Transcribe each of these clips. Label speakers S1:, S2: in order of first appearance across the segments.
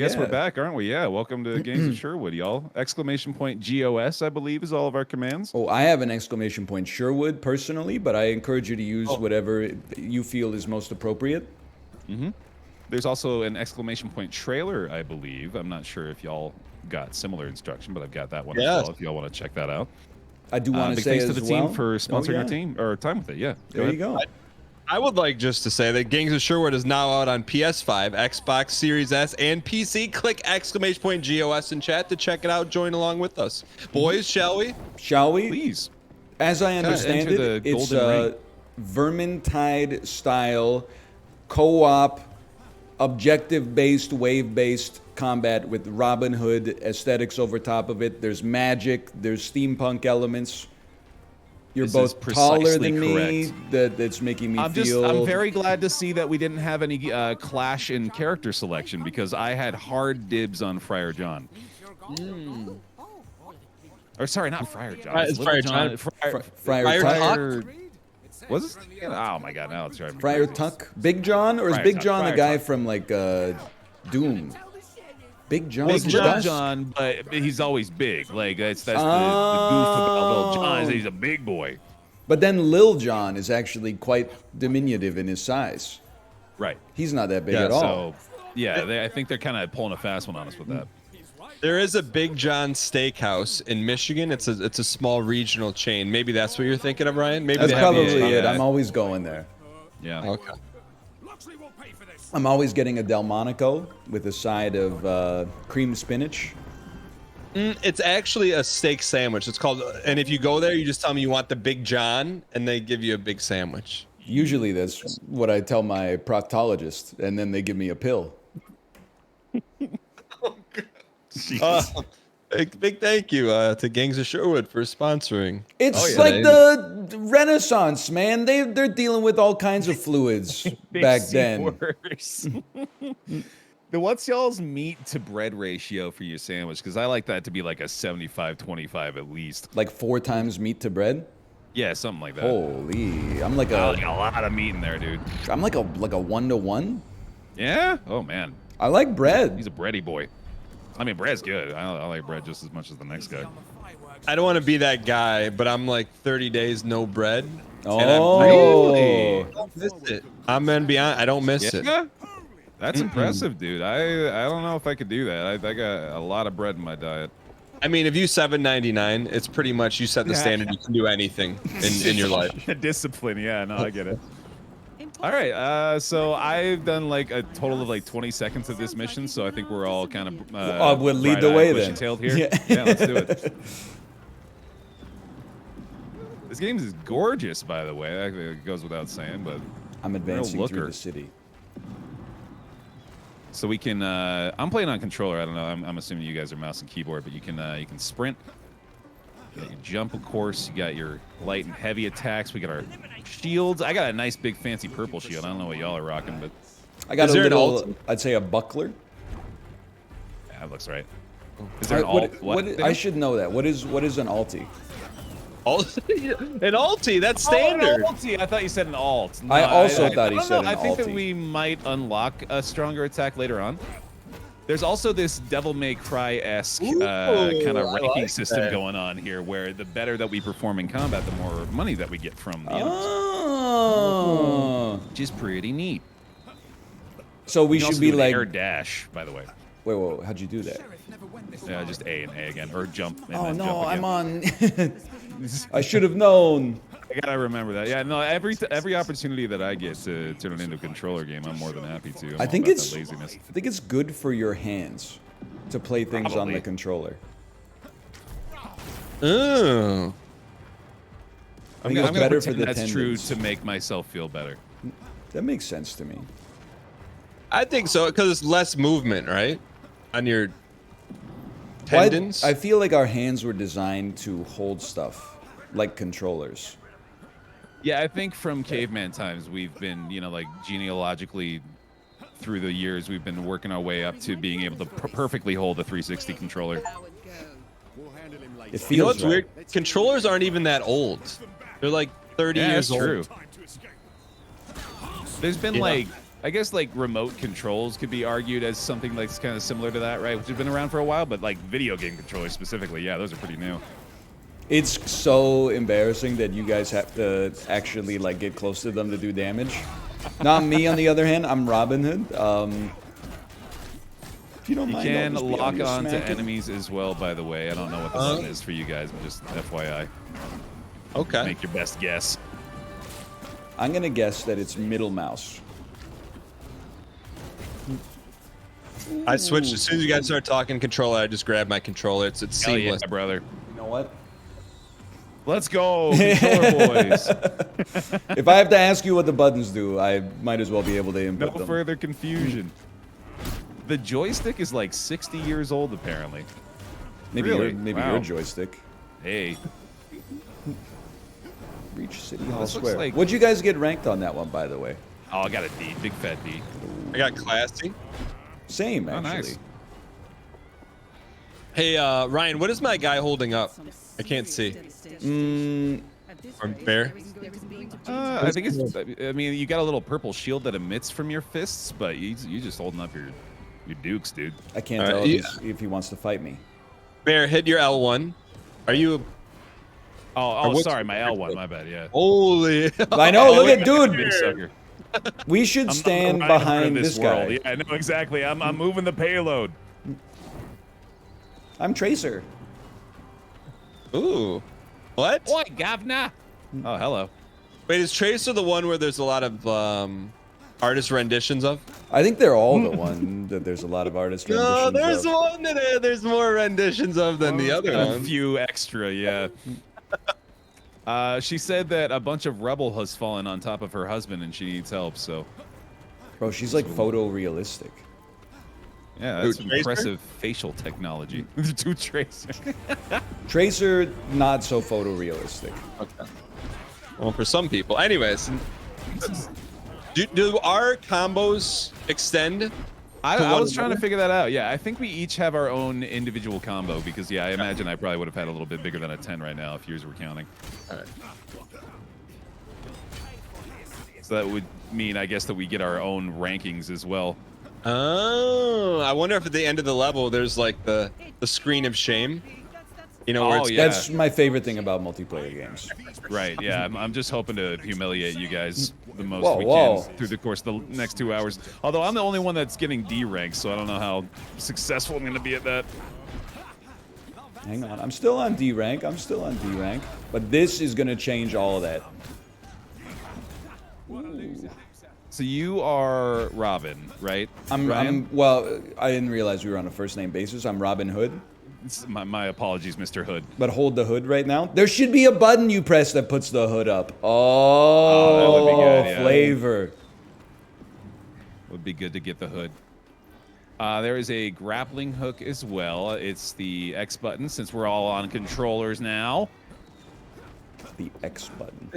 S1: guess we're back, aren't we? Yeah, welcome to Games of Sherwood, y'all. Exclamation point GOS, I believe, is all of our commands.
S2: Oh, I have an exclamation point Sherwood personally, but I encourage you to use whatever you feel is most appropriate.
S1: There's also an exclamation point trailer, I believe. I'm not sure if y'all got similar instruction, but I've got that one as well if y'all want to check that out.
S2: I do want to say
S1: thanks
S2: as
S1: to the
S2: well.
S1: team for sponsoring our team or time with it. Yeah,
S2: there you go.
S3: I would like just to say that Gangs of Sherwood is now out on PS5, Xbox Series S, and PC. Click exclamation point GOS in chat to check it out. Join along with us. Boys, shall we?
S2: Shall we?
S1: Please.
S2: As I understand it, it's a Vermintide style co-op, objective-based, wave-based combat with Robin Hood aesthetics over top of it. There's magic, there's steampunk elements. You're both taller than me. That's making me feel.
S1: I'm very glad to see that we didn't have any clash in character selection because I had hard dibs on Friar John. Or sorry, not Friar John.
S3: It's Friar John.
S2: Friar Tuck.
S1: Was it? Oh my God! Now it's driving me
S2: Friar
S1: crazy.
S2: Tuck. Big John, or is
S1: Friar
S2: Big
S1: Tuck,
S2: John the
S1: Friar
S2: guy
S1: Tuck.
S2: from like Doom? Big John.
S1: Big John, but he's always big. Like that's the goof about Little John is that he's a big boy.
S2: But then Lil John is actually quite diminutive in his size.
S1: Right.
S2: He's not that big at all.
S1: So, yeah, I think they're kind of pulling a fast one on us with that.
S3: There is a Big John Steakhouse in Michigan. It's a small regional chain. Maybe that's what you're thinking of, Ryan. Maybe
S2: That's probably it.
S1: Yeah.
S2: I'm always going there.
S1: Yeah.
S3: Okay.
S2: I'm always getting a Delmonico with a side of cream spinach.
S3: It's actually a steak sandwich. It's called, and if you go there, you just tell them you want the Big John, and they give you a big sandwich.
S2: Usually that's what I tell my proctologist, and then they give me a pill.
S3: Big thank you to Gangs of Sherwood for sponsoring.
S2: It's like the Renaissance, man. They're dealing with all kinds of fluids back then.
S1: What's y'all's meat to bread ratio for your sandwich? Because I like that to be like a 75-25 at least.
S2: Like 4 times meat to bread?
S1: Yeah, something like that.
S2: Holy, I'm like
S1: a lot of meat in there, dude.
S2: I'm like a 1-to-1.
S1: Yeah? Oh man.
S2: I like bread.
S1: He's a bready boy. I mean, bread's good. I like bread just as much as the next guy.
S3: I don't want to be that guy, but I'm like 30 days no bread.
S2: Oh,
S3: I don't miss it. I'm gonna be honest, I don't miss it.
S1: That's impressive, dude. I don't know if I could do that. I got a lot of bread in my diet.
S3: I mean, if you $7.99, it's pretty much you set the standard. You can do anything in your life.
S1: Discipline, yeah. No, I get it. All right, so I've done like a total of like 20 seconds of this mission, so I think we're all kind of
S2: we'll lead the way then.
S1: Here. Yeah, let's do it. This game is gorgeous, by the way. It goes without saying, but
S2: I'm advancing through the city.
S1: So we can. I'm playing on controller. I don't know. I'm assuming you guys are mouse and keyboard, but you can sprint. You got your jump, of course. You got your light and heavy attacks. We got our shields. I got a nice big fancy purple shield. I don't know what y'all are rocking, but
S2: I got a little. I'd say a buckler.
S1: Yeah, that looks right. Is there an alt? What?
S2: I should know that. What is an alti?
S3: An alti, that's standard.
S1: Oh, an alti. I thought you said an alt. No,
S2: I also thought he said an
S1: alti. I think
S2: alti.
S1: that we might unlock a stronger attack later on. There's also this Devil May Cry-esque kind of ranking system going on here, where the better that we perform in combat, the more money that we get from the enemies. Which is pretty neat.
S2: So we should be like
S1: air dash, by the way.
S2: Wait, how'd you do that?
S1: Yeah, just A and A again, or jump. And
S2: oh
S1: then
S2: no,
S1: jump again.
S2: I'm on. I should have known.
S1: I gotta remember that. Yeah, no. Every opportunity that I get to turn it into a controller game, I'm more than happy to.
S2: I think it's
S1: laziness.
S2: I think it's good for your hands to play things on the controller.
S3: Oh.
S2: I think it's better for the
S1: that's
S2: tendons.
S1: true to make myself feel better.
S2: That makes sense to me.
S3: I think so, because it's less movement, right? On your tendons.
S2: I feel like our hands were designed to hold stuff like controllers.
S1: Yeah, I think from caveman times we've been, like genealogically through the years, we've been working our way up to being able to perfectly hold a 360 controller.
S2: It feels
S3: you know what's
S2: right.
S3: weird? Controllers aren't even that old. They're like 30 years old.
S1: True. There's been like I guess like remote controls could be argued as something that's kind of similar to that, right? Which has been around for a while, but like video game controllers specifically, yeah, those are pretty new.
S2: It's so embarrassing that you guys have to actually like get close to them to do damage. Not me, on the other hand. I'm Robin Hood. If you don't mind,
S1: You
S2: I'll
S1: can
S2: just be
S1: lock
S2: you
S1: on to
S2: smacking.
S1: enemies as well, by the way. I don't know what the button is for you guys, but just FYI.
S3: Okay.
S1: Make your best guess.
S2: I'm gonna guess that it's middle mouse.
S3: I switched as soon as you guys started talking controller. I just grabbed my controller. It's
S1: Hell yeah,
S3: seamless.
S1: brother.
S2: You know what?
S1: Let's go, controller boys.
S2: If I have to ask you what the buttons do, I might as well be able to
S1: No
S2: input them.
S1: further confusion. The joystick is like 60 years old, apparently.
S2: Maybe
S1: Really?
S2: your joystick.
S1: Hey,
S2: Reach City Hall
S1: This looks
S2: Square.
S1: like-
S2: What'd you guys get ranked on that one, by the way?
S1: oh, I got a D, big fat D.
S3: I got classy.
S2: Same,
S1: Oh,
S2: actually.
S1: nice.
S3: Hey, Ryan, what is my guy holding up? I can't see. Or bear?
S1: I think it's. I mean, you got a little purple shield that emits from your fists, but you just holding up your dukes, dude.
S2: I can't
S3: All
S2: tell
S3: right,
S2: if he wants to fight me.
S3: Bear, hit your L1. Are you?
S1: Oh,
S3: what's-
S1: sorry, my L1, my bad. Yeah.
S3: Holy!
S2: I know. Look at
S1: Big
S2: dude.
S1: sucker.
S2: We should
S1: I'm
S2: stand
S1: the Rhino
S2: behind
S1: in
S2: this
S1: world.
S2: guy.
S1: Yeah, I know exactly. I'm moving the payload.
S2: I'm Tracer.
S3: Ooh. What?
S1: Oi, governor. Oh, hello.
S3: Wait, is Tracer the one where there's a lot of artist renditions of?
S2: I think they're all the one that there's a lot of artist
S3: No,
S2: renditions
S3: there's
S2: of.
S3: one that there's more renditions of than the other
S1: A
S3: one.
S1: few extra, yeah. She said that a bunch of rubble has fallen on top of her husband and she needs help, so.
S2: Bro, she's like photorealistic.
S1: Yeah, that's
S3: Dude, Tracer?
S1: impressive facial technology. Dude, Tracer.
S2: Tracer, not so photorealistic.
S3: Okay. Well, for some people. Anyways, do our combos extend?
S1: I
S3: one
S1: was trying to
S3: another?
S1: figure that out. Yeah, I think we each have our own individual combo because, yeah, I imagine I probably would have had a little bit bigger than a 10 right now if yours were counting.
S3: All right.
S1: So that would mean, I guess, that we get our own rankings as well.
S3: Oh, I wonder if at the end of the level there's like the screen of shame. You know, where
S1: Oh,
S3: it's
S1: yeah.
S2: That's my favorite thing about multiplayer games.
S1: Right, yeah. I'm just hoping to humiliate you guys the most
S2: Whoa,
S1: we
S2: whoa.
S1: can through the course of the next 2 hours. Although I'm the only one that's getting D rank, so I don't know how successful I'm going to be at that.
S2: Hang on, I'm still on D rank. I'm still on D rank. But this is gonna change all of that.
S1: So you are Robin, right? Ryan?
S2: Well, I didn't realize we were on a first name basis. I'm Robin Hood.
S1: My apologies, Mr. Hood.
S2: But hold the hood right now. There should be a button you press that puts the hood up. Oh,
S1: that would be good, yeah.
S2: Flavor.
S1: Would be good to get the hood. There is a grappling hook as well. It's the X button since we're all on controllers now.
S2: The X button.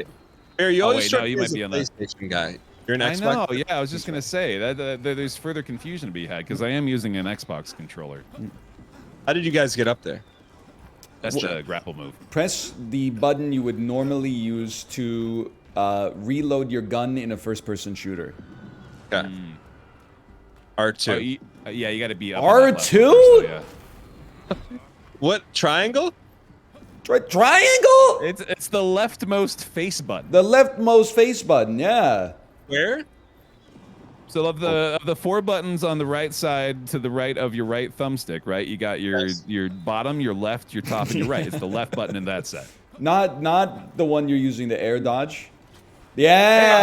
S3: Bear, you
S1: Oh,
S3: always
S1: wait,
S3: struck
S1: no, you
S3: me
S1: might
S3: as a
S1: be on the-
S3: PlayStation guy. You're an
S1: I
S3: Xbox.
S1: know, yeah, I was just going to say that there's further confusion to be had because I am using an Xbox controller.
S3: How did you guys get up there?
S1: That's the grapple move.
S2: Press the button you would normally use to reload your gun in a first-person shooter.
S3: Okay. R2.
S1: Oh, yeah, you got to be up on that
S2: R2?
S1: level first, though, yeah.
S3: What triangle?
S2: Triangle?
S1: It's the leftmost face button.
S2: The leftmost face button, yeah.
S3: Where?
S1: So of the 4 buttons on the right side to the right of your right thumbstick, right? You got your bottom, your left, your top, and your right. It's the left button in that set.
S2: Not the one you're using to air dodge. Yeah.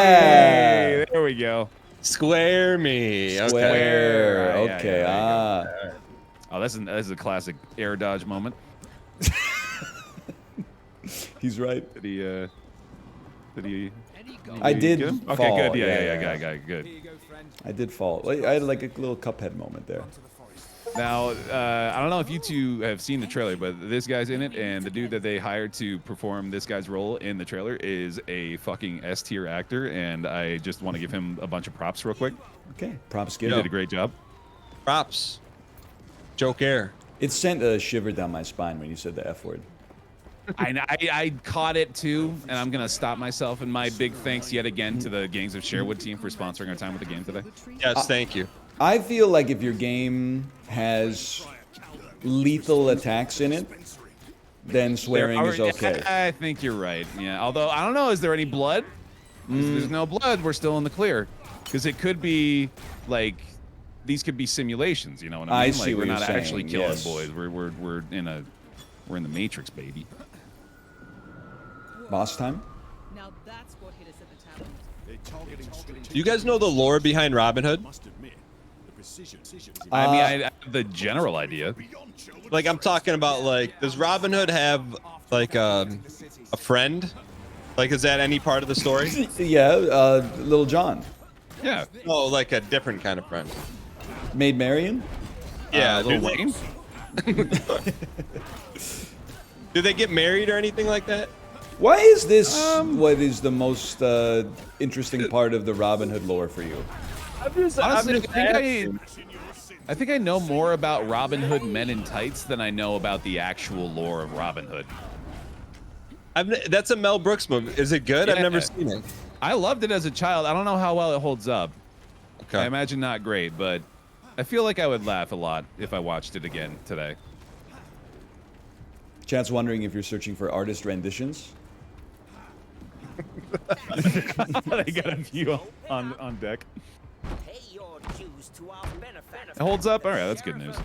S1: Hey, there we go.
S3: Square me. Okay.
S2: Square.
S1: Yeah,
S2: Okay.
S1: yeah, there you Oh, that's a classic air dodge moment.
S2: He's right.
S1: Did he?
S2: I did
S1: Good?
S2: fall.
S1: Okay, good. Yeah, good.
S2: I did fall. I had like a little Cuphead moment there.
S1: Now, I don't know if you two have seen the trailer, but this guy's in it, and the dude that they hired to perform this guy's role in the trailer is a fucking S-tier actor, and I just want to give him a bunch of props real quick.
S2: Okay. Props
S1: He
S2: given.
S1: did a great job.
S3: Props. Joke air.
S2: It sent a shiver down my spine when you said the F word.
S1: I caught it too, and I'm gonna stop myself. And my big thanks yet again to the Gangs of Sherwood team for sponsoring our time with the game today.
S3: Yes, thank you.
S2: I feel like if your game has lethal attacks in it, then swearing is okay.
S1: I think you're right. Yeah. Although I don't know, is there any blood? If there's no blood, we're still in the clear, because it could be like these could be simulations. You know what I mean?
S2: I see
S1: like
S2: what
S1: we're
S2: you're
S1: not actually
S2: saying,
S1: killing
S2: yes.
S1: boys. We're in the Matrix, baby.
S2: Boss time.
S4: Now that's what hit us at the tavern.
S3: Do you guys know the lore behind Robin Hood?
S1: I mean, I have the general idea.
S3: Like, I'm talking about, like, does Robin Hood have, like, a friend? Like, is that any part of the story?
S2: Yeah, Little John.
S1: Yeah.
S3: Oh, like a different kind of friend.
S2: Maid Marian?
S3: Yeah,
S1: Lil
S3: do they-
S1: Wayne.
S3: Do they get married or anything like that?
S2: Why is this what is the most interesting part of the Robin Hood lore for you?
S1: Honestly, I think I know more about Robin Hood Men in Tights than I know about the actual lore of Robin Hood.
S3: That's a Mel Brooks movie. Is it good?
S1: Yeah.
S3: I've never seen it.
S1: I loved it as a child. I don't know how well it holds up.
S3: Okay.
S1: I imagine not great, but I feel like I would laugh a lot if I watched it again today.
S2: Chad's wondering if you're searching for artist renditions.
S1: They got a few on deck.
S5: Pay your dues to our benefactor.
S1: It holds up? All right, that's good news.
S5: Get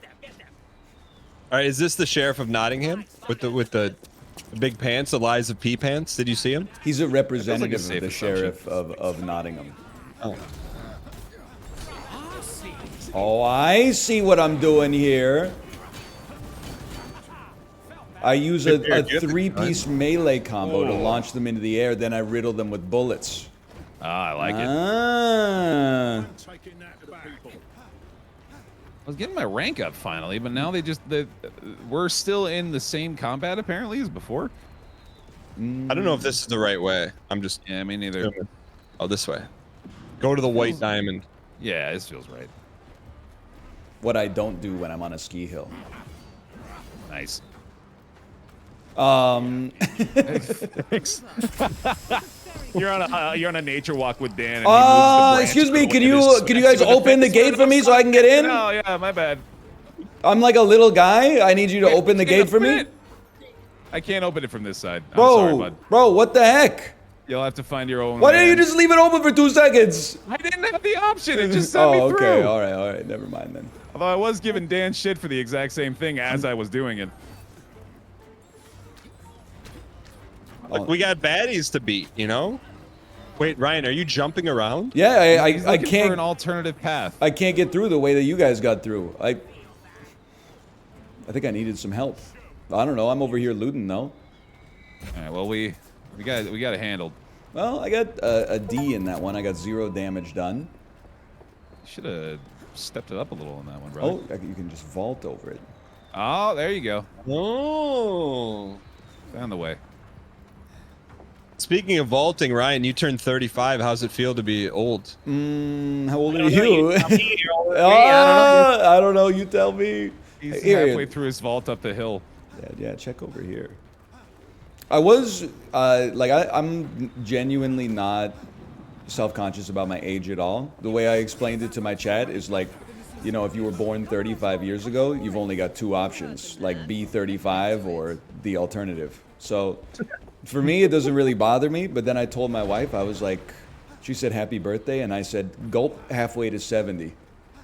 S5: them.
S3: All right, is this the sheriff of Nottingham with the big pants, the Lies of P pants? Did you see him?
S2: He's a representative
S1: safe
S2: of the
S1: assumption.
S2: sheriff of Nottingham.
S3: Oh.
S2: Oh, I see what I'm doing here. I use a three-piece melee combo to launch them into the air, then I riddle them with bullets.
S1: Ah, I like it.
S2: Ah.
S1: I was getting my rank up finally, but now we're still in the same combat apparently as before.
S3: I don't know if this is the right way. I'm just.
S1: Yeah, me neither.
S3: Oh, this way. Go to the white diamond.
S1: Yeah, this feels right.
S2: What I don't do when I'm on a ski hill.
S1: Nice.
S2: Thanks.
S1: You're on a nature walk with Dan. And
S2: excuse me, can you guys open the gate for me so I can get in?
S1: Oh yeah, my bad.
S2: I'm like a little guy. I need you to open the gate for me.
S1: I can't open it from this side. I'm sorry, bud.
S2: Bro, what the heck?
S1: You'll have to find your own.
S2: Why didn't you
S1: land.
S2: just leave it open for 2 seconds?
S1: I didn't have the option. It just sent me through.
S2: Okay, all right, never mind then.
S1: Although I was giving Dan shit for the exact same thing as I was doing it.
S3: Like, we got baddies to beat, you know? Wait, Ryan, are you jumping around?
S2: Yeah,
S1: He's
S2: I
S1: looking for
S2: can't.
S1: an alternative path.
S2: I can't get through the way that you guys got through. I think I needed some help. I don't know. I'm over here looting though.
S1: All right. Well, we got it handled.
S2: Well, I got a D in that one. I got 0 damage done.
S1: Should have stepped it up a little on that one, bro.
S2: Oh, you can just vault over it.
S1: Oh, there you go.
S3: Oh.
S1: Down the way.
S3: Speaking of vaulting, Ryan, you turned 35. How's it feel to be old?
S2: How old are you?
S3: I
S2: I don't know. You tell me.
S1: He's
S2: Here.
S1: halfway through his vault up the hill.
S2: Yeah, check over here. I was I'm genuinely not self-conscious about my age at all. The way I explained it to my chat is like, you know, if you were born 35 years ago, you've only got 2 options, like be 35 or the alternative. So for me, it doesn't really bother me. But then I told my wife, I was like, she said happy birthday, and I said gulp halfway to 70,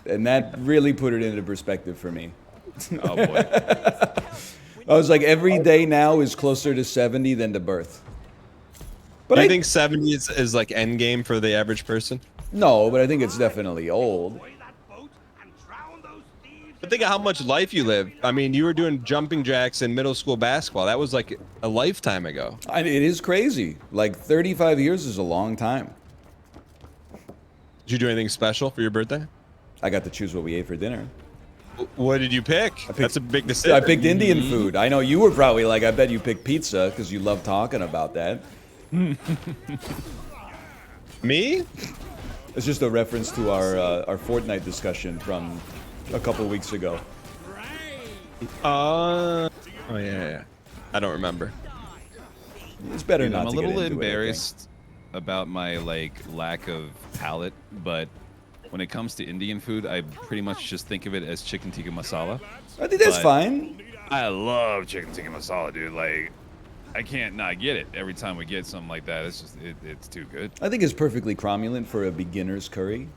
S2: and that really put it into perspective for me.
S1: Oh boy.
S2: I was like, every day now is closer to 70 than to birth. But
S3: Do you
S2: I
S3: think 70 is like end game for the average person?
S2: No, but I think it's definitely old.
S3: But think of how much life you live. I mean, you were doing jumping jacks in middle school basketball. That was like a lifetime ago.
S2: It is crazy. Like 35 years is a long time.
S3: Did you do anything special for your birthday?
S2: I got to choose what we ate for dinner.
S3: What did you pick? That's a big decision.
S2: I picked Indian food. I know you were probably like, I bet you picked pizza because you love talking about that.
S3: Me?
S2: It's just a reference to our Fortnite discussion from a couple weeks ago.
S3: Oh yeah. I don't remember.
S2: It's better
S1: Dude,
S2: not
S1: I'm a
S2: to
S1: little
S2: get into
S1: embarrassed about my like lack of palate, but when it comes to Indian food, I pretty much just think of it as chicken tikka masala.
S2: I think that's
S1: But
S2: fine.
S1: I love chicken tikka masala, dude. Like, I can't not get it every time we get something like that. It's just, it's too good.
S2: I think it's perfectly cromulent for a beginner's curry.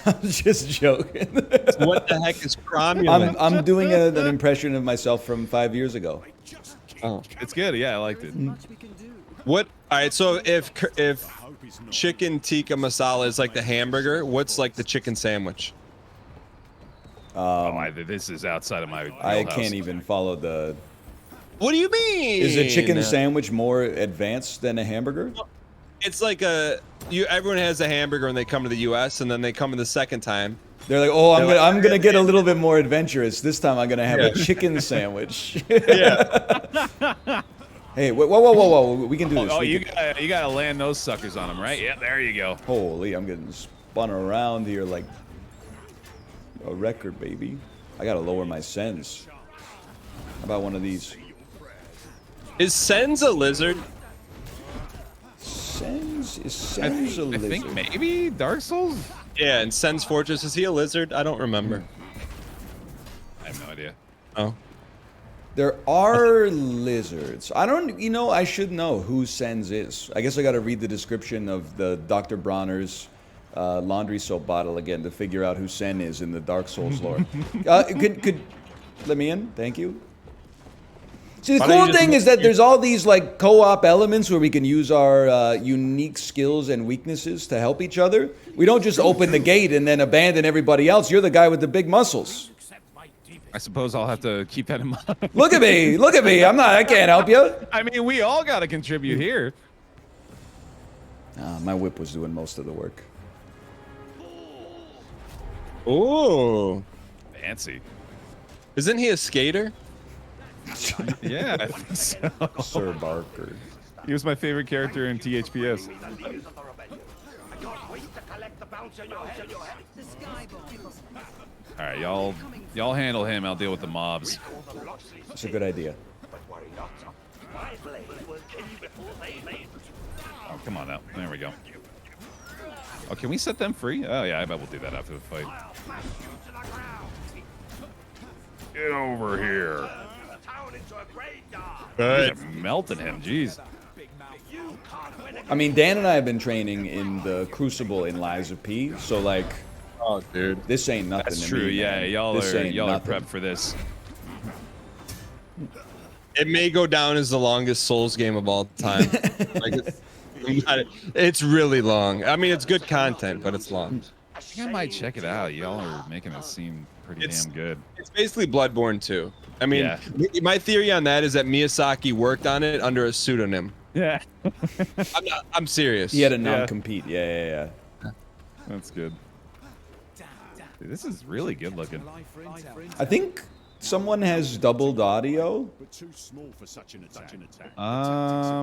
S2: I'm just joking.
S3: What the heck is cromulent?
S2: I'm doing an impression of myself from 5 years ago.
S3: Oh.
S1: It's good. Yeah, I liked it.
S4: Much we can do.
S3: What? All right. So if chicken tikka masala is like the hamburger, what's like the chicken sandwich?
S1: This is outside of my
S2: I
S1: wheelhouse.
S2: can't even follow the...
S3: What do you mean?
S2: Is a chicken sandwich more advanced than a hamburger?
S3: It's like everyone has a hamburger when they come to the U.S. and then they come in the second time.
S2: They're like, oh, I'm gonna get a little bit more adventurous. This time I'm gonna have a chicken sandwich.
S3: Yeah.
S2: Hey, whoa. We can do this.
S1: Oh,
S2: We
S1: you
S2: can-
S1: gotta land those suckers on them, right? Yeah, there you go.
S2: Holy, I'm getting spun around here like a record, baby. I gotta lower my sens. How about one of these?
S3: Is Sen's a lizard?
S2: Sens? Is
S1: I
S2: Sens a lizard?
S1: think maybe Dark Souls.
S3: Yeah, in Sen's Fortress, is he a lizard? I don't remember.
S1: I have no idea.
S3: Oh.
S2: There are lizards. I don't, I should know who Sens is. I guess I gotta read the description of the Dr. Bronner's laundry soap bottle again to figure out who Sen is in the Dark Souls lore. Could let me in? Thank you. See, the
S3: Why don't
S2: cool
S3: you just
S2: thing is that there's all these like co-op elements where we can use our unique skills and weaknesses to help each other. We don't just open the gate and then abandon everybody else. You're the guy with the big muscles.
S1: I suppose I'll have to keep that in mind.
S2: Look at me. I can't help you.
S1: I mean, we all got to contribute here.
S2: My whip was doing most of the work.
S3: Ooh.
S1: Fancy.
S3: Isn't he a skater?
S1: Yeah, I think so.
S2: Sir Barker.
S1: He was my favorite character in THPS.
S4: The sky bombs.
S1: All right, y'all handle him. I'll deal with the mobs.
S2: That's a good idea.
S1: Oh, come on now. There we go. Oh, can we set them free? Oh, yeah, I bet we'll do that after the fight. Get over here.
S3: Good.
S1: Melting him, jeez.
S2: I mean, Dan and I have been training in the Crucible in Lies of P, so like,
S3: Oh, dude.
S2: this ain't nothing
S1: That's
S2: to
S1: true.
S2: me,
S1: Yeah,
S2: man.
S1: y'all
S2: This
S1: are
S2: ain't nothing.
S1: prepped for this.
S3: It may go down as the longest Souls game of all time. It's really long. I mean, it's good content, but it's long.
S1: I think I might check it out. Y'all are making it seem pretty damn good.
S3: It's basically Bloodborne 2. I mean,
S1: Yeah.
S3: my theory on that is that Miyazaki worked on it under a pseudonym.
S1: Yeah.
S3: I'm serious.
S2: He had a non-compete. Yeah.
S1: That's good. Dude, this is really good looking.
S2: I think someone has doubled audio.
S6: But too small for such an attack.
S1: Yeah.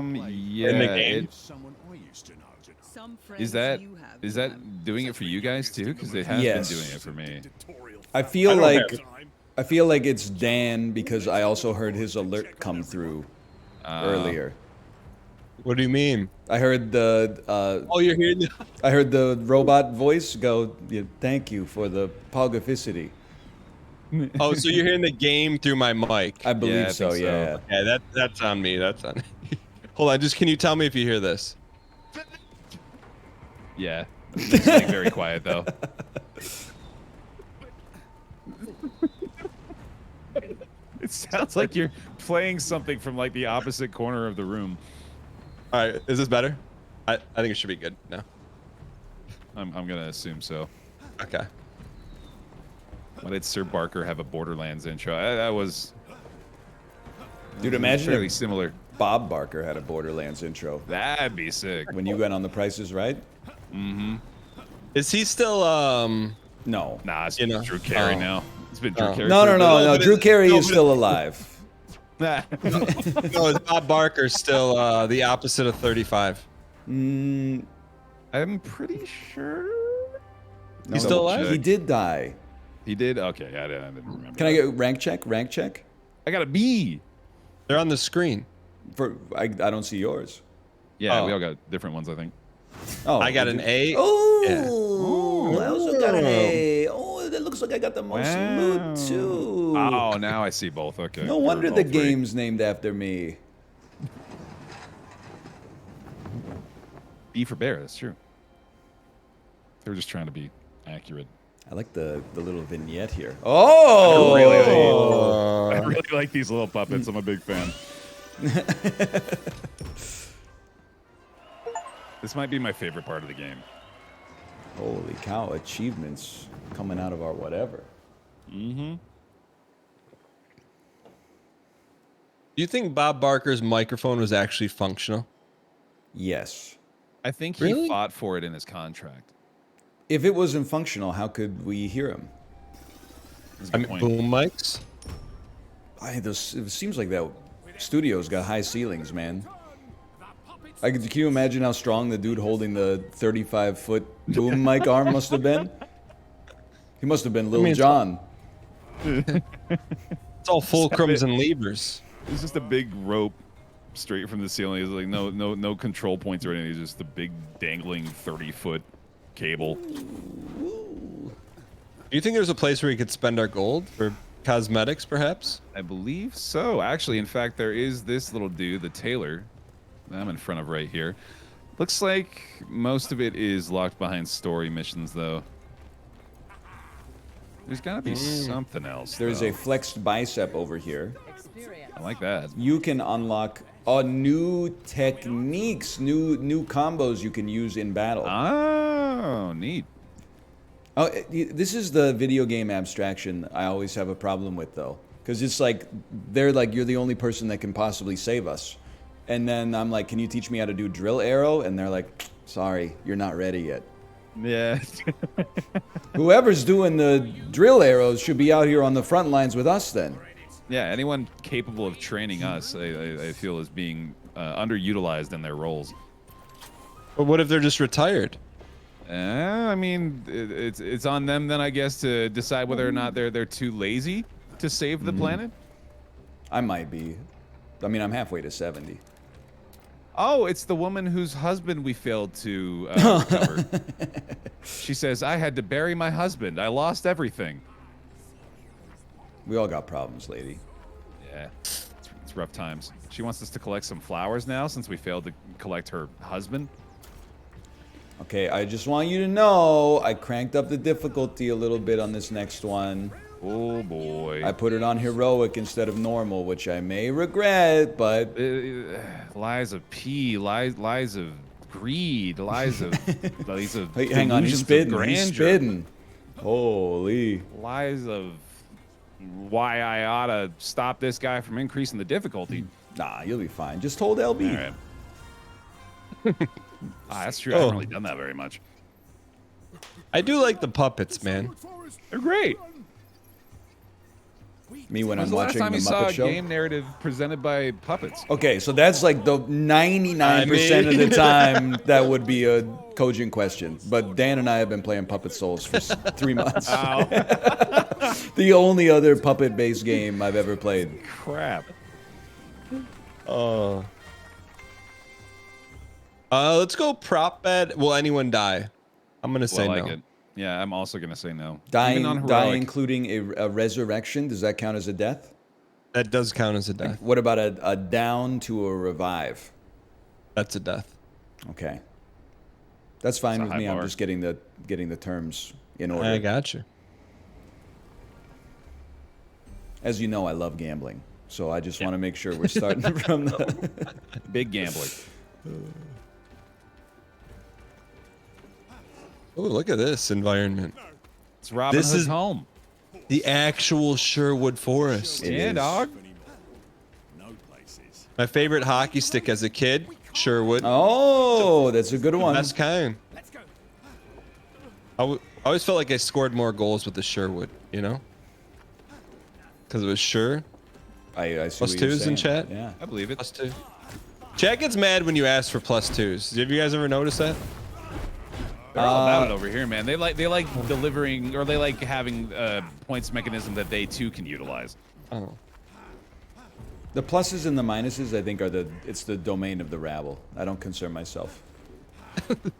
S3: In the game?
S6: Someone I used to know.
S4: Some friends
S1: Is that
S4: you have,
S1: is
S4: man.
S1: that doing it for you guys too? Because they have
S2: Yes.
S1: been doing it for me.
S2: I feel
S3: I don't
S2: like
S3: have-
S2: I feel like it's Dan because I also heard his alert come through earlier.
S3: What do you mean?
S2: I heard the
S3: Oh, you're hearing the...
S2: I heard the robot voice go, yeah, "Thank you for the pogoficity."
S3: Oh, so you're hearing the game through my mic.
S2: I believe
S1: I
S2: so.
S1: think so.
S2: Yeah.
S3: Yeah, that's on me. That's on. Hold on, just can you tell me if you hear this?
S1: Yeah. It's like very quiet though. It sounds like you're playing something from like the opposite corner of the room.
S3: All right, is this better? I think it should be good now.
S1: I'm gonna assume so.
S3: Okay.
S1: Why did Sir Barker have a Borderlands intro? That was
S2: Dude, imagine
S1: fairly
S2: if
S1: similar.
S2: Bob Barker had a Borderlands intro
S1: That'd be sick.
S2: when you went on The Price is Right.
S3: Is he still
S2: No.
S1: Nah, it's
S3: You know.
S1: Drew Carey
S3: Oh.
S1: now. It's been Drew
S3: Oh.
S1: Carey.
S2: No.
S1: for a
S3: No, but
S2: Drew
S3: it's-
S2: Carey
S3: no,
S2: is
S3: but
S2: still alive.
S1: bit.
S3: No, is Bob Barker still the opposite of 35?
S1: I'm pretty sure.
S2: No,
S3: He's still alive?
S2: He did die.
S1: He did? Okay, I didn't remember.
S2: Can I get rank check? Rank check?
S1: I got a B.
S3: They're on the screen.
S2: I don't see yours.
S1: Yeah,
S3: Oh.
S1: we all got different ones, I think.
S2: Oh,
S3: I got an A.
S2: Oh,
S3: Yeah.
S2: I also got an A. Oh, that looks like I got the most loot too.
S1: Oh, now I see both. Okay.
S2: No
S1: Or
S2: wonder
S1: all
S2: the
S1: three.
S2: game's named after me.
S1: B for bear. That's true. They were just trying to be accurate.
S2: I like the little vignette here. Oh,
S1: I really like these little puppets. I'm a big fan. This might be my favorite part of the game.
S2: Holy cow! Achievements coming out of our whatever.
S3: Do you think Bob Barker's microphone was actually functional?
S2: Yes.
S1: I think he
S3: Really?
S1: fought for it in his contract.
S2: If it wasn't functional, how could we hear him?
S1: That's a
S3: I
S1: good
S3: mean,
S1: point.
S3: boom mics.
S2: It seems like that studio's got high ceilings, man. Can you imagine how strong the dude holding the 35-foot boom mic arm must have been? He must have been Lil
S3: it's-
S2: Jon.
S3: It's all fulcrums and levers.
S1: It's just a big rope straight from the ceiling. It's like no control points or anything. It's just a big dangling 30-foot cable.
S3: Do you think there's a place where we could spend our gold for cosmetics, perhaps?
S1: I believe so. Actually, in fact, there is this little dude, the tailor, that I'm in front of right here. Looks like most of it is locked behind story missions, though. There's got to be something else.
S2: There's
S1: though.
S2: a flexed bicep over here.
S4: Experience.
S1: I like that.
S2: You can unlock new techniques, new combos you can use in battle.
S1: Oh, neat.
S2: Oh, this is the video game abstraction I always have a problem with, though. Because it's like, they're like, you're the only person that can possibly save us. And then I'm like, can you teach me how to do drill arrow? And they're like, sorry, you're not ready yet.
S1: Yeah.
S2: Whoever's doing the drill arrows should be out here on the front lines with us then.
S1: Yeah, anyone capable of training us, I feel, is being underutilized in their roles.
S3: But what if they're just retired?
S1: I mean, it's on them then, I guess, to decide whether or not they're too lazy to save the planet.
S2: I might be. I mean, I'm halfway to 70.
S1: Oh, it's the woman whose husband we failed to recover. She says, I had to bury my husband. I lost everything.
S2: We all got problems, lady.
S1: Yeah, it's rough times. She wants us to collect some flowers now since we failed to collect her husband.
S2: Okay, I just want you to know I cranked up the difficulty a little bit on this next one.
S1: Oh, boy.
S2: I put it on heroic instead of normal, which I may regret, but...
S1: Lies of P, lies of greed, lies of
S2: Hey, hang on, he's
S1: delusions of
S2: spitting,
S1: grandeur,
S2: he's spitting. Holy.
S1: lies of why I ought to stop this guy from increasing the difficulty.
S2: Nah, you'll be fine. Just hold LB.
S1: All right. That's true. I haven't really done that very much.
S3: I do like the puppets, man.
S1: They're great.
S2: Me when
S1: When's
S2: I'm
S1: the last
S2: watching
S1: time
S2: the
S1: you saw
S2: Muppet
S1: a
S2: Show.
S1: game narrative presented by puppets?
S2: Okay, so that's like the 99% of the time that would be a cogent question. But Dan and I have been playing Puppet Souls for 3 months.
S1: Oh,
S2: The only other puppet-based game I've ever played.
S1: crap.
S3: Let's go prop bet. Will anyone die? I'm gonna say
S1: Well, I like
S3: no.
S1: it. Yeah, I'm also gonna say no.
S2: Die
S1: Even on heroic.
S2: including a resurrection, does that count as a death?
S3: That does count as a death.
S2: What about a down to a revive?
S3: That's a death.
S2: Okay. That's fine
S1: It's a
S2: with
S1: high
S2: me. I'm
S1: bar.
S2: just getting the terms in order.
S3: I got you.
S2: As you know, I love gambling. So I just want to make sure we're starting from the...
S1: Big gambling.
S3: Oh, look at this environment.
S1: It's Robin
S3: This
S1: Hood's
S3: is-
S1: home.
S3: The actual Sherwood Forest.
S2: It
S1: Yeah,
S2: is.
S1: dog.
S6: No places.
S3: My favorite hockey stick as a kid, Sherwood.
S2: Oh, that's a good one.
S3: Best kind. I always felt like I scored more goals with the Sherwood, you know? Because it was sure.
S2: I see
S3: Plus
S2: what you're
S3: twos in
S2: saying.
S3: chat?
S2: Yeah.
S1: I believe it.
S3: +2. Chat gets mad when you ask for +2s. Have you guys ever noticed that?
S1: They're all about it over here, man. They like delivering, or they like having points mechanism that they too can utilize.
S3: Oh.
S2: The pluses and the minuses, I think, it's the domain of the rabble. I don't concern myself.
S6: The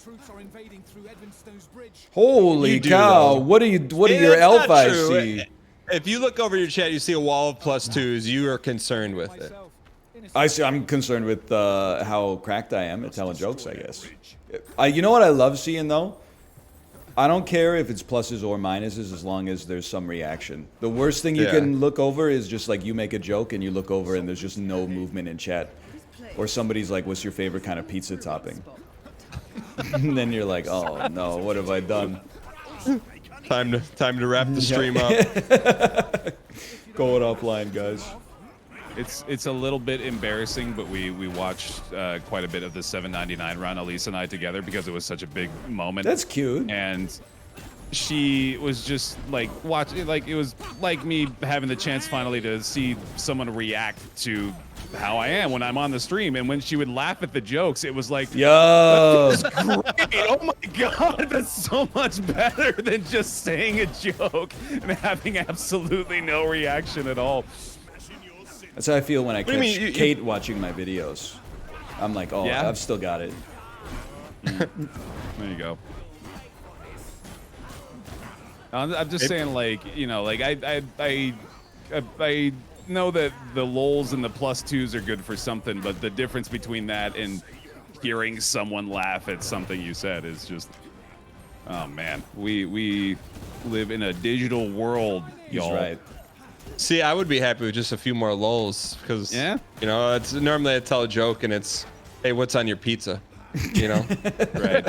S6: troops are invading through Edwinstone's bridge.
S2: Holy
S3: You do,
S2: cow!
S3: though.
S2: What are your
S3: That's
S2: elf
S3: not
S2: eyes
S3: true.
S2: see?
S3: If you look over your chat, you see a wall of +2s. You are concerned with it.
S2: I'm concerned with how cracked I am at telling jokes, I guess. You know what I love seeing, though? I don't care if it's pluses or minuses as long as there's some reaction. The worst thing you can look over is just like you make a joke and you look over and there's just no movement in chat. Or somebody's like, what's your favorite kind of pizza topping? And then you're like, oh no, what have I done?
S3: Time to wrap the stream up.
S2: Going offline, guys.
S1: It's a little bit embarrassing, but we watched quite a bit of the 799 run, Elise and I together, because it was such a big moment.
S2: That's cute.
S1: And she was just like watching, like it was like me having the chance finally to see someone react to how I am when I'm on the stream. And when she would laugh at the jokes, it was like,
S2: yo,
S1: that's great. Oh my god, that's so much better than just saying a joke and having absolutely no reaction at all.
S2: That's how I feel when I catch
S3: mean,
S2: Kate watching my videos. I'm like, oh,
S1: Yeah?
S2: I've still got it.
S1: There you go. I'm just saying, like, you know, like I know that the lols and the +2s are good for something, but the difference between that and hearing someone laugh at something you said is just, oh man, we live in a digital world, y'all.
S2: He's right.
S3: See, I would be happy with just a few more lulls because, you know, it's normally I tell a joke and it's, hey, what's on your pizza? You know?
S1: Right.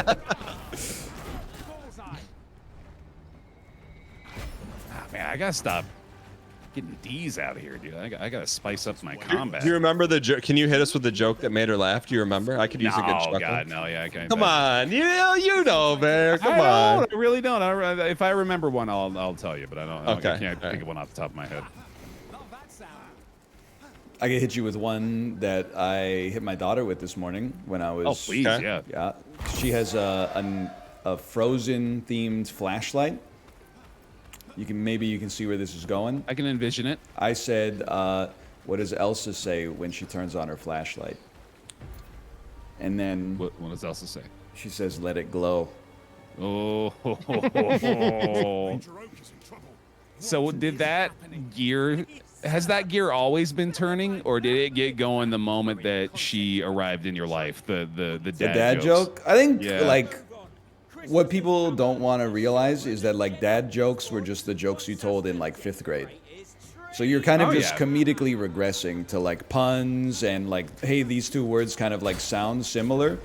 S1: Man, I gotta stop getting D's out of here, dude. I gotta spice up my combat.
S3: Do you remember the joke? Can you hit us with the joke that made her laugh? Do you remember? I could use a good chuckle.
S1: Oh God, no, yeah, I can't.
S3: Come on, you know, man. Come on.
S1: I really don't. If I remember one, I'll tell you, but I don't.
S3: Okay.
S1: I can't think of one off the top of my head.
S2: I can hit you with one that I hit my daughter with this morning when I was.
S1: Oh please,
S3: Okay.
S1: yeah.
S2: Yeah, she has a Frozen themed flashlight. Maybe you can see where this is going.
S1: I can envision it.
S2: I said, what does Elsa say when she turns on her flashlight? And then
S1: What does Elsa say?
S2: she says, let it glow.
S1: Oh. So did that gear? Has that gear always been turning, or did it get going the moment that she arrived in your life? The dad
S2: joke? I think
S1: Yeah.
S2: like what people don't want to realize is that like dad jokes were just the jokes you told in like 5th grade. So you're kind of just comedically regressing to like puns and like, hey, these two words kind of like sound similar.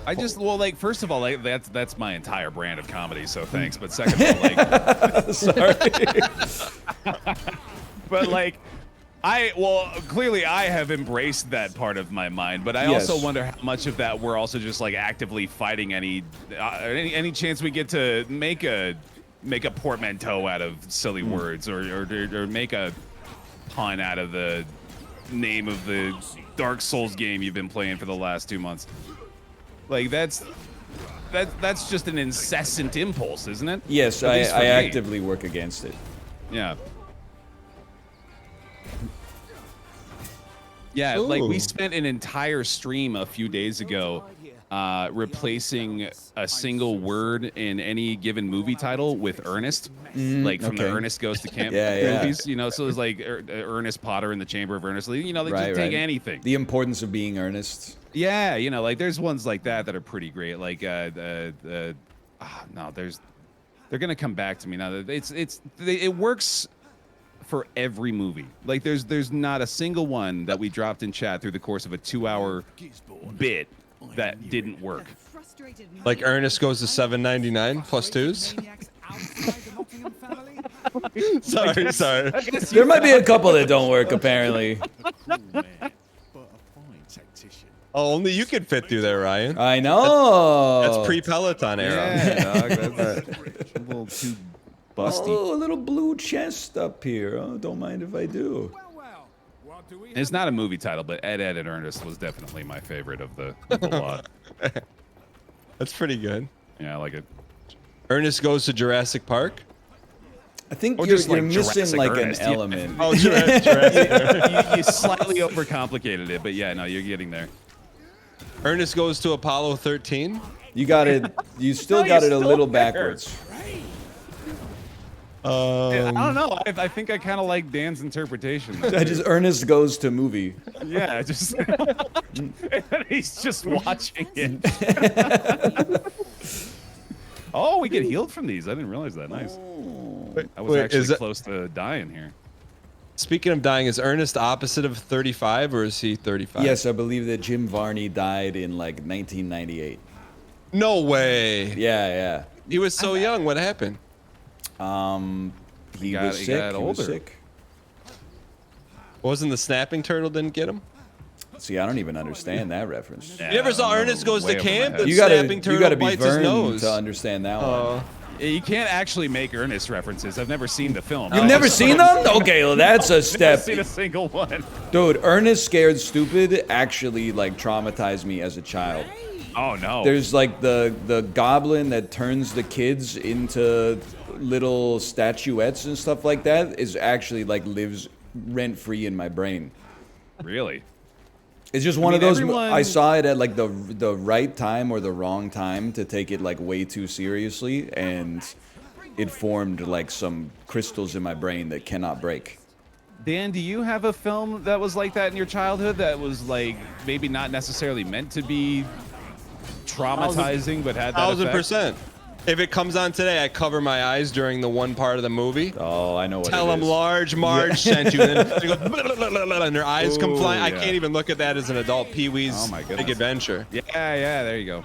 S1: Like, first of all, like that's my entire brand of comedy, so thanks. But second of all, like,
S2: Sorry.
S1: but like, clearly I have embraced that part of my mind, but I
S2: Yes.
S1: also wonder how much of that we're also just like actively fighting any chance we get to make a portmanteau out of silly words or make a pun out of the name of the Dark Souls game you've been playing for the last 2 months. Like that's just an incessant impulse, isn't it?
S2: Yes,
S1: At
S2: I
S1: least for me.
S2: actively work against it.
S1: Yeah. Yeah, like we spent an entire stream a few days ago replacing a single word in any given movie title with Ernest, like from the Ernest Goes to Camp movies, you know, so it's like Ernest Potter in the Chamber of Ernest, you know, they just take anything.
S2: The importance of being earnest.
S1: Yeah, you know, like there's ones like that are pretty great. Like they're gonna come back to me now. It works for every movie. Like there's not a single one that we dropped in chat through the course of a 2-hour bit that didn't work.
S3: Like Ernest Goes to 7.99 +2s. sorry.
S2: There might be a couple that don't work apparently.
S3: Oh, only you could fit through there, Ryan.
S2: I know.
S3: That's pre-Peloton era.
S1: Yeah, dog, that's a little too busty.
S2: Oh, a little blue chest up here. Oh, don't mind if I do.
S1: It's not a movie title, but Ed, and Ernest was definitely my favorite of the lot.
S3: That's pretty good.
S1: Yeah, I like it.
S3: Ernest Goes to Jurassic Park.
S2: I think
S1: Or
S2: you're,
S1: just, like,
S2: you're missing
S1: Jurassic
S2: like
S1: Ernest,
S2: an
S1: yeah.
S2: element.
S3: Oh, Jurassic.
S1: You slightly overcomplicated it, but yeah, no, you're getting there.
S3: Ernest Goes to Apollo 13.
S2: You got it. You still
S1: No,
S2: got
S1: you're
S2: it a
S1: still
S2: little
S1: there.
S2: backwards.
S1: I don't know. I think I kind of like Dan's interpretation.
S2: I just Ernest Goes to movie.
S1: Yeah, just he's just watching it. Oh, we get healed from these. I didn't realize that. Nice. I was actually close to dying here.
S3: Speaking of dying, is Ernest opposite of 35 or is he 35?
S2: Yes, I believe that Jim Varney died in like 1998.
S3: No way.
S2: Yeah,
S3: He was so young. What happened?
S2: yeah. He
S1: got-
S2: was
S1: he
S2: sick.
S1: got
S2: He was
S1: older.
S2: sick.
S3: Wasn't the snapping turtle didn't get him?
S2: See, I don't even understand that reference.
S1: Yeah,
S3: You never saw
S1: I'm
S3: Ernest Goes
S1: way
S3: to
S1: over my
S3: Camp?
S1: head.
S3: The
S2: You
S3: snapping
S2: gotta
S3: turtle
S2: be
S3: bites his
S2: Vern
S3: nose.
S2: to understand that one.
S1: You can't actually make Ernest references. I've never seen the film.
S2: You've never seen them? Okay, well that's a
S1: Never
S2: step.
S1: seen a single one.
S2: Dude, Ernest Scared Stupid actually like traumatized me as a child.
S1: Oh no.
S2: There's like the goblin that turns the kids into little statuettes and stuff like that is actually like lives rent free in my brain.
S1: Really?
S2: It's just one of
S1: mean,
S2: those.
S1: everyone-
S2: I saw it at like the right time or the wrong time to take it like way too seriously, and it formed like some crystals in my brain that cannot break.
S1: Dan, do you have a film that was like that in your childhood that was like maybe not necessarily meant to be traumatizing, but had that effect?
S3: 1000%. If it comes on today, I cover my eyes during the one part of the movie.
S2: Oh, I know what
S3: Tell
S2: it
S3: them
S2: is.
S3: Large Marge sent you, and then they go, blah, blah, blah, blah, blah, and their eyes come
S1: Ooh,
S3: flying. I
S1: yeah.
S3: can't even look at that as an adult. Pee-wee's
S1: Oh, my goodness.
S3: Big Adventure.
S1: Yeah, there you go.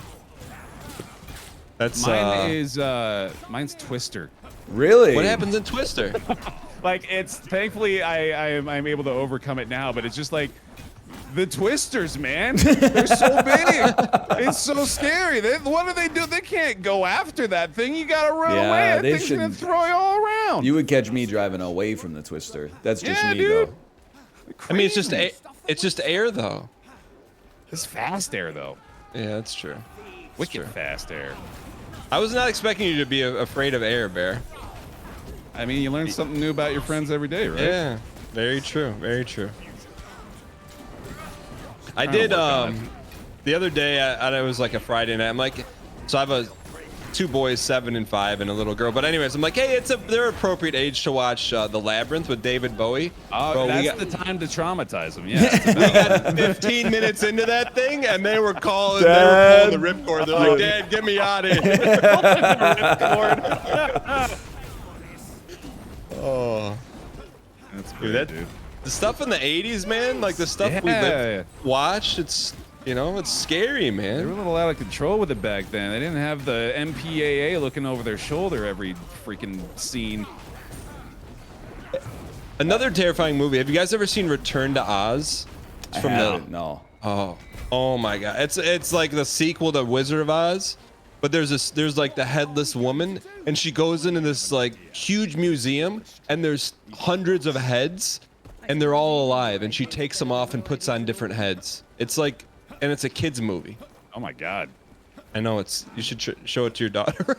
S3: That's
S1: Mine's Twister.
S2: Really?
S3: what happens in Twister.
S1: Like it's thankfully I'm able to overcome it now, but it's just like the Twisters, man. They're so big. It's so scary. What do they do? They can't go after that thing. You gotta run
S2: Yeah,
S1: away. That
S2: they
S1: thing's gonna
S2: should-
S1: throw you all around.
S2: You would catch me driving away from the Twister. That's just
S1: Yeah,
S2: me,
S1: dude.
S2: though.
S3: I mean, it's just air though.
S1: It's fast air though.
S3: Yeah, that's true.
S1: Wicked fast air.
S3: I was not expecting you to be afraid of air, Bear.
S1: I mean, you learn something new about your friends every day, right?
S3: Yeah, very true. Very true. I
S1: Trying to
S3: did
S1: work on it.
S3: the other day. It was like a Friday night. I'm like, so I have two boys, 7 and 5, and a little girl. But anyways, I'm like, hey, they're appropriate age to watch The Labyrinth with David Bowie.
S1: Oh,
S3: Bro,
S1: that's
S3: we got,
S1: the time to traumatize them. Yeah.
S3: we got 15 minutes into that thing, and they were calling. They were pulling the ripcord. They're like, Dad, get me out of here. Oh,
S1: That's
S3: dude,
S1: great, dude.
S3: the stuff in the 80s, man, like the stuff we
S1: Yeah.
S3: watched, it's scary,
S1: They were
S3: man.
S1: a little out of control with it back then. They didn't have the MPAA looking over their shoulder every freaking scene.
S3: Another terrifying movie. Have you guys ever seen Return to Oz? It's
S2: I
S3: from
S2: haven't, no.
S3: Oh my god. It's like the sequel to Wizard of Oz, but there's like the headless woman, and she goes into this like huge museum, and there's hundreds of heads, and they're all alive, and she takes them off and puts on different heads. It's like, and it's a kids movie.
S1: Oh my God.
S3: I know you should show it to your daughter.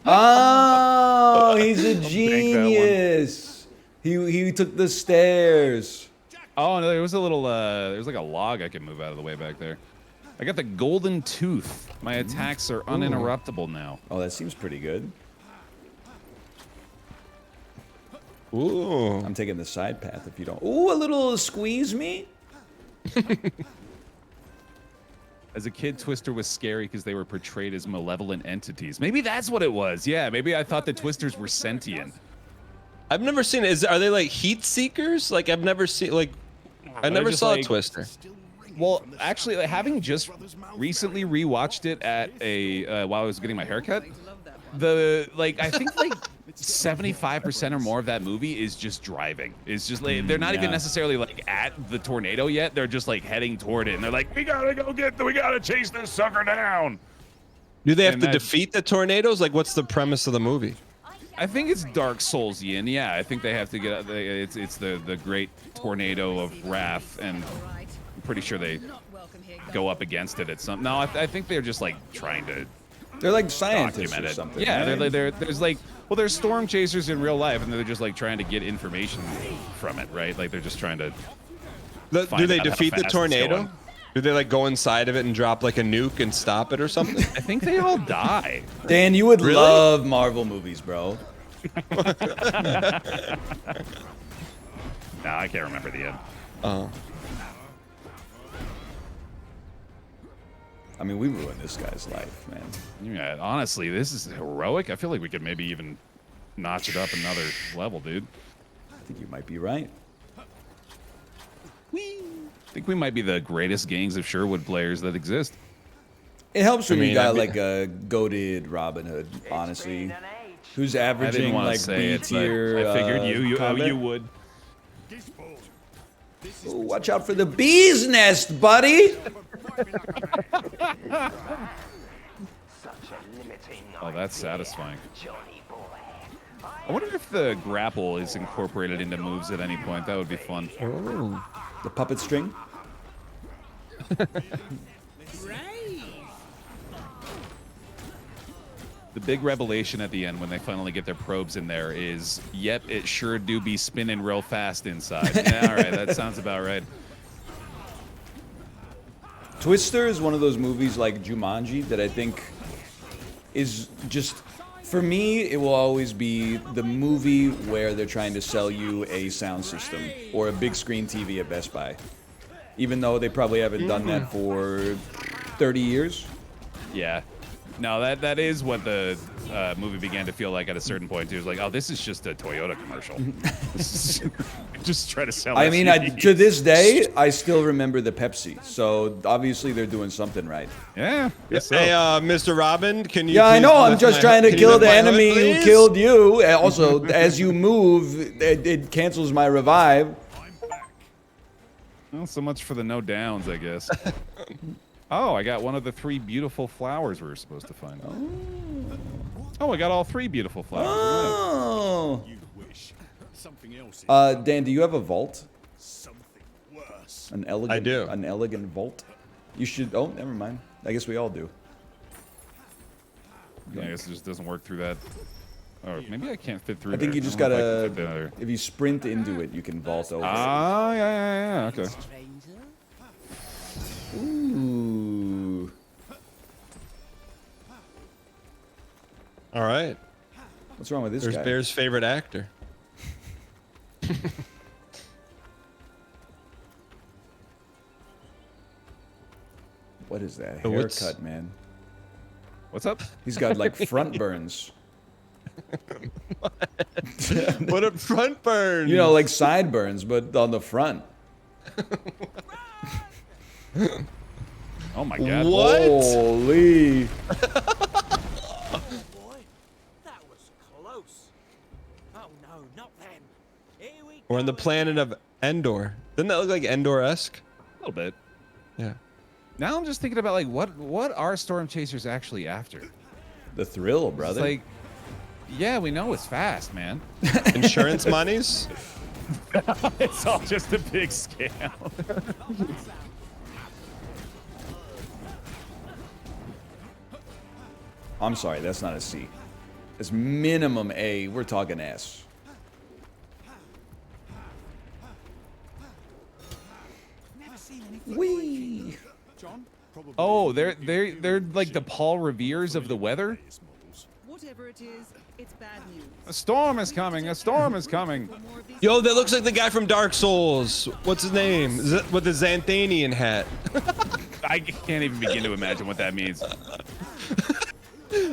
S2: Oh, he's a
S1: that one.
S2: genius. He took the stairs.
S1: Oh no, there was a little there's like a log I can move out of the way back there. I got the golden tooth. My attacks are uninterruptible now.
S2: Oh, that seems pretty good.
S3: Ooh.
S2: I'm taking the side path if you don't. Ooh, a little squeeze me.
S1: As a kid, Twister was scary because they were portrayed as malevolent entities. Maybe that's what it was. Yeah, maybe I thought the Twisters were sentient.
S3: I've never seen it. Are they like heat seekers? Like I've never seen I
S1: They're
S3: never
S1: just
S3: saw
S1: like-
S3: a Twister.
S1: Well, actually, like, having just recently rewatched it at a while I was getting my haircut, I think like 75% or more of that movie is just driving. It's just like they're not even
S2: yeah.
S1: necessarily like at the tornado yet. They're just like heading toward it, and they're like, we gotta chase this sucker down.
S3: Do they have
S1: And
S3: to
S1: that-
S3: defeat the tornadoes? Like, what's the premise of the movie?
S1: I think it's Dark Souls-ian. Yeah, I think they have to get. It's the great tornado of wrath, and I'm pretty sure they go up against it at some. No, I think they're just like trying to.
S2: They're like scientists
S1: document
S2: or
S1: it.
S2: something.
S1: Yeah,
S2: right?
S1: there's like, well, there's storm chasers in real life, and they're just like trying to get information from it, right? Like they're just trying to.
S3: Do they
S1: out how
S3: defeat the
S1: fast it's
S3: tornado?
S1: going.
S3: Do they like go inside of it and drop like a nuke and stop it or something?
S1: I think they all die.
S2: Dan, you would
S3: Really?
S2: love Marvel movies, bro.
S1: No, I can't remember the end.
S2: I mean, we ruined this guy's life, man.
S1: Yeah, honestly, this is heroic. I feel like we could maybe even notch it up another level, dude.
S2: I think you might be right.
S1: I think we might be the greatest gangs of Sherwood players that exist.
S2: It helps when
S3: I
S2: you
S3: mean,
S2: got
S3: I'd be-
S2: like a goated Robin Hood, honestly, who's
S1: I didn't
S2: averaging
S1: want to
S2: like
S1: say
S2: B
S1: it, but
S2: tier.
S1: I figured you
S2: combat.
S1: would.
S2: Ooh, watch out for the bee's nest, buddy.
S1: Oh, that's satisfying. I wonder if the grapple is incorporated into moves at any point. That would be fun.
S2: The puppet string.
S1: The big revelation at the end when they finally get their probes in there is, yep, it sure do be spinning real fast inside. Yeah, all right, that sounds about right.
S2: Twister is one of those movies like Jumanji that I think is just, for me, it will always be the movie where they're trying to sell you a sound system or a big screen TV at Best Buy. Even though they probably haven't done that for 30 years.
S1: Yeah. No, that is what the movie began to feel like at a certain point, too. It was like, oh, this is just a Toyota commercial. Just try to sell
S2: I mean,
S1: SUVs.
S2: to this day, I still remember the Pepsi. So obviously they're doing something right.
S1: Yeah. Guess so.
S3: Hey, Mr. Robin, can you?
S2: Yeah, I
S3: please
S2: know. I'm
S3: lift
S2: just
S3: my-
S2: trying to
S3: can you
S2: kill
S3: lift
S2: the
S3: my hood,
S2: enemy who
S3: please?
S2: killed you. Also, as you move, it cancels my revive.
S1: Well, so much for the no downs, I guess. Oh, I got one of the 3 beautiful flowers we were supposed to find. Oh, I got all 3 beautiful flowers.
S2: Oh.
S6: You wish. Something else.
S2: Dan, do you have a vault?
S6: Something worse.
S2: An elegant,
S3: I do.
S2: An elegant vault? You should. Oh, never mind. I guess we all do.
S1: Yeah, I guess it just doesn't work through that. Or maybe I can't fit through
S2: I think
S1: there.
S2: you just
S1: don't know if I
S2: gotta.
S1: can fit there.
S2: If you sprint into it, you can vault over.
S1: Ah, yeah. Okay.
S2: Ooh.
S3: All right.
S2: What's wrong with this
S3: There's
S2: guy?
S3: Bear's favorite actor.
S2: What is that
S3: Oh, what's-
S2: haircut, man?
S1: What's up?
S2: He's got like front burns.
S3: What a front burn!
S2: You know, like sideburns, but on the front.
S1: Oh my god.
S3: What?
S2: Holy.
S5: Boy, that was close. Oh no, not them. Here we
S3: We're on the
S5: go
S3: planet
S5: again.
S3: of Endor. Doesn't that look like Endor-esque?
S1: A little bit.
S3: Yeah.
S1: Now I'm just thinking about like what are storm chasers actually after?
S2: The thrill,
S1: It's
S2: brother.
S1: like, yeah, we know it's fast, man.
S3: Insurance monies?
S1: It's all just a big scam.
S2: I'm sorry, that's not a C. It's minimum A. We're talking S.
S6: Never seen anything
S2: Wee.
S6: like it. John, probably.
S1: Oh, they're like the Paul Revere's of the weather.
S4: Whatever it is, it's bad news.
S1: A storm is coming. A storm is coming.
S4: For more of these
S3: Yo, that looks like the guy from Dark Souls. What's his name? With the Xanthanian hat.
S1: I can't even begin to imagine what that means.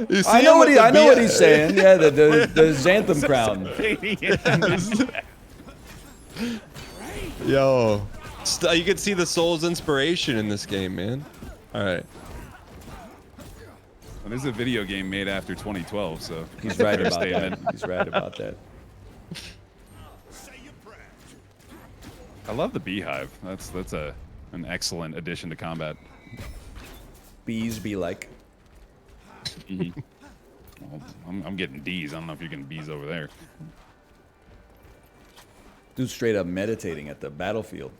S3: You see
S2: I know
S3: him
S2: what
S3: with the
S2: I know what
S3: beard?
S2: he's saying. Yeah, the Xantham crown.
S3: Yo, you can see the soul's inspiration in this game, man. All right.
S1: Well, this is a video game made after 2012, so
S2: He's right
S1: Fair
S2: about that.
S1: statement.
S2: He's right about that.
S6: Say your prayers.
S1: I love the beehive. That's an excellent addition to combat.
S2: Bees be like.
S1: Well, I'm getting D's. I don't know if you're getting B's over there.
S2: Dude straight up meditating at the battlefield.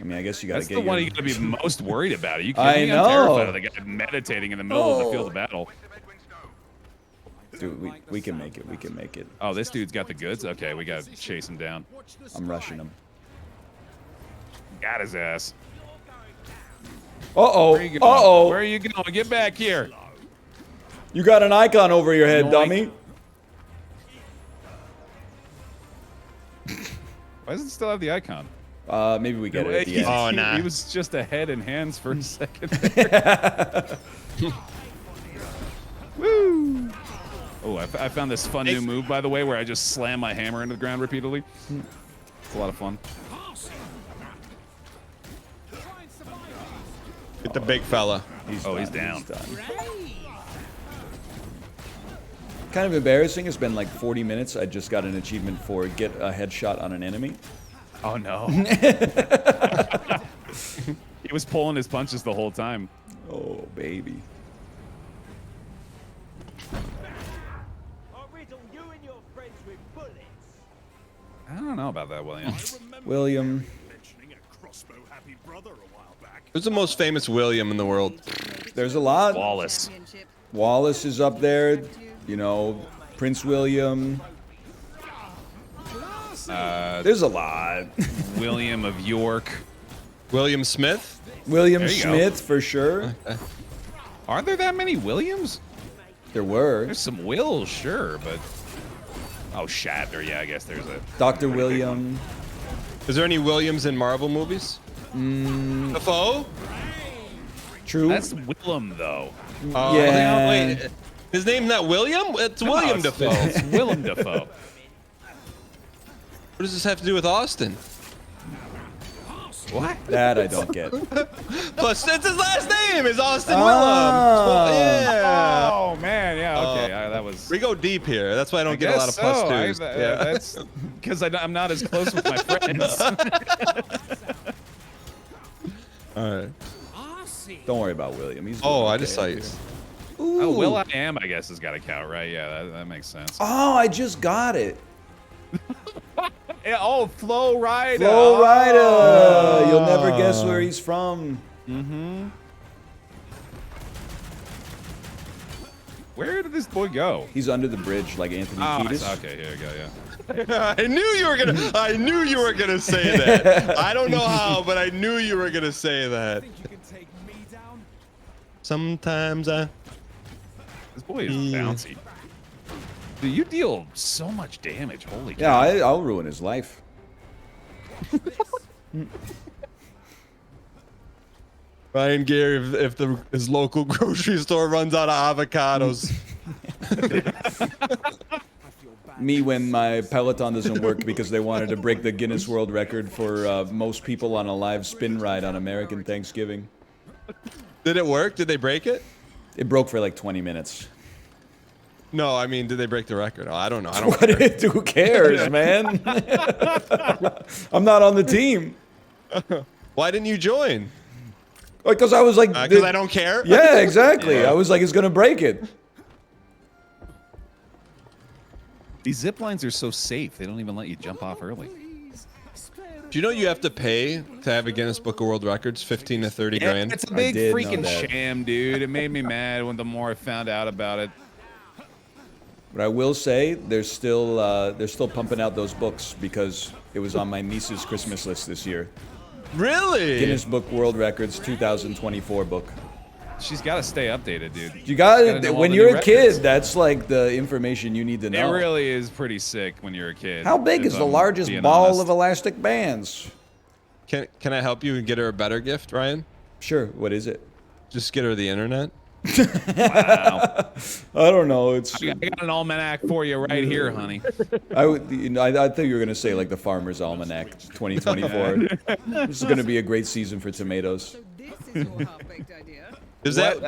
S2: I mean, I guess you got to
S1: That's
S2: get
S1: the one
S2: your...
S1: you got to be most worried about. Are you
S2: I
S1: kidding me?
S2: know.
S1: I'm terrified of the guy meditating in the middle of the field of battle.
S2: Dude, we can make it. We can make it.
S1: Oh, this dude's got the goods? Okay, we got to chase him down.
S2: I'm rushing him.
S1: Got his ass.
S2: Uh-oh.
S1: Where are you going?
S2: Uh-oh.
S1: Where are you going? Get back here.
S2: You got an icon over your head,
S1: Yoink.
S2: dummy.
S1: Why does it still have the icon?
S2: Maybe we get it at the end.
S3: Oh, nah.
S1: He was just a head and hands for a second there. Woo! Oh, I found this fun new move, by the way, where I just slam my hammer into the ground repeatedly. It's a lot of fun.
S3: Get the big fella.
S1: He's down.
S2: done. Kind of embarrassing. It's been like 40 minutes. I just got an achievement for get a headshot on an enemy.
S1: Oh, no. He was pulling his punches the whole time.
S2: Oh, baby.
S5: I'll riddle you and your friends with bullets.
S1: I don't know about that, William.
S2: William.
S3: Who's the most famous William in the world?
S2: There's a lot.
S1: Wallace.
S4: Championship.
S2: Wallace is up there. You know, Prince William. There's a lot.
S1: William of York.
S3: William Smith?
S2: William
S1: There you go.
S2: Smith, for sure.
S1: Are there that many Williams?
S2: There were.
S1: There's some Wills, sure, but... Oh, Shatner, yeah, I guess there's a...
S2: Dr. William.
S3: Is there any Williams in Marvel movies? Dafoe?
S2: True.
S1: That's Willem, though.
S3: Oh,
S2: Yeah.
S3: Wait, his name's not William? It's William
S1: No,
S3: Dafoe.
S1: It's Willem Dafoe.
S3: What does this have to do with Austin?
S1: What?
S2: That I don't get.
S3: Plus, it's his last name is Austin
S2: Ah.
S3: Willem. Well, yeah.
S1: Oh, man, yeah, okay. that was...
S3: We go deep here. That's why I don't get a lot of plus
S1: so.
S3: twos.
S1: That's because I'm not as close with my friends.
S3: All right.
S2: Don't worry about William. He's
S3: Oh,
S2: doing
S3: I
S2: okay.
S3: just saw you.
S1: Oh, Will I Am, I guess, has got to count, right? Yeah, that makes sense.
S2: Oh, I just got it.
S1: Yeah, oh, Flo Rida.
S2: Flo Rida.
S1: Oh.
S2: You'll never guess where he's from.
S1: Where did this boy go?
S2: He's under the bridge like Anthony
S1: Oh,
S2: Kiedis.
S1: okay, here we go, yeah.
S3: I knew you were gonna say that. I don't know how, but I knew you were gonna say that.
S6: Think you can take me down?
S3: Sometimes I.
S1: This boy is bouncy. Dude, you deal so much damage. Holy
S2: Yeah,
S1: cow.
S2: I'll ruin his life.
S3: Ryan Gary, if his local grocery store runs out of avocados.
S2: Me when my Peloton doesn't work because they wanted to break the Guinness World Record for most people on a live spin ride on American Thanksgiving.
S3: Did it work? Did they break it?
S2: It broke for like 20 minutes.
S3: No, I mean, did they break the record? Oh, I don't know. I don't care.
S2: Who cares, man? I'm not on the team.
S3: Why didn't you join?
S2: Because I was like...
S3: Because I don't care?
S2: Yeah, exactly. I was like, it's going to break it.
S1: These zip lines are so safe. They don't even let you jump off early.
S3: Do you know you have to pay to have a Guinness Book of World Records 15 to 30 grand?
S1: It's a big
S2: did know
S1: freaking
S2: that.
S1: sham, dude. It made me mad when the more I found out about it.
S2: But I will say, they're still pumping out those books because it was on my niece's Christmas list this year.
S3: Really?
S2: Guinness Book World Records 2024 book.
S1: She's got to stay updated, dude.
S2: You got
S1: Gotta know
S2: it.
S1: all
S2: When
S1: the
S2: you're
S1: new
S2: a kid,
S1: records.
S2: that's like the information you need to
S1: It
S2: know.
S1: really is pretty sick when you're a kid.
S2: How big
S1: if
S2: is the
S1: I'm
S2: largest
S1: being
S2: ball
S1: honest.
S2: of elastic bands?
S3: Can I help you and get her a better gift, Ryan?
S2: Sure. What is it?
S3: Just get her the internet.
S1: Wow.
S2: I don't know. It's
S1: I got an almanac for you right here, honey.
S2: I thought you were gonna say like the Farmer's Almanac 2024. This is gonna be a great season for tomatoes.
S4: So this is your half-baked idea.
S3: Is that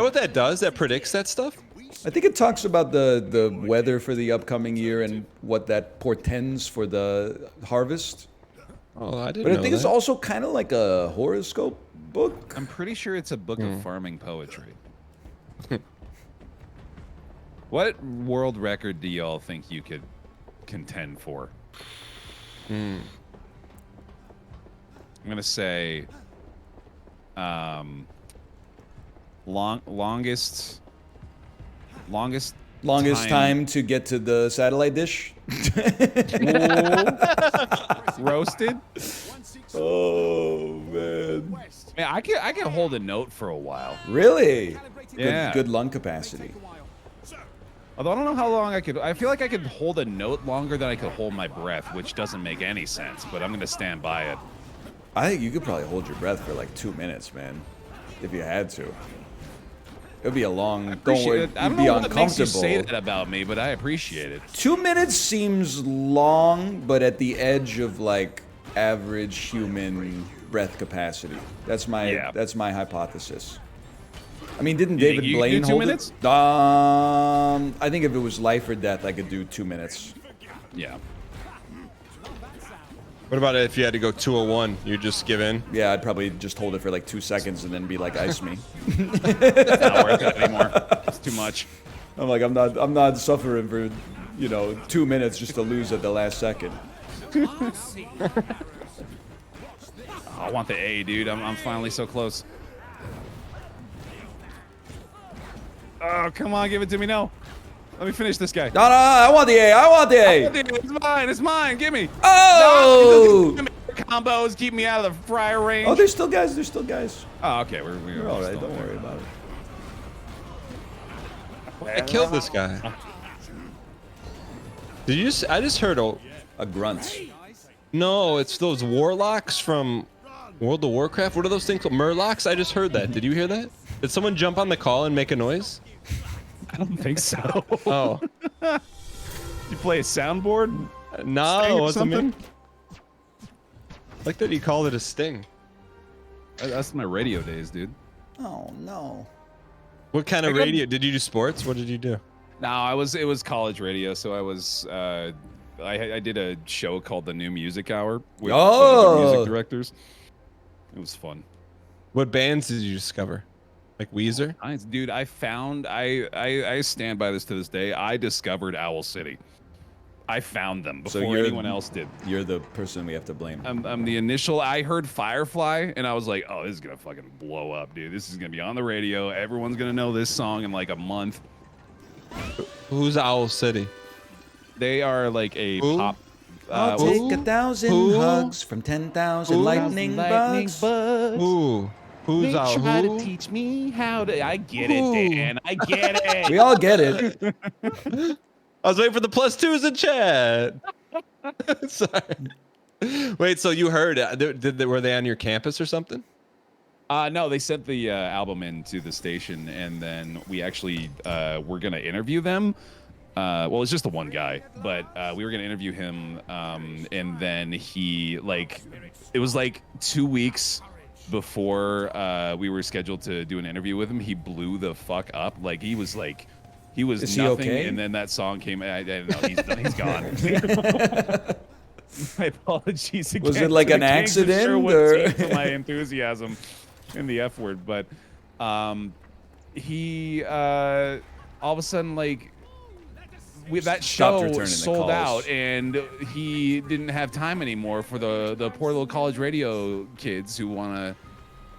S3: what that does? That predicts that stuff?
S2: I think it talks about the weather for the upcoming year and what that portends for the harvest.
S3: Oh, I didn't
S2: But
S3: know
S2: I think it's
S3: that.
S2: also kind of like a horoscope book.
S1: I'm pretty sure it's a book of farming poetry. What world record do y'all think you could contend for? I'm gonna say, longest
S2: time to get to the satellite dish.
S1: Roasted.
S2: Oh man.
S1: Man, I can hold a note for a while.
S2: Really?
S1: Yeah.
S2: Good lung capacity.
S1: Although I don't know how long I could. I feel like I could hold a note longer than I could hold my breath, which doesn't make any sense. But I'm gonna stand by it.
S2: I think you could probably hold your breath for like 2 minutes, man, if you had to. It would be a long. Don't worry,
S1: I don't
S2: you'd be
S1: know what makes you
S2: uncomfortable.
S1: say that about me, but I appreciate it.
S2: 2 minutes seems long, but at the edge of like average human breath capacity. That's my hypothesis. I mean, didn't David
S1: you
S2: Blaine
S1: do 2
S2: hold
S1: minutes?
S2: it? I think if it was life or death, I could do 2 minutes.
S1: Yeah.
S3: What about if you had to go 201? You just give in?
S2: Yeah, I'd probably just hold it for like 2 seconds and then be like, ice me.
S1: It's not worth it anymore. It's too much.
S2: I'm like, I'm not suffering for, 2 minutes just to lose at the last second.
S1: I want the A, dude. I'm finally so close. Oh, come on, give it to me. No. Let me finish this guy.
S2: No, I want the A. I want the A.
S1: It's mine. It's mine. Give me.
S2: Oh!
S1: No, combos keep me out of the fryer range.
S2: Oh, there's still guys. There's still guys.
S1: Oh, okay. We're
S2: all right.
S1: still
S2: Don't
S1: there.
S2: worry about it.
S3: I killed this guy. Did you just? I just heard
S2: A grunt.
S3: No, it's those warlocks from World of Warcraft. What are those things called? Murlocs? I just heard that. Did you hear that? Did someone jump on the call and make a noise?
S1: I don't think so.
S3: Oh.
S1: You play a soundboard?
S3: No,
S1: Sting
S3: it
S1: or
S3: wasn't me.
S1: something?
S3: Like that he called it a sting.
S1: That's my radio days, dude.
S2: Oh no.
S3: What kind of radio? Did you do sports? What did you do?
S1: No, it was college radio, so I was I did a show called The New Music Hour with other music directors. It was fun.
S3: What bands did you discover? Like Weezer?
S1: Dude, I stand by this to this day. I discovered Owl City. I found them before anyone else did.
S2: You're the person we have to blame.
S1: I'm the initial. I heard Firefly, and I was like, "Oh, this is gonna fucking blow up, dude. This is gonna be on the radio. Everyone's gonna know this song in like a month."
S3: Who's Owl City?
S1: They are like a pop.
S2: I'll take 1,000 hugs from 10,000 lightning bugs.
S3: Who? Who's Owl?
S1: Try to teach me how to. I get it, Dan. I get it.
S2: We all get it.
S3: I was waiting for the +2s in chat. Sorry. Wait, so you heard? Were they on your campus or something?
S1: No, they sent the album into the station, and then we actually were gonna interview them. Well, it's just the one guy, but we were gonna interview him, and then he it was like 2 weeks before we were scheduled to do an interview with him. He blew the fuck up. Like he was nothing,
S2: okay?
S1: and then that song came. I don't know. He's gone. My apologies again.
S2: Was it like
S1: to
S2: an
S1: the Kings of
S2: accident,
S1: Sherwood
S2: or
S1: team for my enthusiasm in the F word? But he all of a sudden that show sold out, and he didn't have time anymore for the poor little college radio kids who want to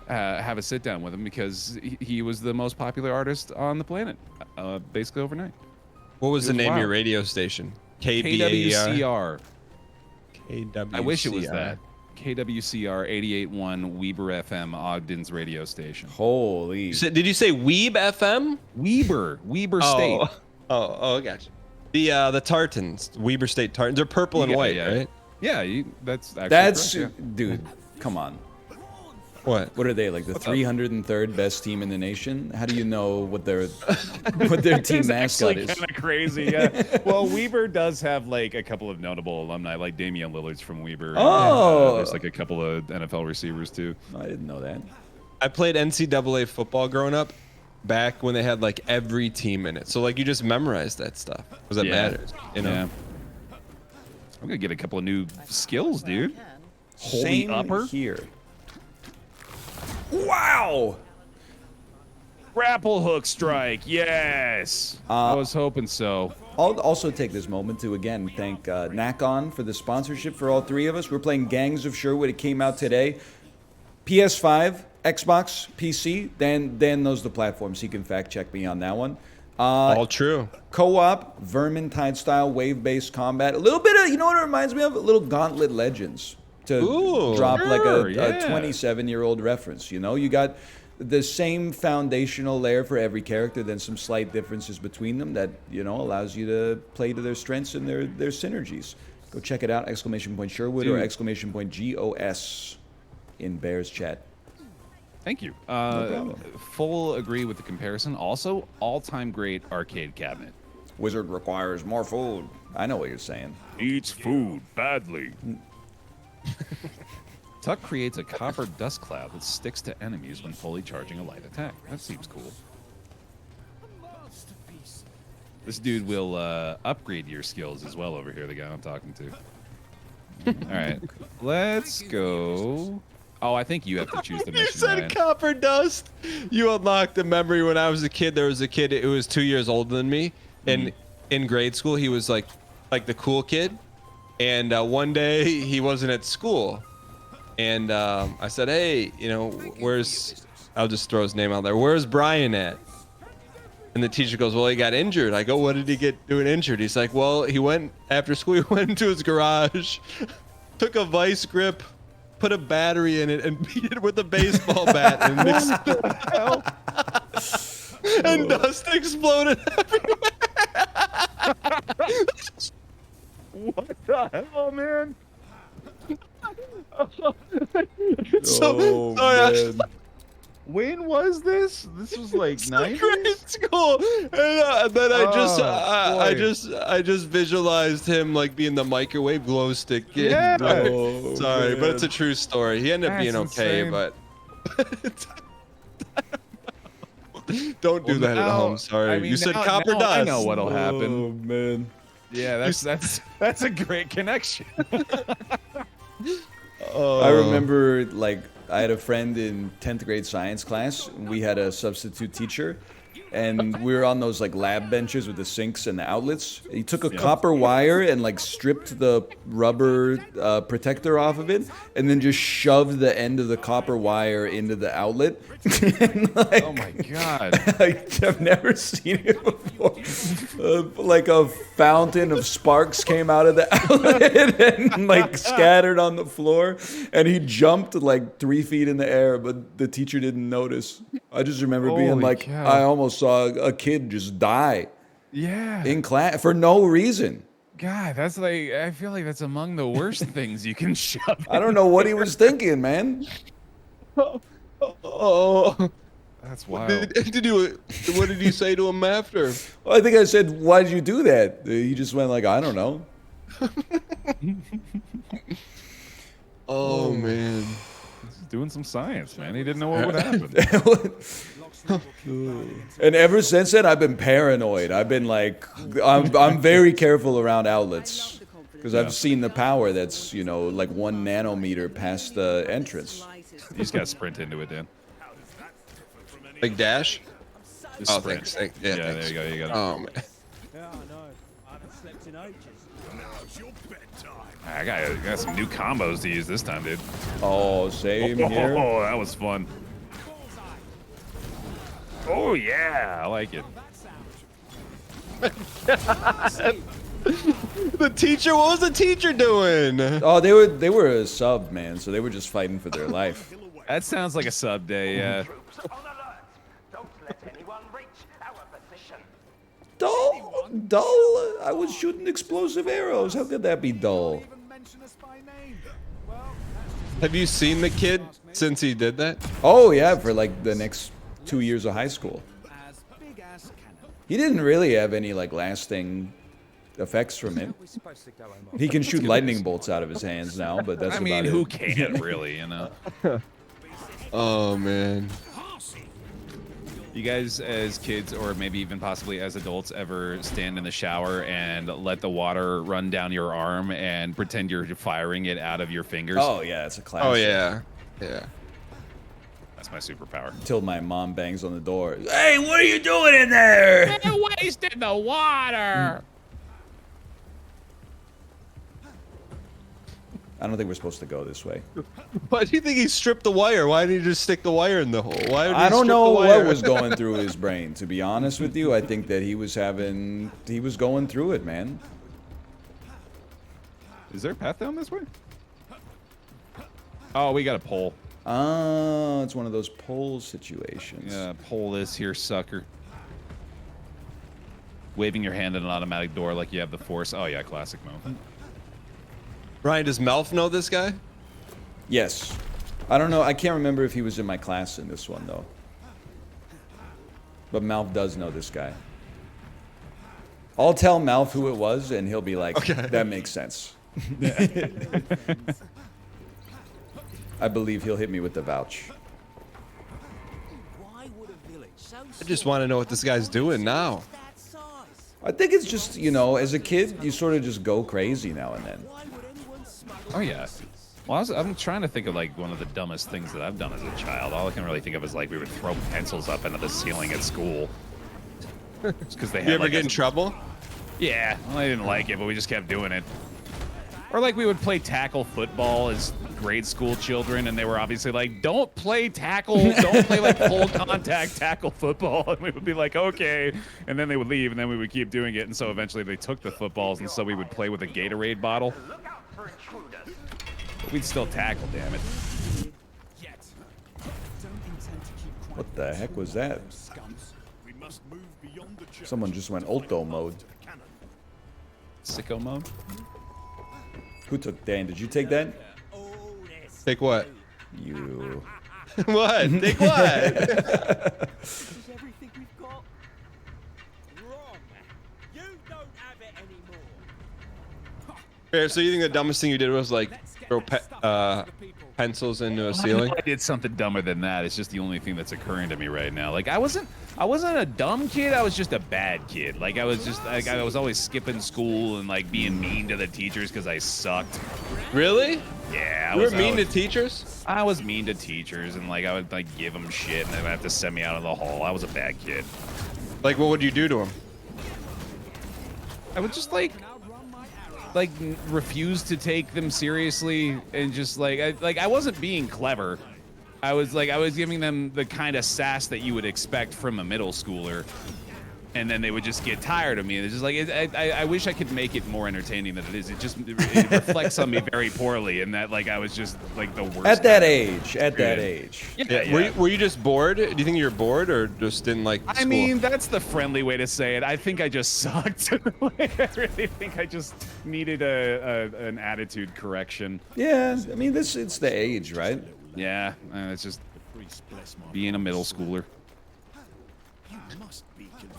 S1: have a sit down with him, because he was the most popular artist on the planet, basically overnight.
S3: What was the name of your
S1: wild.
S3: radio station?
S1: KWCR.
S3: KWCR.
S1: I wish it was that. KWCR 88.1 Weber FM, Ogden's radio station.
S2: Holy.
S3: Did you say Weeb FM?
S1: Weber State.
S3: Oh, gotcha. The tartans, Weber State tartans, they're purple and white, right?
S1: Yeah, that's actually correct, yeah.
S2: Dude, come on.
S3: What?
S2: What are they, like the 303rd best team in the nation? How do you know what their team mascot is?
S1: Kind of crazy, yeah. Well, Weber does have like a couple of notable alumni, like Damian Lillard's from Weber.
S2: Oh,
S1: there's like a couple of NFL receivers too.
S2: I didn't know that.
S3: I played NCAA football growing up, back when they had like every team in it. So like you just memorize that stuff because it matters, you know.
S1: Yeah. I'm gonna get a couple of new skills, dude. Hold
S2: Same
S1: the upper
S2: here. Wow.
S1: Grapple hook strike. Yes. I was hoping so.
S2: I'll also take this moment to again thank Nakon for the sponsorship for all three of us. We're playing Gangs of Sherwood. It came out today. PS5, Xbox, PC. Dan knows the platforms. He can fact check me on that one.
S3: All true.
S2: Co-op, Vermintide style, wave-based combat. A little bit of, you know what it reminds me of? A little Gauntlet Legends. To drop like a 27-year-old reference. You know, you got the same foundational layer for every character, then some slight differences between them that, you know, allows you to play to their strengths and their synergies. Go check it out, !Sherwood or !GOS in Bears chat.
S1: Thank you.
S2: No problem.
S1: Full agree with the comparison. Also, all-time great arcade cabinet.
S2: Wizard requires more food. I know what you're saying.
S1: Eats food badly. Tuck creates a copper dust cloud that sticks to enemies when fully charging a light attack. That seems cool. This dude will upgrade your skills as well over here, the guy I'm talking to. All right, let's go. Oh, I think you have to choose the mission.
S3: You said
S1: Ryan.
S3: copper dust. You unlocked a memory when I was a kid. There was a kid who was 2 years older than me, and in grade school he was like the cool kid. And one day he wasn't at school, and I said, "Hey, you know, where's?" I'll just throw his name out there. Where's Brian at? And the teacher goes, "Well, he got injured." I go, "What did he get doing injured?" He's like, "Well, he went after school. He went into his garage, took a vice grip, put a battery in it, and beat it with a baseball bat, and mixed it. And dust exploded everywhere."
S1: What the hell, man?
S3: Sorry,
S1: When was this? This was like
S3: grade school, and then I just visualized him like being the microwave glow stick kid.
S1: Yeah.
S3: Sorry, but it's a true story. He ended up being okay,
S1: insane.
S3: but don't do that at home. Sorry,
S1: I mean,
S3: you said
S1: now-
S3: copper
S1: now
S3: dust.
S1: I know what'll happen.
S2: Oh man.
S1: Yeah, that's a great connection.
S2: I remember, like, I had a friend in 10th grade science class. We had a substitute teacher, and we were on those, like, lab benches with the sinks and the outlets. He took a copper wire and, like, stripped the rubber protector off of it, and then just shoved the end of the copper wire into the outlet. And, like,
S1: Oh my god.
S2: I've never seen it before. Like a fountain of sparks came out of the outlet and like scattered on the floor. And he jumped like 3 feet in the air, but the teacher didn't notice. I just remember being
S1: Holy
S2: like,
S1: cow.
S2: I almost saw a kid just die
S1: Yeah.
S2: in class for no reason.
S1: God, that's like, I feel like that's among the worst things you can shove.
S2: I don't know what he was thinking, man.
S3: Oh,
S1: That's wild.
S3: what did you say to him after?
S2: Well, I think I said, why did you do that? He just went like, I don't know.
S3: Oh man.
S1: He's doing some science, man. He didn't know what would happen.
S2: And ever since then, I've been paranoid. I've been like, I'm very careful around outlets because I've seen the power that's, you know, like 1 nanometer past the entrance.
S1: You just gotta sprint into it, Dan.
S3: Like dash?
S1: Just
S3: Oh,
S1: sprint.
S3: thanks.
S1: Yeah,
S3: Thanks.
S1: there you go. You got it.
S3: Oh man.
S5: Yeah, I know. I haven't slept in ages.
S1: I got some new combos to use this time, dude.
S2: Oh, same here.
S1: Oh, that was fun. Oh yeah, I like it.
S3: The teacher. What was the teacher doing?
S2: Oh, they were a sub, man, so they were just fighting for their life.
S1: That sounds like a sub day, yeah.
S7: Troops on alert. Don't let anyone reach our position.
S2: Dull. I was shooting explosive arrows. How could that be dull?
S6: Even mention us by name. Well,
S3: Have you seen the kid since he did that?
S2: Oh yeah, for like the next 2 years of high school.
S6: as big as cannon.
S2: He didn't really have any like lasting effects from it.
S5: We're supposed to go home.
S2: He can shoot lightning bolts out of his hands now, but that's
S1: I mean,
S2: about
S1: who
S2: it.
S1: can really, you know?
S3: Oh man.
S1: You guys, as kids, or maybe even possibly as adults, ever stand in the shower and let the water run down your arm and pretend you're firing it out of your fingers?
S2: Oh yeah, it's a classic.
S3: Oh yeah. Yeah.
S1: That's my superpower.
S2: Until my mom bangs on the door. Hey, what are you doing in there?
S1: You're wasting the water.
S2: I don't think we're supposed to go this way.
S3: Why do you think he stripped the wire? Why did he just stick the wire in the hole? Why did he
S2: I don't
S3: strip
S2: know
S3: the wire?
S2: what was going through his brain, to be honest with you. I think that he was going through it, man.
S1: Is there a path down this way? Oh, we got a pole.
S2: Oh, it's one of those pole situations.
S1: Yeah, pull this here, sucker. Waving your hand at an automatic door like you have the force. Oh yeah, classic move.
S3: Ryan, does Melf know this guy?
S2: Yes. I don't know. I can't remember if he was in my class in this one, though. But Malf does know this guy. I'll tell Malf who it was, and he'll be like,
S3: okay,
S2: that makes sense. I believe he'll hit me with the vouch.
S5: Why would a village so
S3: I just want to know what this guy's doing now.
S5: that size?
S2: I think it's just, you know, as a kid, you sort of just go crazy now and then.
S5: Why would anyone smuggle
S1: Oh yeah. Well, I'm trying to think of like one of the dumbest things that I've done as a child. All I can really think of is like we would throw pencils up into the ceiling at school. Just because they had.
S3: You ever
S1: like,
S3: get in trouble?
S1: Yeah, well, I didn't like it, but we just kept doing it. Or like we would play tackle football as grade school children, and they were obviously like, "Don't play tackle, don't play like full contact tackle football." And we would be like, "Okay," and then they would leave, and then we would keep doing it. And so eventually they took the footballs, and so we would play with a Gatorade bottle.
S7: Look out for intruders.
S1: But we'd still tackle, damn it.
S6: Yet. Don't intend to keep quiet.
S2: What the heck was that?
S6: Scums. We must move beyond the church.
S2: Someone just went Ulto mode.
S1: Sicko mode.
S2: Who took Dan? Did you take that?
S3: Take what?
S2: You.
S3: What? Take what?
S5: This is everything we've got? Wrong. You don't have it anymore.
S3: Fair, so you think the dumbest thing you did was like throw pencils into a ceiling?
S1: I did something dumber than that. It's just the only thing that's occurring to me right now. Like I wasn't a dumb kid. I was just a bad kid. Like I was just like I was always skipping school and like being mean to the teachers because I sucked.
S3: Really?
S1: Yeah,
S3: You were mean to teachers?
S1: I was mean to teachers and like I would like give them shit and they would have to send me out of the hall. I was a bad kid.
S3: Like, what would you do to them?
S1: I would just like refuse to take them seriously and just I wasn't being clever. I was giving them the kind of sass that you would expect from a middle schooler, and then they would just get tired of me. And it's just like I wish I could make it more entertaining than it is. It reflects on me very poorly, and that like I was just like the worst.
S2: At that age. At that age.
S1: Yeah.
S3: Were you just bored? Do you think you were bored or just didn't like school?
S1: I mean, that's the friendly way to say it. I think I just sucked. Like, I really think I just needed an attitude correction.
S2: Yeah, I mean, it's the age, right?
S1: Yeah, it's just being a middle schooler.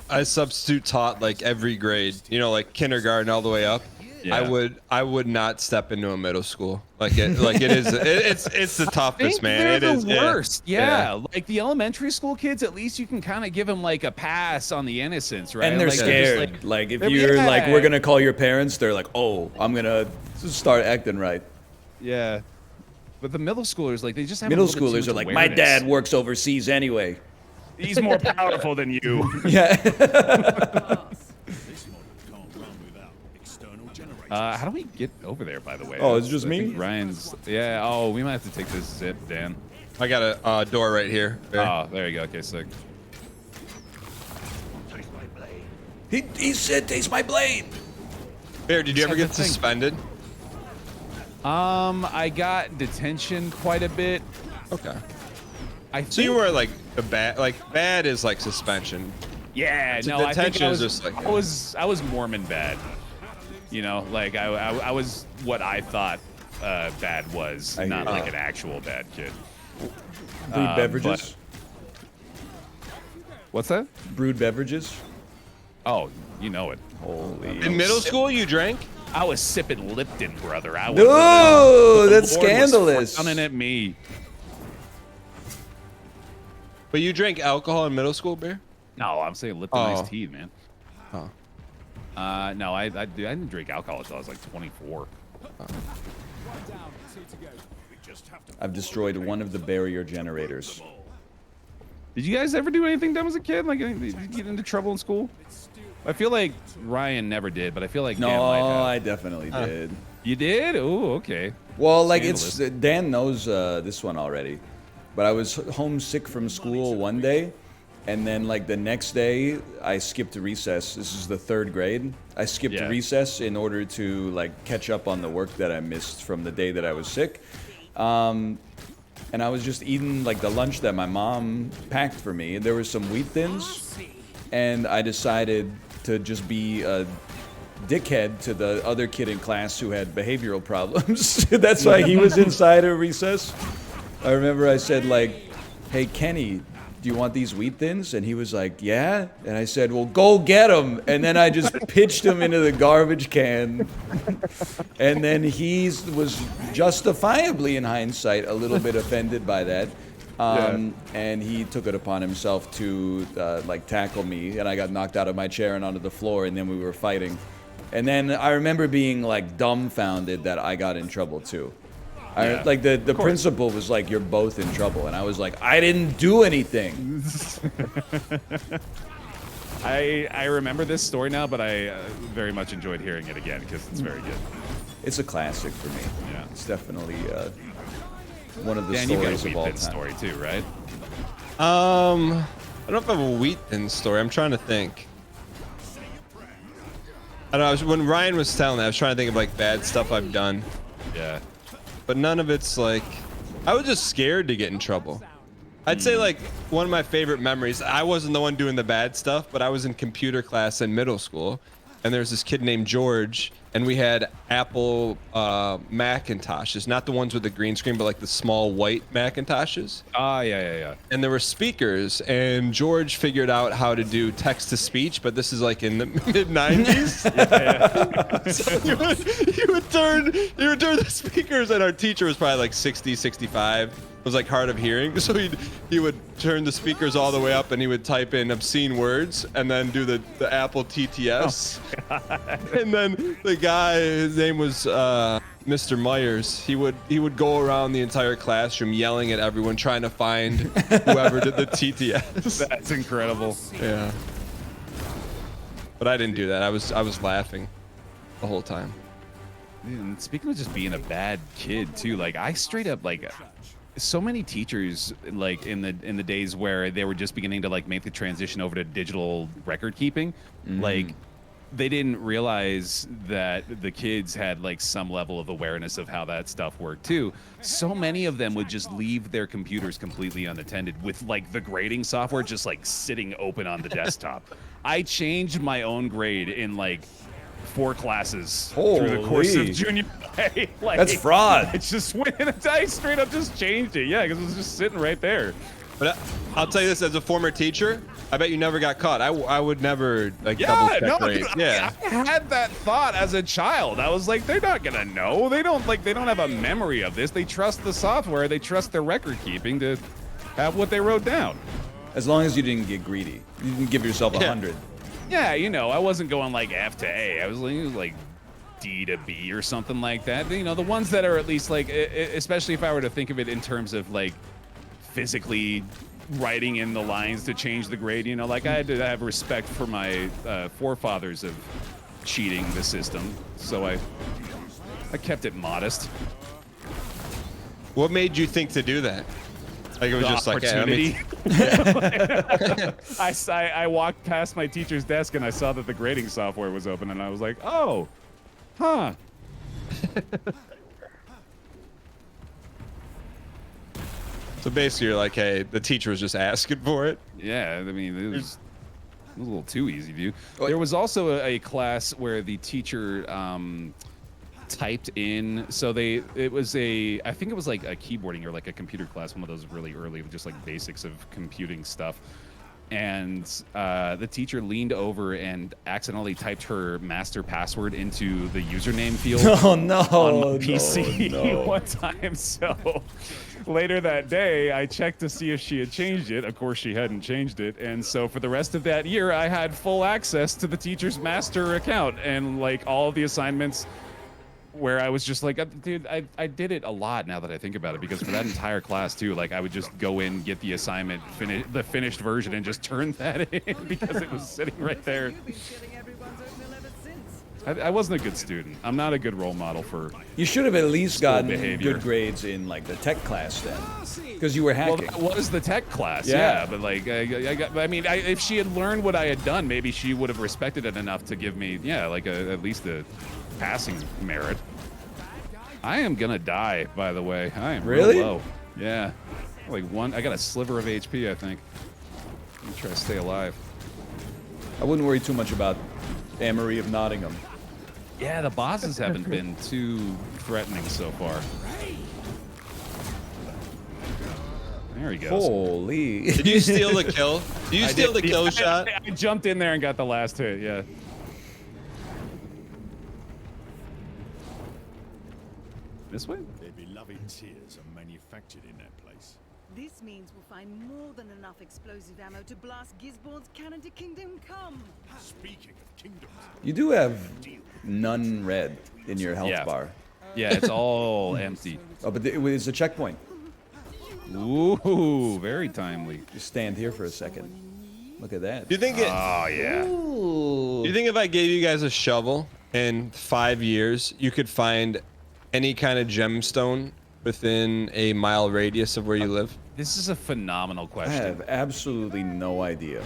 S3: I substitute taught like every grade, you know, like kindergarten all the way up.
S1: Yeah.
S3: I would not step into a middle school. It's the toughest, man.
S1: They're
S3: It is
S1: the worst.
S3: Yeah.
S1: Like the elementary school kids, at least you can kind of give them like a pass on the innocence, right?
S2: And they're
S1: like,
S2: scared.
S1: just,
S2: Like, if
S1: they're-
S2: you're like,
S1: yeah.
S2: we're going to call your parents, they're like, oh, I'm going to start acting right.
S1: Yeah. But the middle schoolers, like, they just have
S2: Middle
S1: a little bit
S2: schoolers
S1: too
S2: are
S1: much
S2: like, my
S1: awareness.
S2: dad works overseas anyway.
S1: He's more powerful than you.
S2: Yeah.
S1: How do we get over there, by the way?
S2: Oh, it's just
S1: I
S2: me?
S1: think Ryan's. Yeah. Oh, we might have to take this zip, Dan.
S3: I got a door right here.
S1: Oh, there you go. Okay, sick.
S2: He said, taste my blade.
S3: Bear, did you ever
S1: That's
S3: get
S1: the thing.
S3: suspended?
S1: I got detention quite a bit.
S3: Okay.
S1: think-
S3: So you were like bad is like suspension.
S1: Yeah,
S3: So
S1: no, I think
S3: detention
S1: I
S3: is
S1: was,
S3: just like-
S1: I was Mormon bad. You know, like I was what I thought bad was,
S2: I
S1: not
S2: hear
S1: like
S2: you.
S1: an actual bad kid.
S2: Brewed beverages.
S1: What's that?
S2: Brewed beverages.
S1: Oh, you know it.
S2: Holy.
S3: In middle school, you drank?
S1: I was sipping Lipton, brother. I was.
S2: No,
S1: the
S2: that's
S1: Lord was
S2: scandalous.
S1: frowning at me.
S3: But you drank alcohol in middle school, Bear?
S1: No, I'm saying Lipton
S3: Oh.
S1: iced tea, man.
S3: Oh.
S1: No, I didn't drink alcohol until I was like 24.
S2: I've destroyed one of the barrier generators.
S1: Did you guys ever do anything dumb as a kid? Like, did you get into trouble in school? I feel like Ryan never did, but I feel like
S2: No,
S1: Dan might have.
S2: I definitely did.
S1: You did? Oh, okay.
S2: Well, like
S1: Scandalous.
S2: Dan knows this one already, but I was homesick from school one day, and then like the next day I skipped recess. This is the 3rd grade. I skipped
S1: Yeah.
S2: recess in order to like catch up on the work that I missed from the day that I was sick. And I was just eating like the lunch that my mom packed for me, and there was some wheat thins, and I decided to just be a dickhead to the other kid in class who had behavioral problems. That's why he was inside of recess. I remember I said like, "Hey Kenny, do you want these wheat thins?" And he was like, "Yeah." And I said, "Well, go get them." And then I just pitched him into the garbage can. And then he was justifiably, in hindsight, a little bit offended by that. And he took it upon himself to like tackle me, and I got knocked out of my chair and onto the floor, and then we were fighting. And then I remember being like dumbfounded that I got in trouble too. Like the principal was like, "You're both in trouble," and I was like, "I didn't do anything."
S1: I remember this story now, but I very much enjoyed hearing it again because it's very good.
S2: It's a classic for me.
S1: Yeah.
S2: It's definitely one of the
S1: Dan, you got a
S2: stories of all
S1: wheat
S2: time.
S1: thin story too, right?
S3: I don't know if I have a wheat thin story. I'm trying to think. I don't know. When Ryan was telling that, I was trying to think of like bad stuff I've done,
S1: Yeah.
S3: but none of it's like. I was just scared to get in trouble. I'd say like one of my favorite memories. I wasn't the one doing the bad stuff, but I was in computer class in middle school, and there's this kid named George, and we had Apple Macintoshes, not the ones with the green screen, but like the small white Macintoshes.
S1: Yeah.
S3: And there were speakers, and George figured out how to do text to speech, but this is like in the mid 90s. So he would turn the speakers, and our teacher was probably like 60, 65. Was like hard of hearing, so he would turn the speakers all the way up, and he would type in obscene words, and then do the Apple TTS. And then the guy, his name was Mr. Myers. He would go around the entire classroom yelling at everyone, trying to find whoever did the TTS.
S1: That's incredible.
S3: Yeah. But I didn't do that. I was laughing the whole time.
S1: And speaking of just being a bad kid too, like I straight up like so many teachers like in the days where they were just beginning to like make the transition over to digital record keeping, like they didn't realize that the kids had like some level of awareness of how that stuff worked too. So many of them would just leave their computers completely unattended with like the grading software just like sitting open on the desktop. I changed my own grade in like 4 classes through the course of junior high. Like,
S2: That's fraud.
S1: It's just went in I straight up just changed it. Yeah, because it was just sitting right there.
S3: But I'll tell you this, as a former teacher, I bet you never got caught. I would never like double check grades. Yeah.
S1: I had that thought as a child. I was like, they're not gonna know. They don't have a memory of this. They trust the software. They trust their record keeping to have what they wrote down.
S2: As long as you didn't get greedy, you didn't give yourself 100.
S1: Yeah, you know, I wasn't going like F to A. I was like D to B or something like that. You know, the ones that are at least like, especially if I were to think of it in terms of like physically writing in the lines to change the grade, you know, like I had to have respect for my forefathers of cheating the system. So I kept it modest.
S3: What made you think to do that? Like it was just like
S1: opportunity. I walked past my teacher's desk and I saw that the grading software was open, and I was like, oh, huh.
S3: So basically, you're like, hey, the teacher was just asking for it.
S1: Yeah, I mean, it was a little too easy to do. There was also a class where the teacher typed in, so I think it was like a keyboarding or like a computer class, one of those really early, just like basics of computing stuff. And the teacher leaned over and accidentally typed her master password into the username field on my PC one time. So later that day, I checked to see if she had changed it. Of course, she hadn't changed it. And so for the rest of that year, I had full access to the teacher's master account, and like all of the assignments where I was just like, dude, I did it a lot now that I think about it, because for that entire class too, like I would just go in, get the assignment, finish the finished version, and just turn that in because it was sitting right there.
S4: You've been killing everyone's oatmeal ever since.
S1: I wasn't a good student. I'm not a good role model for.
S2: You should have at least gotten
S1: behavior.
S2: good grades in like the tech class then, because you were
S1: Well,
S2: hacking.
S1: that was the tech class,
S2: Yeah.
S1: yeah. But like, if she had learned what I had done, maybe she would have respected it enough to give me, like at least a passing merit. I am gonna die, by the way. I am
S2: Really?
S1: real low. Yeah, like one. I got a sliver of HP, I think. I'm gonna try to stay alive.
S2: I wouldn't worry too much about Amory of Nottingham.
S1: Yeah, the bosses haven't been too threatening so far. There he goes.
S2: Holy!
S3: Did you steal the kill? Did you steal the kill shot?
S1: I jumped in there and got the last hit. Yeah. This way?
S8: Their beloved tears are manufactured in that place.
S4: This means we'll find more than enough explosive ammo to blast Gisborne's cannon to Kingdom Come.
S8: Speaking of kingdoms,
S2: You do have none red in your health bar.
S1: Yeah, it's all empty.
S2: Oh, but it's a checkpoint.
S1: Ooh, very timely.
S2: Just stand here for a second. Look at that.
S3: Do you think it?
S1: Oh yeah.
S3: Do you think if I gave you guys a shovel in 5 years, you could find any kind of gemstone within a mile radius of where you live?
S1: This is a phenomenal
S2: I
S1: question.
S2: have absolutely no idea.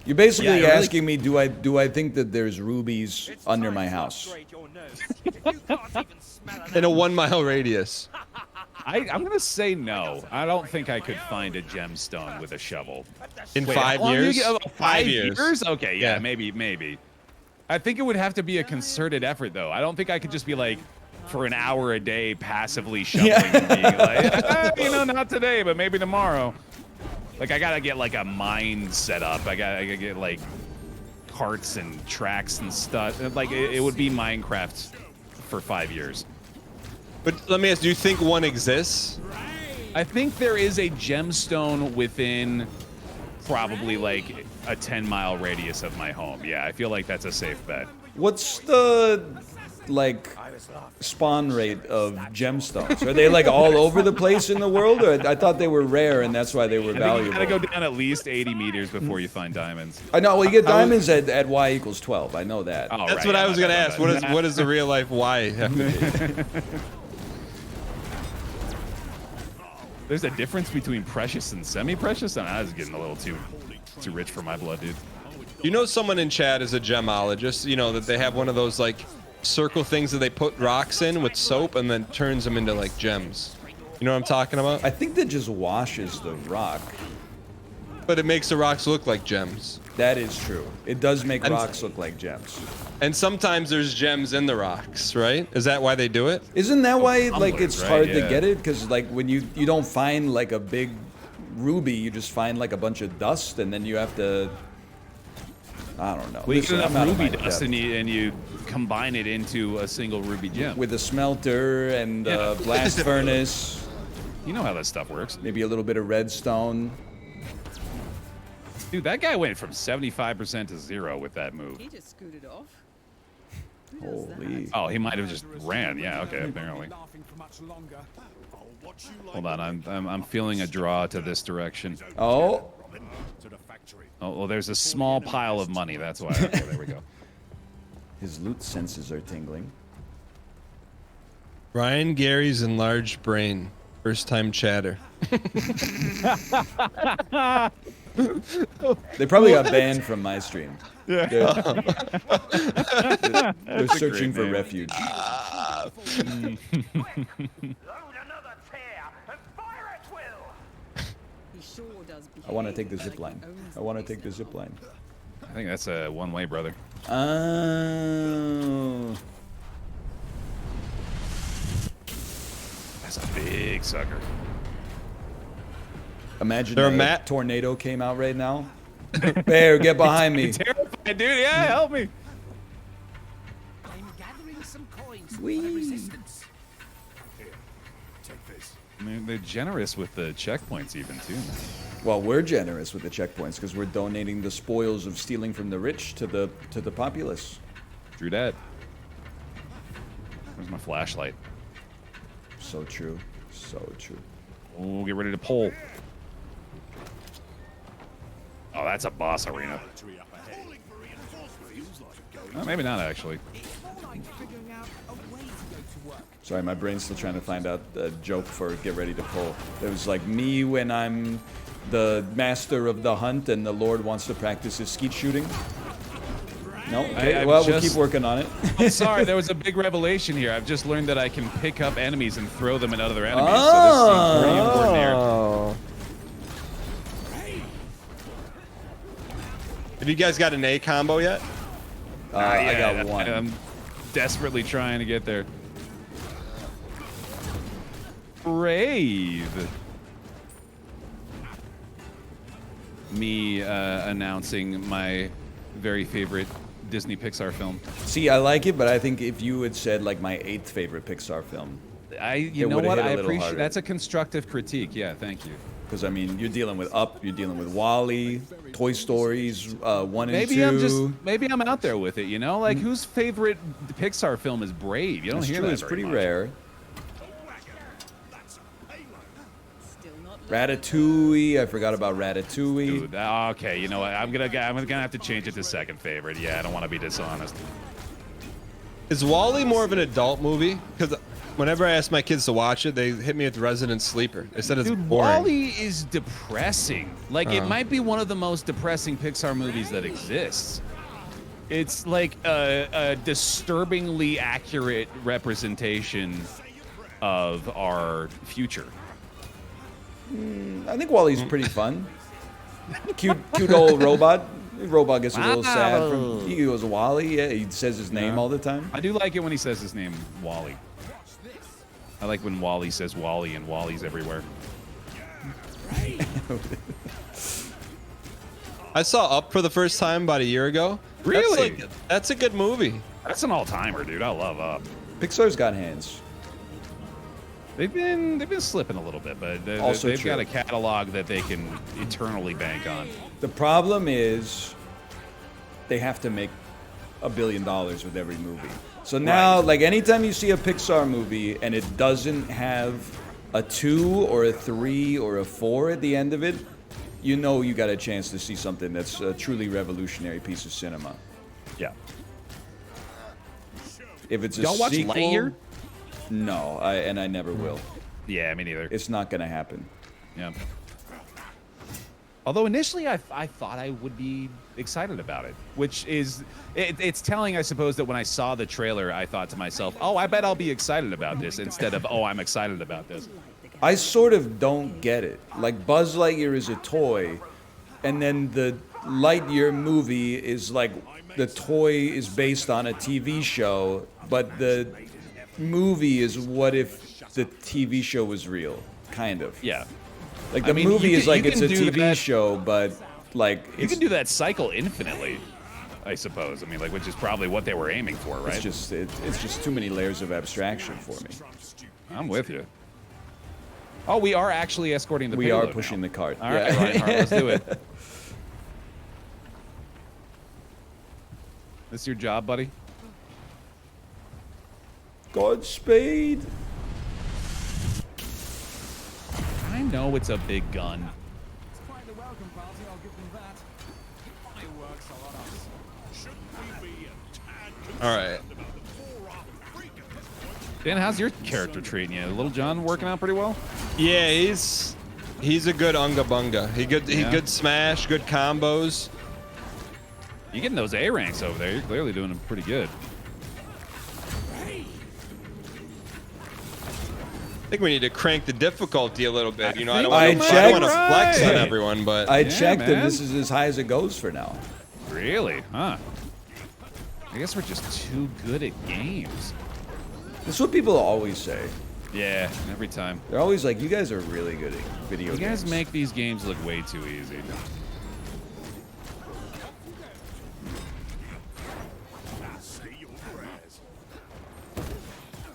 S2: You're basically
S1: Yeah, really-
S2: asking me, do I think that there's rubies under my house?
S3: In a 1 mile radius.
S1: I'm gonna say no. I don't think I could find a gemstone with a shovel.
S3: In
S1: Wait,
S3: 5
S1: how long do you
S3: years?
S1: get- oh,
S3: 5 years.
S1: Okay, yeah,
S3: Yeah.
S1: maybe. I think it would have to be a concerted effort, though. I don't think I could just be like, for an hour a day, passively shoveling and being like, not today, but maybe tomorrow. Like, I gotta get like a mine set up. I gotta get like carts and tracks and stuff. Like, it would be Minecraft for 5 years.
S3: But let me ask, do you think one exists?
S1: I think there is a gemstone within probably like a 10-mile radius of my home. Yeah, I feel like that's a safe bet.
S2: What's the like spawn rate of gemstones? Are they like all over the place in the world, or I thought they were rare and that's why they were
S1: I think
S2: valuable?
S1: you gotta go down at least 80 meters before you find diamonds.
S2: I know. Well, you get diamonds at y equals 12. I know that.
S1: Oh,
S3: That's
S1: right,
S3: what
S1: yeah,
S3: I was
S1: my
S3: gonna
S1: bad,
S3: ask.
S1: my bad.
S3: What is the real life Y? have to be?
S1: There's a difference between precious and semi-precious, and I was getting a little too rich for my blood, dude.
S3: You know, someone in chat is a gemologist. You know that they have one of those like circle things that they put rocks in with soap and then turns them into like gems. You know what I'm talking about?
S2: I think that just washes the rock.
S3: But it makes the rocks look like gems.
S2: That is true. It does make rocks look like gems.
S3: And sometimes there's gems in the rocks, right? Is that why they do it?
S2: Isn't that why like
S1: tumblers,
S2: it's
S1: right?
S2: hard to
S1: Yeah.
S2: get it? Because like when you don't find like a big ruby, you just find like a bunch of dust, and then you have to. I don't know.
S1: Well, you
S2: Listen,
S1: get
S2: I'm
S1: enough
S2: not a
S1: ruby
S2: miner
S1: dust
S2: depth.
S1: and you combine it into a single ruby gem.
S2: With a smelter and
S1: Yeah.
S2: blast furnace,
S1: You know how that stuff works.
S2: maybe a little bit of redstone.
S1: Dude, that guy went from 75% to 0 with that move.
S4: He just scooted off. Who does
S2: Holy.
S1: Oh, he might have just ran. Yeah, okay, apparently.
S6: Laughing for much longer.
S8: I'll watch you like
S1: Hold on, I'm feeling a draw to this direction.
S2: Oh,
S8: Robin to the factory.
S1: Oh, well, there's a small pile of money. That's why. Okay, there we go.
S2: his loot senses are tingling.
S3: Ryan Gary's enlarged brain. First time chatter.
S2: They probably got banned from my stream.
S1: Yeah.
S2: They're searching
S1: great
S2: for
S1: name.
S2: refuge.
S7: Load another tear and fire at will.
S4: He sure does behave
S2: I want to take the
S4: like
S2: zip
S4: he
S2: line.
S4: owns
S2: I want to
S4: place
S2: take the
S4: now.
S2: zip line.
S1: I think that's a one-way, brother.
S2: Oh.
S1: That's a big sucker.
S2: Imagine
S3: They're a
S2: a
S3: mat-
S2: tornado came out right now. Bear, get behind me.
S1: Terrified, dude. Yeah, help me.
S6: I'm gathering some coins for
S2: Whee!
S6: the resistance.
S8: Here, take this.
S1: I mean, they're generous with the checkpoints even, too.
S2: Well, we're generous with the checkpoints because we're donating the spoils of stealing from the rich to the populace.
S1: True that. Where's my flashlight?
S2: So true. So true.
S1: Oh, get ready to pull. Oh, that's a boss arena. Oh, maybe not, actually.
S2: Sorry, my brain's still trying to find out a joke for get ready to pull. It was like me when I'm the master of the hunt and the Lord wants to practice his skeet shooting. No? Okay. Well, we'll keep working on it.
S1: I'm sorry, there was a big revelation here. I've just learned that I can pick up enemies and throw them at other enemies. So this seems pretty important here.
S3: Have you guys got an A combo yet?
S2: I got one.
S1: I'm desperately trying to get there. Brave. Me announcing my very favorite Disney Pixar film.
S2: See, I like it, but I think if you had said like my 8th favorite Pixar film,
S1: you know what? I appreciate that's a constructive critique. Yeah, thank you.
S2: Because I mean, you're dealing with Up, you're dealing with WALL-E, Toy Stories 1 and 2.
S1: Maybe I'm out there with it. You know, like whose favorite Pixar film is Brave? You don't hear that.
S2: It's pretty
S1: much.
S2: rare. Ratatouille. I forgot about Ratatouille.
S1: Dude, okay, you know what? I'm gonna have to change it to second favorite. Yeah, I don't want to be dishonest.
S3: Is WALL-E more of an adult movie? Because whenever I ask my kids to watch it, they hit me with Resident Sleeper. They said it's boring.
S1: WALL-E is depressing. Like it might be one of the most depressing Pixar movies that exists. It's like a disturbingly accurate representation of our future.
S2: I think WALL-E's pretty fun. Cute old robot. The robot gets a little sad. He goes WALL-E. Yeah, he says his name all the time.
S1: I do like it when he says his name, Wally. I like when Wally says Wally and Wally's everywhere.
S3: I saw Up for the first time about a year ago.
S1: Really?
S3: That's a good movie.
S1: That's an all-timer, dude. I love Up.
S2: Pixar's got hands.
S1: They've been slipping a little bit, but they've got a catalog that they can eternally bank on.
S2: The problem is they have to make $1 billion with every movie. So now, like anytime you see a Pixar movie and it doesn't have a 2 or a 3 or a 4 at the end of it, you know you got a chance to see something that's a truly revolutionary piece of cinema.
S1: Yeah.
S2: If it's a
S1: Y'all watch
S2: sequel,
S1: Lightyear?
S2: No, I never will.
S1: Yeah, me neither.
S2: It's not gonna happen.
S1: Yeah. Although initially I thought I would be excited about it, which is it's telling, I suppose, that when I saw the trailer, I thought to myself, oh, I bet I'll be excited about this, instead of, oh, I'm excited about this.
S2: I sort of don't get it. Like Buzz Lightyear is a toy, and then the Lightyear movie is like the toy is based on a TV show, but the movie is what if the TV show was real, kind of.
S1: Yeah.
S2: Like the movie is like it's a TV show, but like
S1: you can do that cycle infinitely, I suppose. I mean, like, which is probably what they were aiming for, right?
S2: It's just too many layers of abstraction for me.
S1: I'm with you. Oh, we are actually escorting the
S2: We are
S1: payload
S2: pushing
S1: now.
S2: the cart.
S1: All right, Reinhardt, let's do it. This your job, buddy?
S2: Godspeed.
S1: I know it's a big gun.
S6: It's quite the welcome party, I'll give them that. Fireworks a lot of.
S3: All right.
S1: Dan, how's your character treating you? Little John working out pretty well?
S3: Yeah, he's a good unga bunga. He good smash, good combos.
S1: You getting those A ranks over there? You're clearly doing them pretty good.
S3: I think we need to crank the difficulty a little bit. You know, I don't
S2: I
S3: want to flex on everyone, but
S2: I checked and this is as high as it goes for now.
S1: Really? Huh? I guess we're just too good at games.
S2: That's what people always say.
S1: Yeah, every time.
S2: They're always like, you guys are really good at video games.
S1: You guys make these games look way too easy.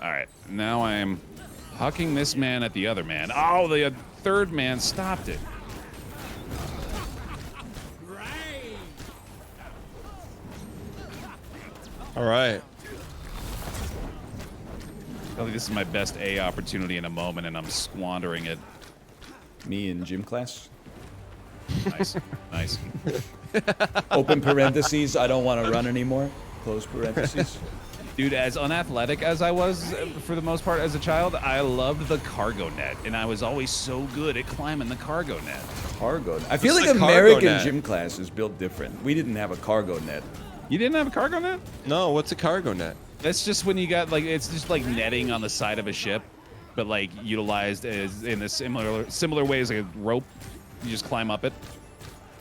S1: All right, now I'm hucking this man at the other man. Oh, the third man stopped it.
S3: all right.
S1: feel like this is my best A opportunity in a moment, and I'm squandering it.
S2: Me in gym class.
S1: Nice, nice.
S2: Open parentheses. I don't want to run anymore. Close parentheses.
S1: Dude, as unathletic as I was for the most part as a child, I loved the cargo net, and I was always so good at climbing the cargo net.
S2: Cargo. I feel
S3: What's
S2: like
S3: the cargo
S2: American
S3: net?
S2: gym class is built different. We didn't have a cargo net.
S1: You didn't have a cargo net?
S3: No, what's a cargo net?
S1: That's just when you got like it's just like netting on the side of a ship, but like utilized as in a similar way as a rope. You just climb up it.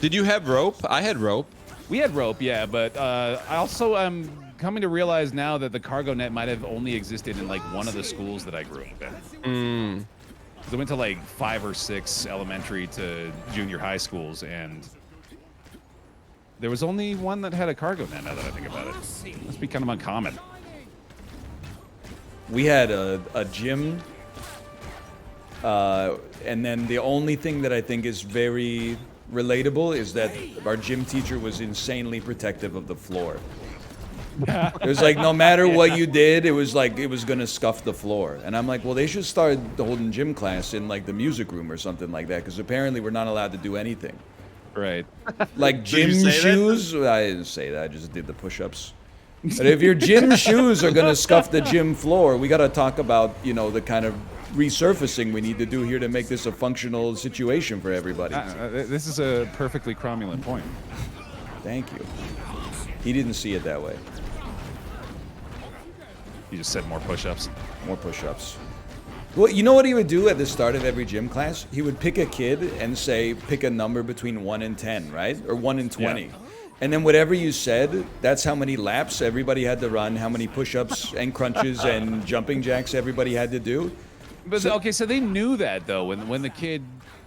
S3: Did you have rope? I had rope.
S1: We had rope, yeah, but I also am coming to realize now that the cargo net might have only existed in like one of the schools that I grew up in. 'Cause I went to like 5 or 6 elementary to junior high schools, and there was only one that had a cargo net. Now that I think about it, must be kind of uncommon.
S2: We had a gym, and then the only thing that I think is very relatable is that our gym teacher was insanely protective of the floor. It was like no matter what you did, it was like it was gonna scuff the floor. And I'm like, well, they should start holding gym class in like the music room or something like that, because apparently we're not allowed to do anything.
S1: Right.
S2: Like
S3: Did you
S2: gym
S3: say that?
S2: shoes. I didn't say that. I just did the push-ups. But if your gym shoes are gonna scuff the gym floor, we gotta talk about, you know, the kind of resurfacing we need to do here to make this a functional situation for everybody.
S1: This is a perfectly cromulent point.
S2: Thank you. He didn't see it that way.
S1: You just said more push-ups.
S2: More push-ups. Well, you know what he would do at the start of every gym class? He would pick a kid and say, pick a number between 1 and 10, right? Or 1 and 20.
S1: Yeah.
S2: And then whatever you said, that's how many laps everybody had to run, how many push-ups and crunches and jumping jacks everybody had to do.
S1: But okay, so they knew that though when the kid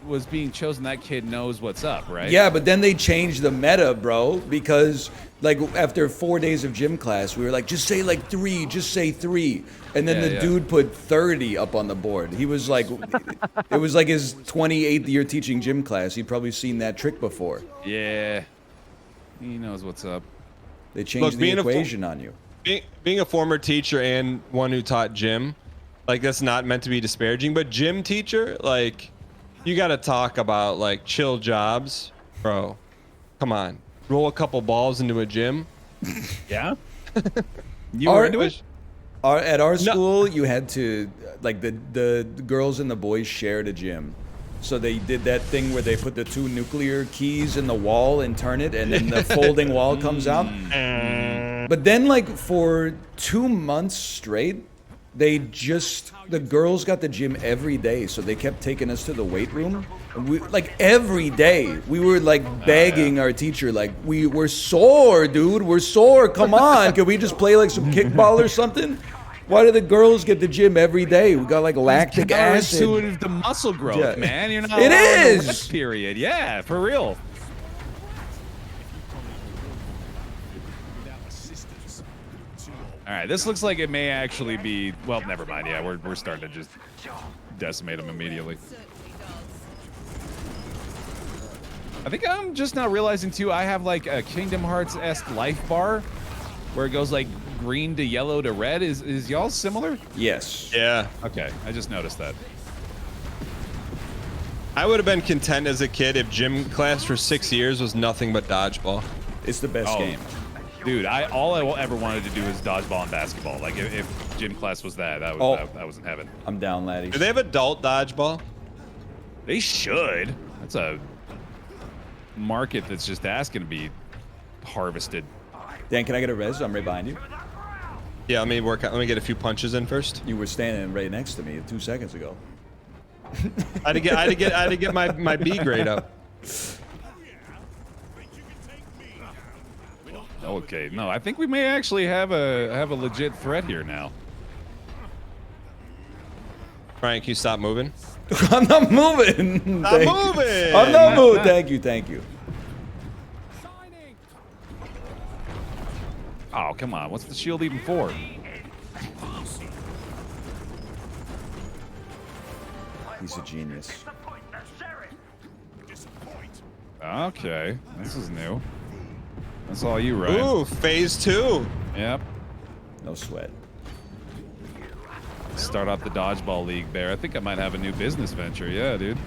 S1: was being chosen, that kid knows what's up, right?
S2: Yeah, but then they changed the meta, bro, because like after 4 days of gym class, we were like, just say like 3, just say 3. And then the dude put 30 up on the board. He was like, it was like his 28th year teaching gym class. He'd probably seen that trick before.
S1: Yeah. He knows what's up.
S2: They changed
S3: Look,
S2: the equation on you.
S3: Being a former teacher and one who taught gym, like that's not meant to be disparaging, but gym teacher, like you got to talk about like chill jobs, bro. Come on, roll a couple balls into a gym.
S1: Yeah. You were into it?
S2: At our school, you had to, like the girls and the boys shared a gym. So they did that thing where they put the 2 nuclear keys in the wall and turn it, and then the folding wall comes out. But then, like, for 2 months straight, the girls got the gym every day, so they kept taking us to the weight room. And we, like, every day, we were, like, begging our teacher, like, we're sore, dude, we're sore, come on, can we just play, like, some kickball or something? Why do the girls get the gym every day? We got, like, lactic acid.
S1: Counterintuitive to muscle growth, man. You're not
S2: It
S1: allowed
S2: is!
S1: in the rest period. Yeah, for real. All right, this looks like it may actually be. Well, never mind. Yeah, we're starting to just decimate them immediately. I think I'm just now realizing too. I have like a Kingdom Hearts-esque life bar, where it goes like green to yellow to red. Is y'all similar?
S2: Yes.
S3: Yeah.
S1: Okay, I just noticed that.
S3: I would have been content as a kid if gym class for 6 years was nothing but dodgeball.
S2: It's the best game.
S1: Dude, all I ever wanted to do was dodgeball and basketball. Like if gym class was that was in heaven.
S2: I'm down, laddie.
S3: Do they have adult dodgeball?
S1: They should. That's a market that's just asking to be harvested.
S2: Dan, can I get a res? I'm right behind you.
S3: Yeah, let me get a few punches in first.
S2: You were standing right next to me 2 seconds ago.
S3: I had to get my B grade up.
S1: Okay, no, I think we may actually have a legit threat here now.
S3: Brian, can you stop moving?
S2: I'm not moving.
S3: Stop moving.
S2: I'm not moving. Thank you.
S1: Oh, come on. What's the shield even for?
S2: He's a genius.
S1: Okay, this is new. That's all you, Ryan.
S3: Ooh, phase 2.
S1: Yep.
S2: No sweat.
S1: Start off the dodgeball league, Bear. I think I might have a new business venture. Yeah, dude.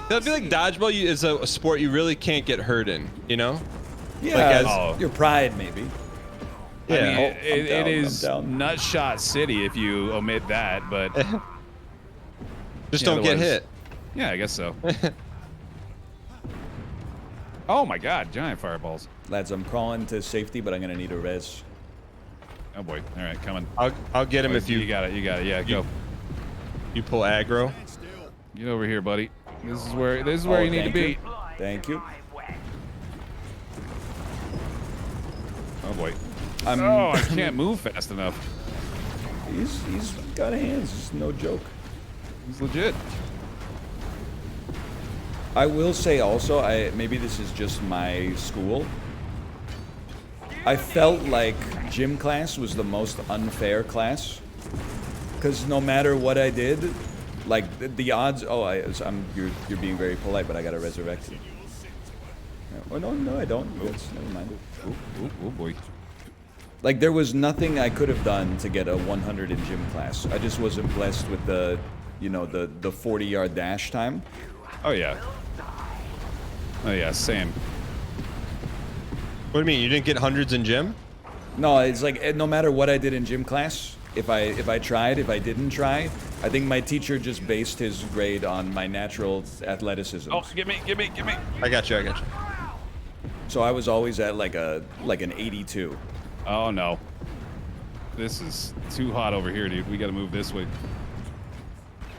S3: I feel like dodgeball is a sport you really can't get hurt in, you know?
S2: Yeah,
S3: Like
S2: your pride, maybe.
S3: Yeah.
S1: I mean,
S2: I'm down,
S1: it is
S2: I'm down.
S1: Nutshot City if you omit that, but
S3: Just
S1: Yeah,
S3: don't get
S1: otherwise-
S3: hit.
S1: yeah, I guess so. Oh my God, giant fireballs.
S2: Lads, I'm crawling to safety, but I'm gonna need a res.
S1: Oh boy. All right, coming.
S3: I'll get him
S1: Oh,
S3: if you
S1: got it. You got it. Yeah, go.
S3: you pull aggro.
S1: Get over here, buddy. This is where you need to
S2: thank
S1: be.
S2: you. Thank you.
S1: Oh boy.
S2: I'm.
S1: Oh, I can't move fast enough.
S2: He's got hands. It's no joke.
S1: He's legit.
S2: I will say also, maybe this is just my school. I felt like gym class was the most unfair class, because no matter what I did, like the odds. Oh, you're being very polite, but I gotta resurrect you. Oh no, I don't. Never mind.
S1: Oh boy.
S2: Like there was nothing I could have done to get a 100 in gym class. I just wasn't blessed with the 40-yard dash time.
S1: Oh yeah. Oh yeah, same.
S3: What do you mean? You didn't get hundreds in gym?
S2: No, it's like no matter what I did in gym class, if I tried, if I didn't try, I think my teacher just based his grade on my natural athleticism.
S1: Oh, get me.
S3: I got you.
S2: So I was always at like an 82.
S1: Oh no. This is too hot over here, dude. We gotta move this way.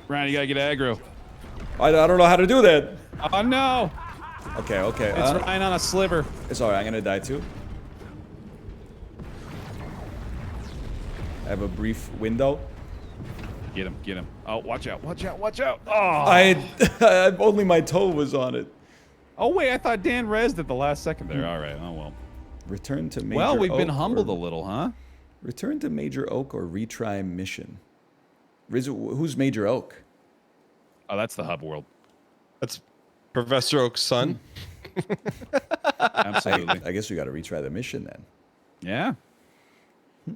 S1: Ryan, you gotta get aggro.
S2: I don't know how to do that.
S1: Oh no!
S2: Okay.
S1: It's Ryan on a sliver.
S2: It's alright. I'm gonna die too. I have a brief window.
S1: Get him. Oh, watch out. Oh!
S2: Only my toe was on it.
S1: Oh wait, I thought Dan rezzed at the last second there. All right. Oh well.
S2: Return to Major
S1: Well, we've been
S2: Oak
S1: humbled a
S2: or-
S1: little, huh?
S2: Return to Major Oak or retry mission. Who's Major Oak?
S1: Oh, that's the hub world.
S3: That's Professor Oak's son.
S1: Absolutely.
S2: I guess we got to retry the mission then.
S1: Yeah. We're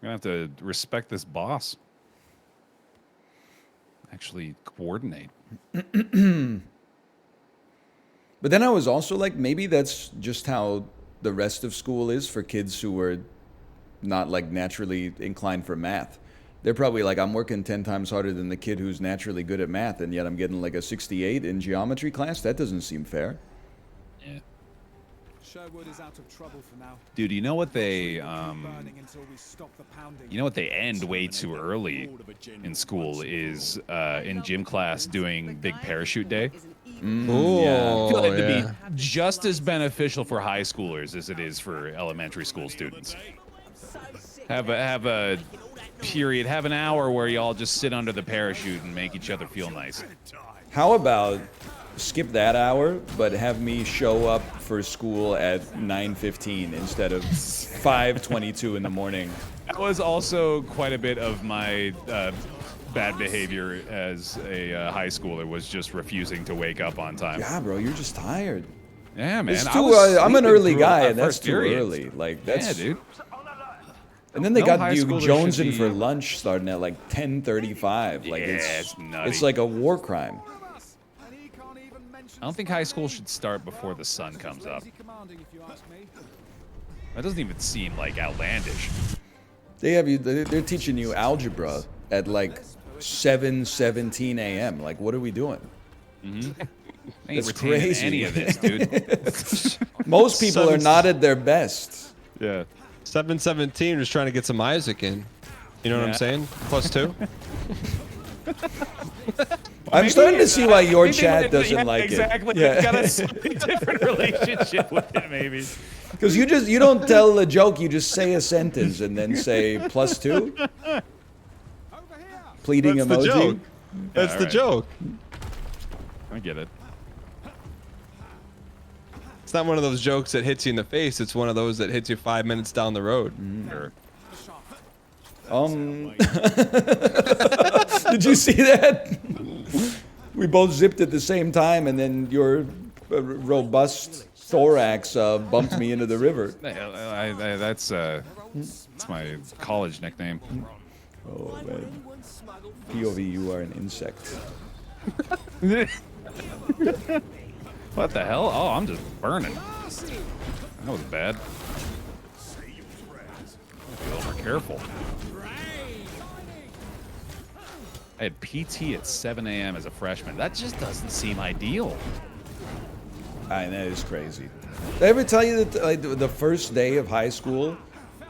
S1: gonna have to respect this boss. Actually coordinate.
S2: But then I was also like, maybe that's just how the rest of school is for kids who were not like naturally inclined for math. They're probably like, I'm working 10 times harder than the kid who's naturally good at math, and yet I'm getting like a 68 in geometry class. That doesn't seem fair.
S1: Yeah.
S6: Sherwood is out of trouble for now.
S1: Dude, you know what they
S6: Burning until we stop the pounding.
S1: you know what they end way too early in school is in gym class doing big parachute day.
S3: Oh,
S1: I feel like it'd
S3: yeah.
S1: be just as beneficial for high schoolers as it is for elementary school students. Have a period, have an hour where y'all just sit under the parachute and make each other feel nice.
S2: How about skip that hour, but have me show up for school at 9:15 instead of 5:22 in the morning?
S1: That was also quite a bit of my bad behavior as a high schooler, was just refusing to wake up on time.
S2: Yeah, bro, you're just tired.
S1: Yeah, man.
S2: It's
S1: I
S2: too,
S1: was
S2: I'm an
S1: sleeping
S2: early
S1: through
S2: guy,
S1: my
S2: and that's
S1: first
S2: too
S1: period.
S2: early. Like that's.
S1: Yeah, dude.
S2: And then they
S1: No
S2: got
S1: high
S2: you
S1: schooler
S2: jonesing
S1: should
S2: for
S1: be-
S2: lunch starting at like 10:35. Like
S1: Yeah,
S2: it's
S1: it's nutty.
S2: it's like a war crime.
S6: And he can't even mention
S1: I don't think high school should start before the sun comes up.
S6: easy commanding, if you ask me.
S1: That doesn't even seem like outlandish.
S2: They're teaching you algebra at like 7:17 a.m. Like, what are we doing?
S1: I ain't
S2: That's
S1: retaining
S2: crazy.
S1: any of this, dude.
S2: Most people are not at their best.
S1: Yeah.
S3: 717 was trying to get some Isaac in. You know what I'm
S1: Yeah.
S3: saying? +2.
S2: I'm starting to see why your
S1: Maybe
S2: chat
S1: it-
S2: doesn't
S1: yeah,
S2: like
S1: exactly.
S2: it. Yeah,
S1: It's got a slightly different relationship with it, maybe.
S2: because you don't tell a joke. You just say a sentence and then say +2. Pleading
S3: That's the
S2: emoji.
S3: joke. That's the
S1: alright.
S3: joke.
S1: I get it.
S3: It's not one of those jokes that hits you in the face. It's one of those that hits you 5 minutes down the road.
S1: Sure.
S2: Did you see that? We both zipped at the same time, and then your robust thorax bumped me into the river.
S1: That's my college nickname.
S2: Oh man, POV, you are an insect.
S1: What the hell? Oh, I'm just burning. That was bad. Be a little more careful. I had PT at 7 a.m. as a freshman. That just doesn't seem ideal.
S2: That is crazy. Did I ever tell you that like, the first day of high school,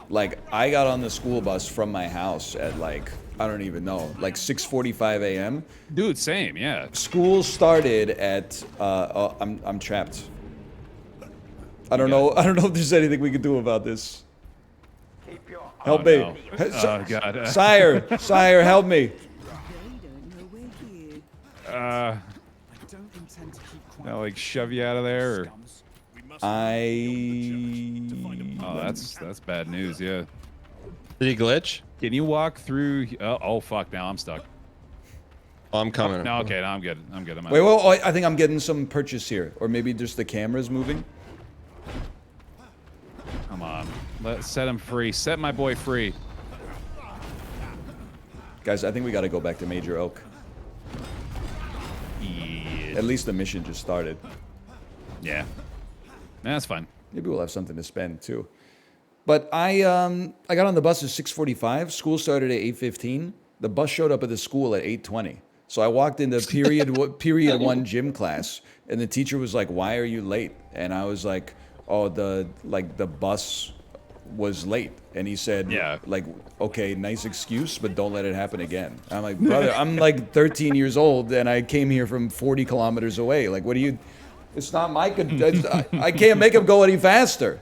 S2: like I got on the school bus from my house at like, I don't even know, like 6:45 a.m.
S1: Dude, same, yeah.
S2: School started at I'm trapped. I don't know if there's anything we can do about this. Help me.
S1: No. Oh god.
S2: Sire, help me.
S1: I'll like shove you out of there or Oh, that's bad news, yeah.
S3: Did he glitch?
S1: Can you walk through? Oh fuck! Now I'm stuck.
S3: Oh, I'm coming.
S1: No, okay, now I'm good. I'm good.
S2: Wait, well, I think I'm getting some purchase here, or maybe just the camera's moving.
S1: Come on, let's set him free. Set my boy free.
S2: Guys, I think we got to go back to Major Oak.
S1: Yeah.
S2: At least the mission just started.
S1: Yeah, that's fine.
S2: Maybe we'll have something to spend too. But I got on the bus at 6:45. School started at 8:15. The bus showed up at the school at 8:20. So I walked into period 1 gym class, and the teacher was like, "Why are you late?" And I was like, "Oh, the bus was late." And he said,
S1: "Yeah,
S2: like, okay, nice excuse, but don't let it happen again." I'm like, "Brother, I'm like 13 years old, and I came here from 40 kilometers away. Like, what do you? It's not my. I can't make him go any faster."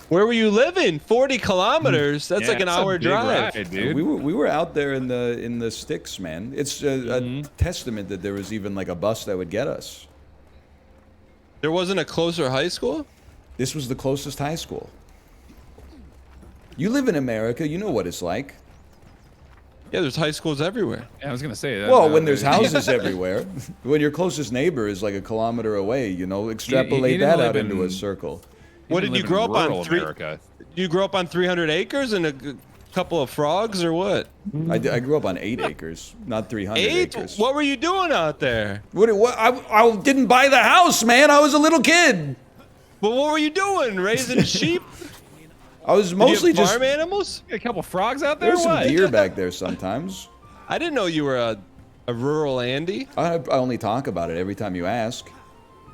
S3: Where were you living? 40 kilometers? That's like an hour drive.
S1: Ride, dude.
S2: We were out there in the sticks, man. It's a testament that there was even like a bus that would get us.
S3: There wasn't a closer high school?
S2: This was the closest high school. You live in America, you know what it's like.
S3: Yeah, there's high schools everywhere.
S1: Yeah, I was gonna say that.
S2: Well, when there's houses everywhere, when your closest neighbor is like a kilometer away, extrapolate that out into a circle.
S3: What did you grow up on?
S1: America.
S3: You grew up on 300 acres and a couple of frogs, or what?
S2: I grew up on 8 acres, not 300 acres.
S3: What were you doing out there?
S2: What? I didn't buy the house, man. I was a little kid.
S3: Well, what were you doing? Raising sheep?
S2: I was mostly
S3: Did you have
S2: just
S3: farm animals.
S1: A couple frogs out there.
S2: There's some
S1: What?
S2: deer back there sometimes.
S3: I didn't know you were a rural Andy.
S2: I only talk about it every time you ask.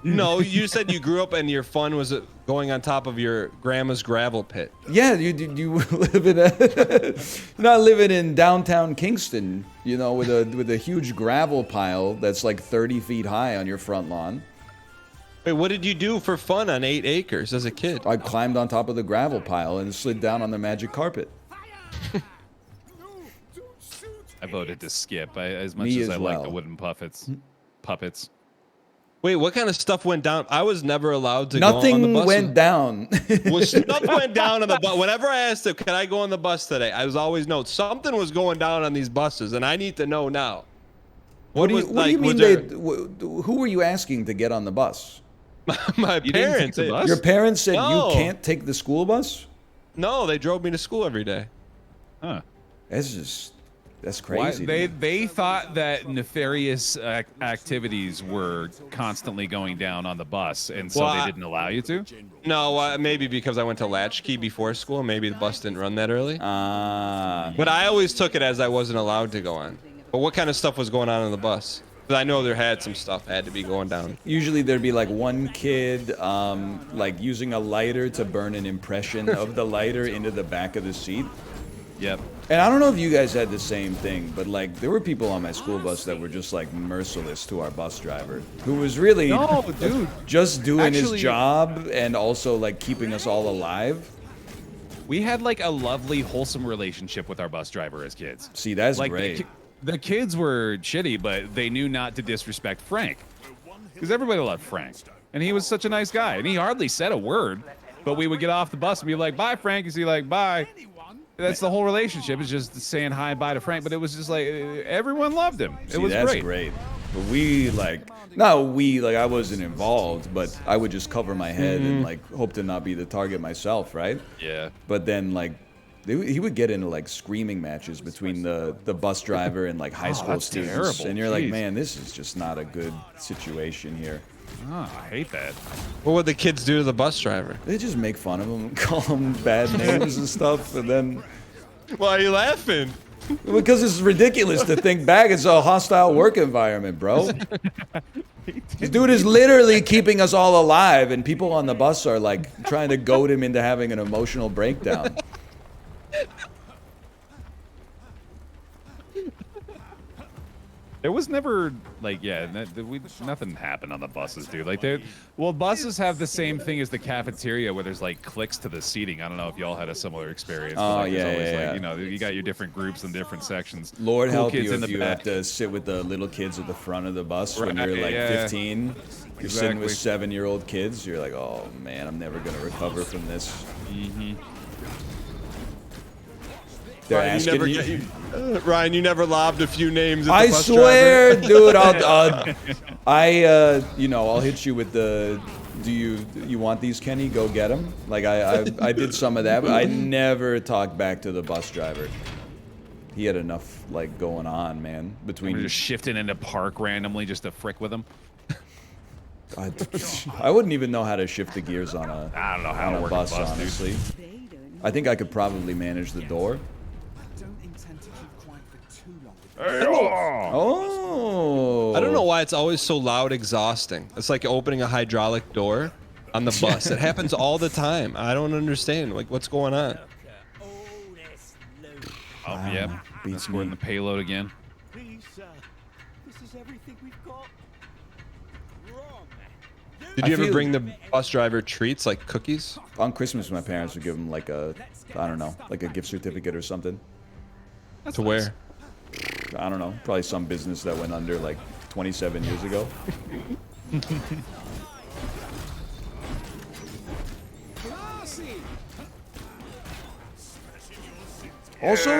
S3: No, you said you grew up and your fun was going on top of your grandma's gravel pit.
S2: Yeah, you live in you're not living in downtown Kingston, with a huge gravel pile that's like 30 feet high on your front lawn.
S3: Wait, what did you do for fun on 8 acres as a kid?
S2: I climbed on top of the gravel pile and slid down on the magic carpet.
S1: I voted to skip. As much
S2: Me
S1: as I
S2: as
S1: like
S2: well.
S1: the wooden puppets.
S3: Wait, what kind of stuff went down? I was never allowed to go on the
S2: Nothing
S3: bus.
S2: went down.
S3: Well, stuff went down on the bus. Whenever I asked him, can I go on the bus today? I was always, no, something was going down on these buses, and I need to know now.
S2: What do you mean who were you asking to get on the bus?
S3: My
S1: You didn't take
S3: parents.
S1: the bus?
S2: Your parents said
S3: No.
S2: you can't take the school bus?
S3: No, they drove me to school every day.
S1: Huh.
S2: That's
S1: Why,
S2: crazy.
S1: they thought that nefarious activities were constantly going down on the bus, and so they didn't allow you to?
S3: No, maybe because I went to Latchkey before school. Maybe the bus didn't run that early. But I always took it as I wasn't allowed to go on. But what kind of stuff was going on the bus? Because I know there had some stuff had to be going down.
S2: Usually there'd be like one kid like using a lighter to burn an impression of the lighter into the back of the seat.
S1: Yep.
S2: And I don't know if you guys had the same thing, but like there were people on my school bus that were just like merciless to our bus driver, who was really just doing his job and also like keeping us all alive.
S1: We had like a lovely, wholesome relationship with our bus driver as kids.
S2: See, that's
S1: like
S2: great.
S1: The kids were shitty, but they knew not to disrespect Frank, because everybody loved Frank, and he was such a nice guy, and he hardly said a word. But we would get off the bus and be like, "Bye, Frank," and he'd be like, "Bye." That's the whole relationship, is just saying hi, bye to Frank. But it was just like everyone loved him. It was
S2: that's
S1: great.
S2: great. But I wasn't involved, but I would just cover my head and like hope to not be the target myself, right?
S1: Yeah.
S2: But then like he would get into like screaming matches between the bus driver and like high school
S1: that's
S2: students,
S1: terrible.
S2: and you're like,
S1: Jeez.
S2: man, this is just not a good situation here.
S1: Oh, I hate that.
S3: What would the kids do to the bus driver?
S2: They just make fun of him, call him bad names and stuff, and then
S3: Why are you laughing?
S2: because it's ridiculous to think back. It's a hostile work environment, bro. This dude is literally keeping us all alive, and people on the bus are like trying to goad him into having an emotional breakdown.
S1: There was never like nothing happened on the buses, dude. Like buses have the same thing as the cafeteria where there's like clicks to the seating. I don't know if y'all had a similar experience. But, like, there's always, like, you know, you got your different groups and different sections.
S2: Lord
S1: Cool
S2: help
S1: kids
S2: you
S1: in
S2: if
S1: the
S2: you
S1: back.
S2: have to sit with the little kids at the front of the bus when
S1: Right,
S2: you're like
S1: yeah.
S2: 15. You're sitting with
S1: Exactly.
S2: 7-year-old kids. You're like, oh man, I'm never gonna recover from this.
S1: Mm-hmm.
S2: They're
S3: Ryan,
S2: asking you.
S3: Ryan, you never lobbed a few names at
S2: I
S3: the bus
S2: swear,
S3: driver?
S2: dude. I'll hit you with the. Do you want these, Kenny? Go get them. Like I did some of that, but I never talked back to the bus driver. He had enough like going on, man.
S1: We're
S2: Between
S1: just shifting into park randomly just to frick with them.
S2: I wouldn't even know how to shift the gears on a
S1: I don't know how
S2: on
S1: to
S2: a
S1: work
S2: bus,
S1: a bus,
S2: honestly.
S4: They don't.
S2: I think I could probably manage the door.
S6: Don't intend to keep quiet for too long.
S2: Oh.
S3: I don't know why it's always so loud, exhausting. It's like opening a hydraulic door on the bus. It happens all the time. I don't understand. Like, what's going on?
S7: All this loot.
S1: Oh,
S2: Wow,
S1: yeah.
S2: beats
S1: We're
S2: me.
S1: in the payload again.
S5: Please, sir. This is everything we've got. Wrong.
S3: Did
S2: I
S3: you ever
S2: feel-
S3: bring the bus driver treats like cookies?
S2: On Christmas, my parents would give him like a, I don't know, like a gift certificate or something.
S3: To where?
S2: I don't know, probably some business that went under like 27 years ago. Also,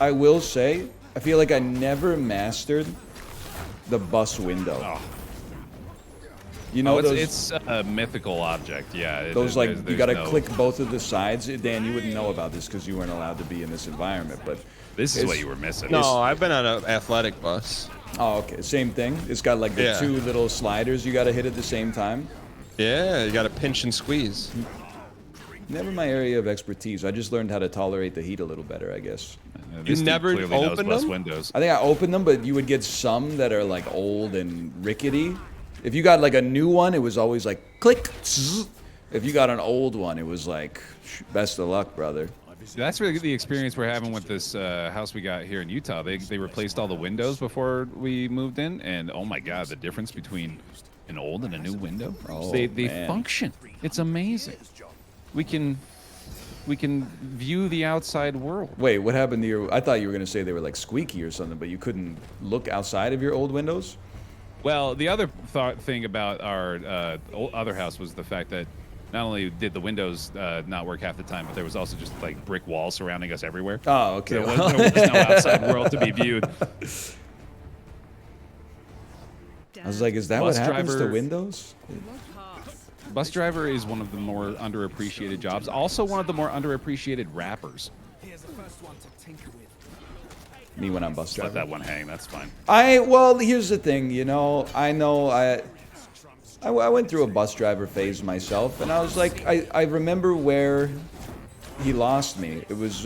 S2: I will say, I feel like I never mastered the bus window. You know those
S1: it's a mythical object, yeah.
S2: those like you got to
S1: no-
S2: click both of the sides. Dan, you wouldn't know about this because you weren't allowed to be in this environment, but
S1: This is
S2: it's-
S1: what you were missing.
S3: No, I've been on an athletic bus.
S2: oh, okay, same thing. It's got like the
S3: Yeah.
S2: two little sliders you got to hit at the same time.
S3: Yeah, you got to pinch and squeeze.
S2: Never my area of expertise. I just learned how to tolerate the heat a little better, I guess.
S1: This dude
S3: never
S1: clearly knows
S3: opened
S1: bus
S3: them?
S1: windows.
S2: I think I opened them, but you would get some that are like old and rickety. If you got like a new one, it was always like click. Zzz. If you got an old one, it was like best of luck, brother.
S1: That's really the experience we're having with this house we got here in Utah. They replaced all the windows before we moved in, and oh my god, the difference between an old and a new window.
S2: Oh,
S1: they
S2: man.
S1: function. It's amazing. We can view the outside world.
S2: Wait, what happened to your? I thought you were gonna say they were like squeaky or something, but you couldn't look outside of your old windows.
S1: Well, the other thing about our other house was the fact that not only did the windows not work half the time, but there was also just like brick walls surrounding us everywhere.
S2: Oh, okay.
S1: There was no outside world to be viewed.
S2: I was like, is that
S1: Bus
S2: what happens to
S1: driver-
S2: windows?
S4: Pass.
S1: Bus driver is one of the more underappreciated jobs. Also, one of the more underappreciated rappers.
S6: Here's the first one to tinker with.
S2: Me when I'm bus
S1: Let
S2: driving.
S1: that one hang. That's fine.
S2: Well, here's the thing, you know, I went through a bus driver phase myself, and I was like, I remember where he lost me. It was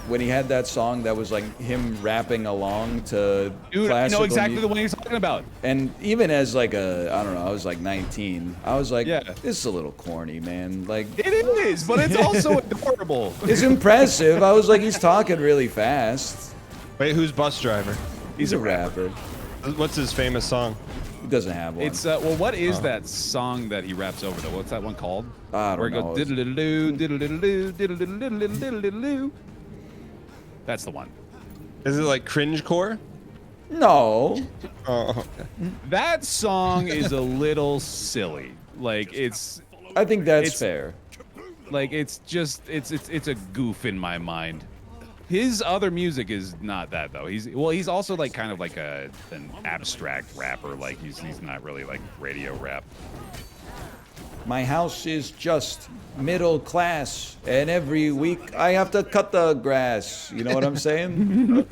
S2: when he had that song that was like him rapping along to
S1: Dude, I know
S2: classical
S1: exactly
S2: mu-
S1: the one you're talking about.
S2: And even as like I don't know, I was like 19. I was like,
S1: Yeah.
S2: this is a little corny, man. Like,
S1: It is, but it's also adorable.
S2: it's impressive. I was like, he's talking really fast.
S3: Wait, who's bus driver?
S2: He's a rapper.
S3: What's his famous song?
S2: He doesn't have one.
S1: It's well, what is that song that he raps over though? What's that one called?
S2: I don't
S1: Where it
S2: know.
S1: goes diddle-diddle-doo, diddle-diddle-doo, diddle-diddle-diddle-diddle, diddle-diddle-doo. That's the one.
S3: Is it like cringecore?
S2: No.
S3: Oh, okay.
S1: That song is a little silly. Like it's
S2: I think that's
S1: It's-
S2: fair.
S1: like it's just it's a goof in my mind. His other music is not that though. He's also like kind of like an abstract rapper. Like he's not really like radio rap.
S2: My house is just middle class, and every week I have to cut the grass. You know what I'm saying?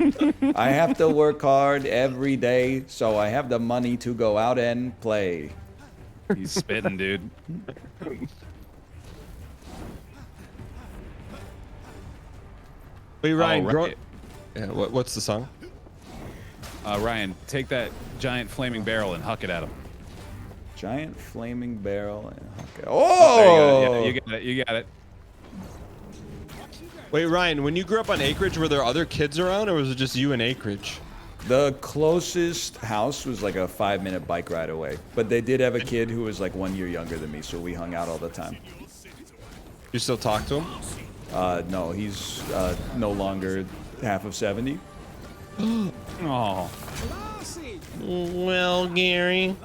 S2: I have to work hard every day, so I have the money to go out and play.
S1: He's spitting, dude.
S3: Wait, Ryan,
S1: right.
S3: yeah, what's the song?
S1: Ryan, take that giant flaming barrel and huck it at him.
S2: Giant flaming barrel and huck it.
S1: There
S2: Oh!
S1: you got it. You got it.
S3: Wait, Ryan, when you grew up on Acreage, were there other kids around, or was it just you and Acreage?
S2: The closest house was like a 5-minute bike ride away, but they did have a kid who was like 1 year younger than me, so we hung out all the time.
S3: You still talk to him?
S2: No, he's no longer half of 70.
S1: Oh.
S3: Well, Gary.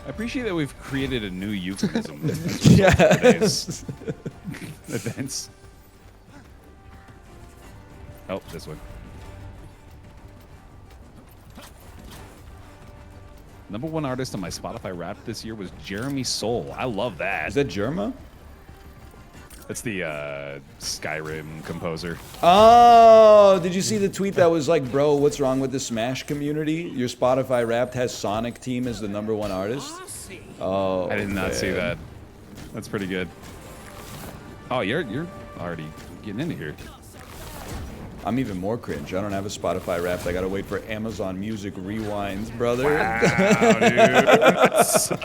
S1: I appreciate that we've created a new euphemism.
S2: Yes.
S1: Events. Oh, this one. #1 artist on my Spotify Wrapped this year was Jeremy Soule. I love that.
S2: Is that Germa?
S1: That's the Skyrim composer.
S2: Oh, did you see the tweet that was like, bro, what's wrong with the Smash community? Your Spotify Wrapped has Sonic Team as the #1 artist. Oh,
S1: I did not
S2: man.
S1: see that. That's pretty good. Oh, you're already getting into here.
S2: I'm even more cringe. I don't have a Spotify Wrapped. I gotta wait for Amazon Music rewinds, brother.
S1: Wow, dude.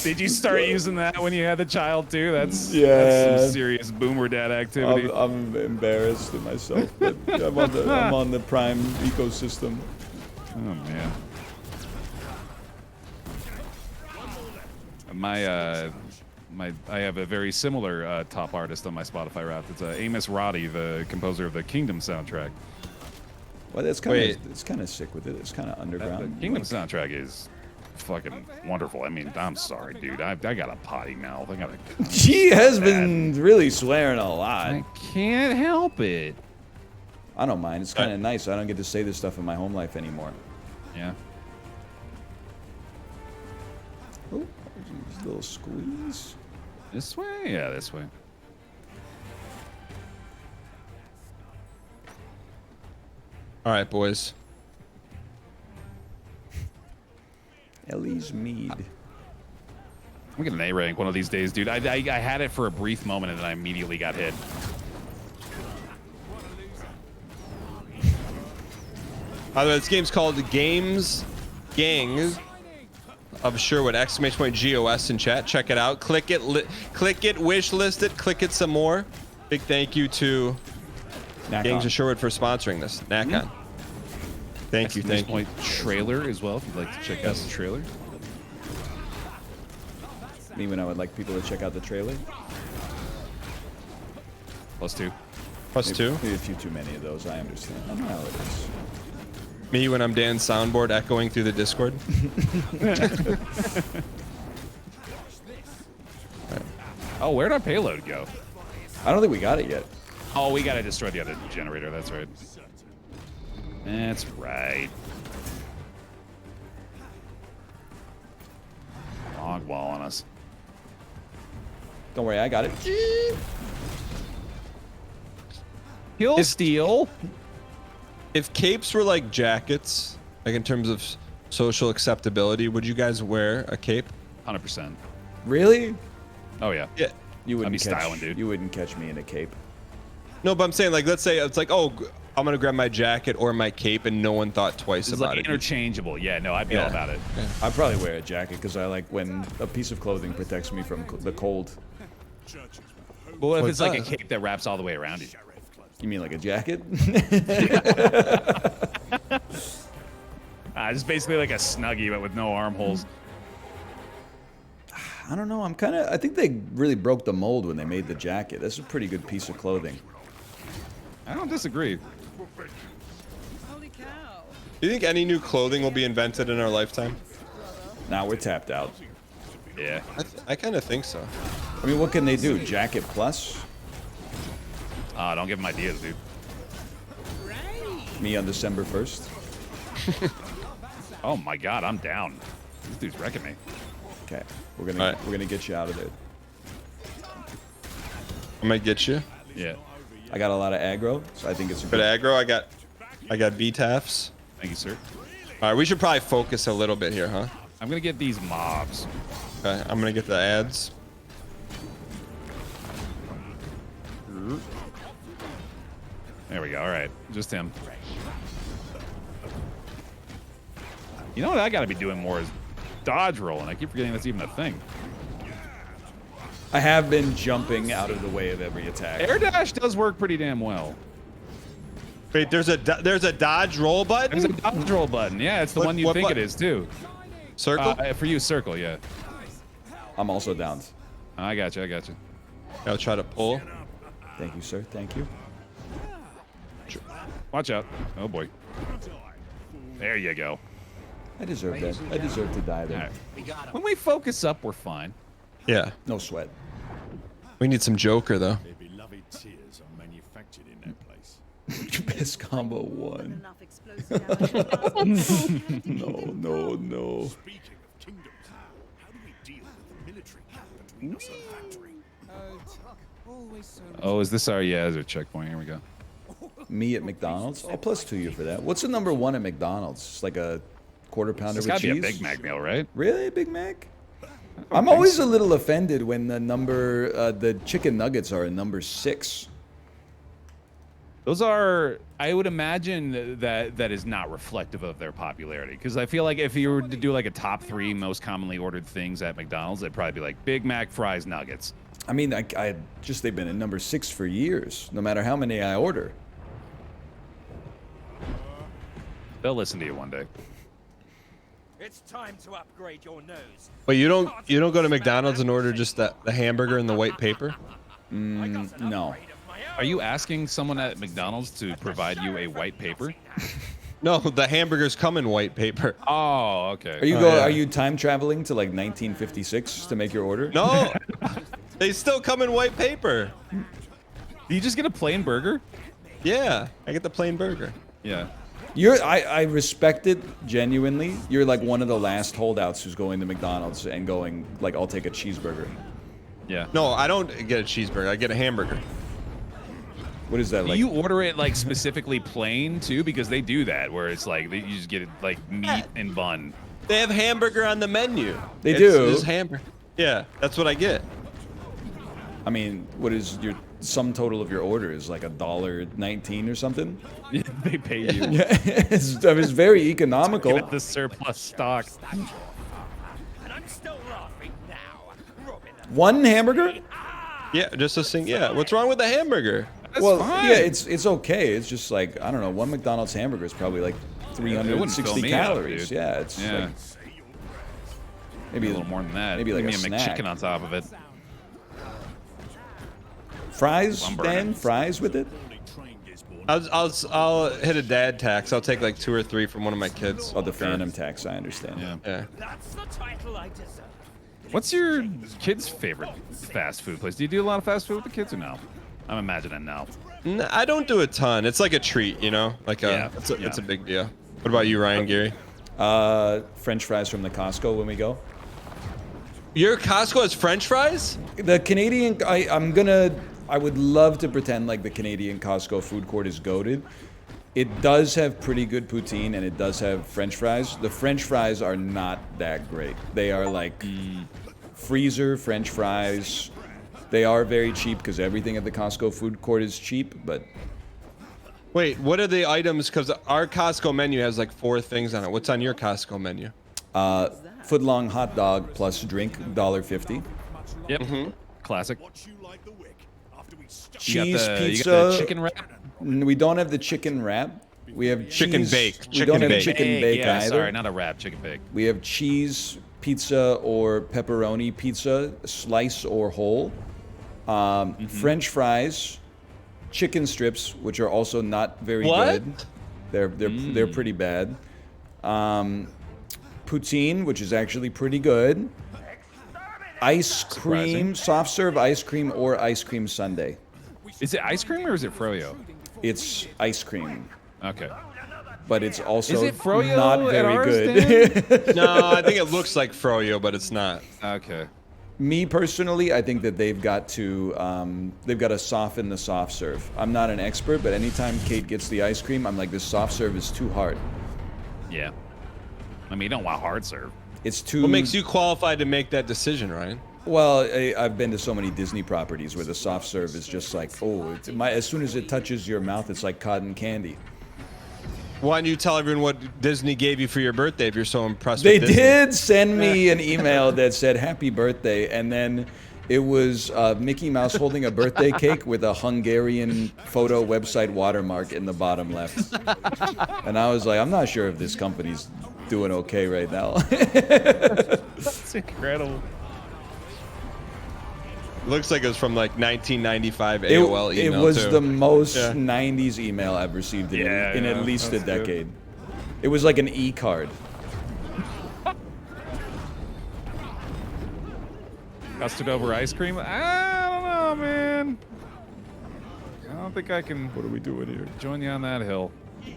S1: Did you start using that when you had the child too? That's some serious boomer dad activity.
S2: I'm embarrassed of myself, but I'm on the Prime ecosystem.
S1: Oh man. I have a very similar top artist on my Spotify Wrapped. It's Amos Roddy, the composer of the Kingdom soundtrack.
S2: Well, that's kind of sick with it. It's kind of underground.
S1: The Kingdom soundtrack is fucking wonderful. I mean, I'm sorry, dude. I got a potty mouth. I gotta.
S2: She has been really swearing a lot.
S1: I can't help it.
S2: I don't mind. It's kind of nice. I don't get to say this stuff in my home life anymore.
S1: Yeah.
S2: Oh, just a little squeeze.
S1: This way? Yeah, this way.
S3: All right, boys.
S2: Ellie's Mead.
S1: I'm getting an A rank one of these days, dude. I had it for a brief moment and then I immediately got hit.
S3: By the way, this game's called Gangs of Sherwood! !GOS in chat. Check it out. Click it. Wish list it. Click it some more. Big thank you to Gangs of Sherwood for sponsoring this. Nakon. Thank you. Thank you.
S1: Trailer as well, if you'd like to check out the trailer.
S2: Me when I would like people to check out the trailer.
S1: +2.
S3: +2.
S2: Maybe a few too many of those. I understand. I know how it is.
S3: Me when I'm Dan's soundboard echoing through the Discord.
S1: Oh, where'd our payload go?
S2: I don't think we got it yet.
S1: Oh, we gotta destroy the other generator. That's right. That's right. Log wall on us.
S2: Don't worry, I got it.
S1: Kill steal.
S3: If capes were like jackets, like in terms of social acceptability, would you guys wear a cape?
S1: 100%.
S2: Really?
S1: Oh yeah.
S3: Yeah.
S2: You wouldn't
S1: I'd be styling, dude.
S2: You wouldn't catch me in a cape.
S3: No, but I'm saying, like, let's say it's like, oh, I'm gonna grab my jacket or my cape, and no one thought twice
S1: It's
S3: about
S1: like
S3: it.
S1: interchangeable. Yeah, no, I'd be all about it.
S3: Yeah.
S2: I'd probably wear a jacket because I like when a piece of clothing protects me from the cold.
S1: Well, if it's like a cape that wraps all the way around you.
S2: You mean like a jacket?
S1: It's basically like a Snuggie, but with no armholes.
S2: I don't know. I think they really broke the mold when they made the jacket. That's a pretty good piece of clothing.
S1: I don't disagree.
S4: Holy cow.
S3: Do you think any new clothing will be invented in our lifetime?
S2: Now we're tapped out.
S1: Yeah.
S3: I kind of think so.
S2: I mean, what can they do? Jacket plus?
S1: Don't give him ideas, dude.
S2: Me on December 1st.
S1: Oh my God, I'm down. This dude's wrecking me.
S2: Okay, we're gonna get you out of there.
S3: I'm gonna get you.
S1: Yeah.
S2: I got a lot of aggro, so I think it's a
S3: Good
S2: good.
S3: aggro. I got B-taffs.
S1: Thank you, sir.
S3: All right, we should probably focus a little bit here, huh?
S1: I'm gonna get these mobs.
S3: Okay, I'm gonna get the ads.
S1: There we go. All right, just him. You know what I gotta be doing more is dodge rolling. I keep forgetting that's even a thing.
S2: I have been jumping out of the way of every attack.
S1: Air dash does work pretty damn well.
S3: Wait, there's a dodge roll button?
S1: There's a dodge roll button. Yeah, it's the one you think it is too.
S3: Circle?
S1: For you, circle. Yeah.
S2: I'm also down.
S1: I got you. I got you.
S3: I'll try to pull.
S2: Thank you, sir. Thank you.
S1: Watch out. Oh boy. There you go.
S2: I deserve that. I deserve to die there.
S1: All right. When we focus up, we're fine.
S3: Yeah.
S2: No sweat.
S3: We need some Joker, though.
S8: Their beloved tears are manufactured in that place.
S2: Best combo one.
S4: Enough explosive ammo.
S2: No.
S8: Speaking of kingdoms, how do we deal with the military gap between us and the factory?
S6: Always so
S1: Oh, is this our is our checkpoint? Here we go.
S2: Me at McDonald's. Oh, plus 2 you for that. What's the number 1 at McDonald's? It's like a quarter pounder
S1: It's
S2: with
S1: gotta
S2: cheese.
S1: be a Big Mac meal, right?
S2: Really, Big Mac? I'm always a little offended when the chicken nuggets are a number 6.
S1: Those are, I would imagine that is not reflective of their popularity. Because I feel like if you were to do like a top 3 most commonly ordered things at McDonald's, it'd probably be like Big Mac, fries, nuggets.
S2: I mean, they've been at number 6 for years, no matter how many I order.
S1: They'll listen to you one day.
S5: It's time to upgrade your nose.
S3: Wait, you don't go to McDonald's and order just the hamburger and the white paper?
S2: No.
S1: Are you asking someone at McDonald's to provide you a white paper?
S3: No, the hamburgers come in white paper.
S1: Oh, okay.
S2: Are you time traveling to like 1956 to make your order?
S3: No, they still come in white paper.
S1: Do you just get a plain burger?
S3: Yeah, I get the plain burger.
S1: Yeah.
S2: I respect it genuinely. You're like one of the last holdouts who's going to McDonald's and going like, I'll take a cheeseburger.
S1: Yeah.
S3: No, I don't get a cheeseburger. I get a hamburger.
S2: What is that
S1: Do
S2: like?
S1: you order it like specifically plain too? Because they do that where it's like you just get it like meat and bun.
S3: They have hamburger on the menu.
S2: They do.
S3: It's hamburger. Yeah, that's what I get.
S2: I mean, what is your sum total of your order? Is like $1.19 or something?
S1: They pay you.
S2: Yeah, it's very economical.
S1: Get the surplus stock.
S5: And I'm still laughing now. Robin.
S2: One hamburger?
S3: Yeah, just a sing. Yeah, what's wrong with the hamburger?
S1: That's
S2: Well,
S1: fine.
S2: yeah, it's okay. It's just like, I don't know, one McDonald's hamburger is probably like
S1: It wouldn't fill
S2: 360
S1: me up,
S2: calories.
S1: dude.
S2: Yeah, it's
S1: Yeah.
S2: like maybe
S1: a little more than that.
S2: Maybe like
S1: Give
S2: a
S1: me
S2: snack.
S1: McChicken on top of it.
S2: Fries,
S1: I'm burning.
S2: Dan? Fries with it?
S3: I'll hit a dad tax. I'll take like 2 or 3 from one of my kids.
S2: Oh, the Phantom tax, I understand.
S1: Yeah.
S3: Yeah.
S5: That's the title I deserve.
S1: What's your kids' favorite fast food place? Do you do a lot of fast food with the kids or no? I'm imagining no.
S3: I don't do a ton. It's like a treat, you know? Like
S1: Yeah,
S3: it's a big deal. What about you, Ryan, Gary?
S2: French fries from the Costco when we go.
S3: Your Costco has French fries?
S2: The Canadian, I would love to pretend like the Canadian Costco food court is goated. It does have pretty good poutine and it does have French fries. The French fries are not that great. They are like freezer French fries. They are very cheap because everything at the Costco food court is cheap, but
S3: Wait, what are the items? Because our Costco menu has like 4 things on it. What's on your Costco menu?
S2: foot-long hot dog plus drink, $1.50.
S1: Yep. Classic.
S8: Watch you like the wick after we stuff
S2: Cheese
S1: You
S2: pizza.
S1: got the chicken wrap?
S2: We don't have the chicken wrap. We have
S3: Chicken
S2: cheese-
S3: bake.
S2: We
S3: Chicken
S2: don't have
S3: bake.
S2: chicken bake
S1: yeah,
S2: either.
S1: sorry, not a wrap. Chicken bake.
S2: We have cheese pizza or pepperoni pizza, slice or whole. French fries, chicken strips, which are also not very
S3: What?
S2: good. They're pretty bad. Poutine, which is actually pretty good. Ice cream, soft serve ice cream or ice cream sundae.
S1: Is it ice cream or is it froyo?
S2: It's ice cream,
S1: Okay.
S2: but it's also
S1: Is it froyo
S2: not
S1: at
S2: very
S1: ours,
S2: good.
S3: No, I think it looks like froyo, but it's not.
S1: Okay.
S2: Me personally, I think that they've got to soften the soft serve. I'm not an expert, but anytime Kate gets the ice cream, I'm like, this soft serve is too hard.
S1: Yeah. I mean, you don't want hard serve.
S2: It's too.
S3: What makes you qualified to make that decision, Ryan?
S2: Well, I've been to so many Disney properties where the soft serve is just like, oh, as soon as it touches your mouth, it's like cotton candy.
S3: Why don't you tell everyone what Disney gave you for your birthday if you're so impressed
S2: They
S3: with Disney?
S2: did send me an email that said happy birthday, and then it was Mickey Mouse holding a birthday cake with a Hungarian photo website watermark in the bottom left. And I was like, I'm not sure if this company's doing okay right now.
S1: That's incredible.
S3: Looks like it was from like 1995 AOL
S2: It
S3: email.
S2: was
S3: too.
S2: the most
S3: Yeah.
S2: 90s email I've received in at least a
S1: that's good.
S2: decade. It was like an e-card.
S1: Custard over ice cream? I don't know, man. I don't think I can. What are we doing here? Join you on that hill. I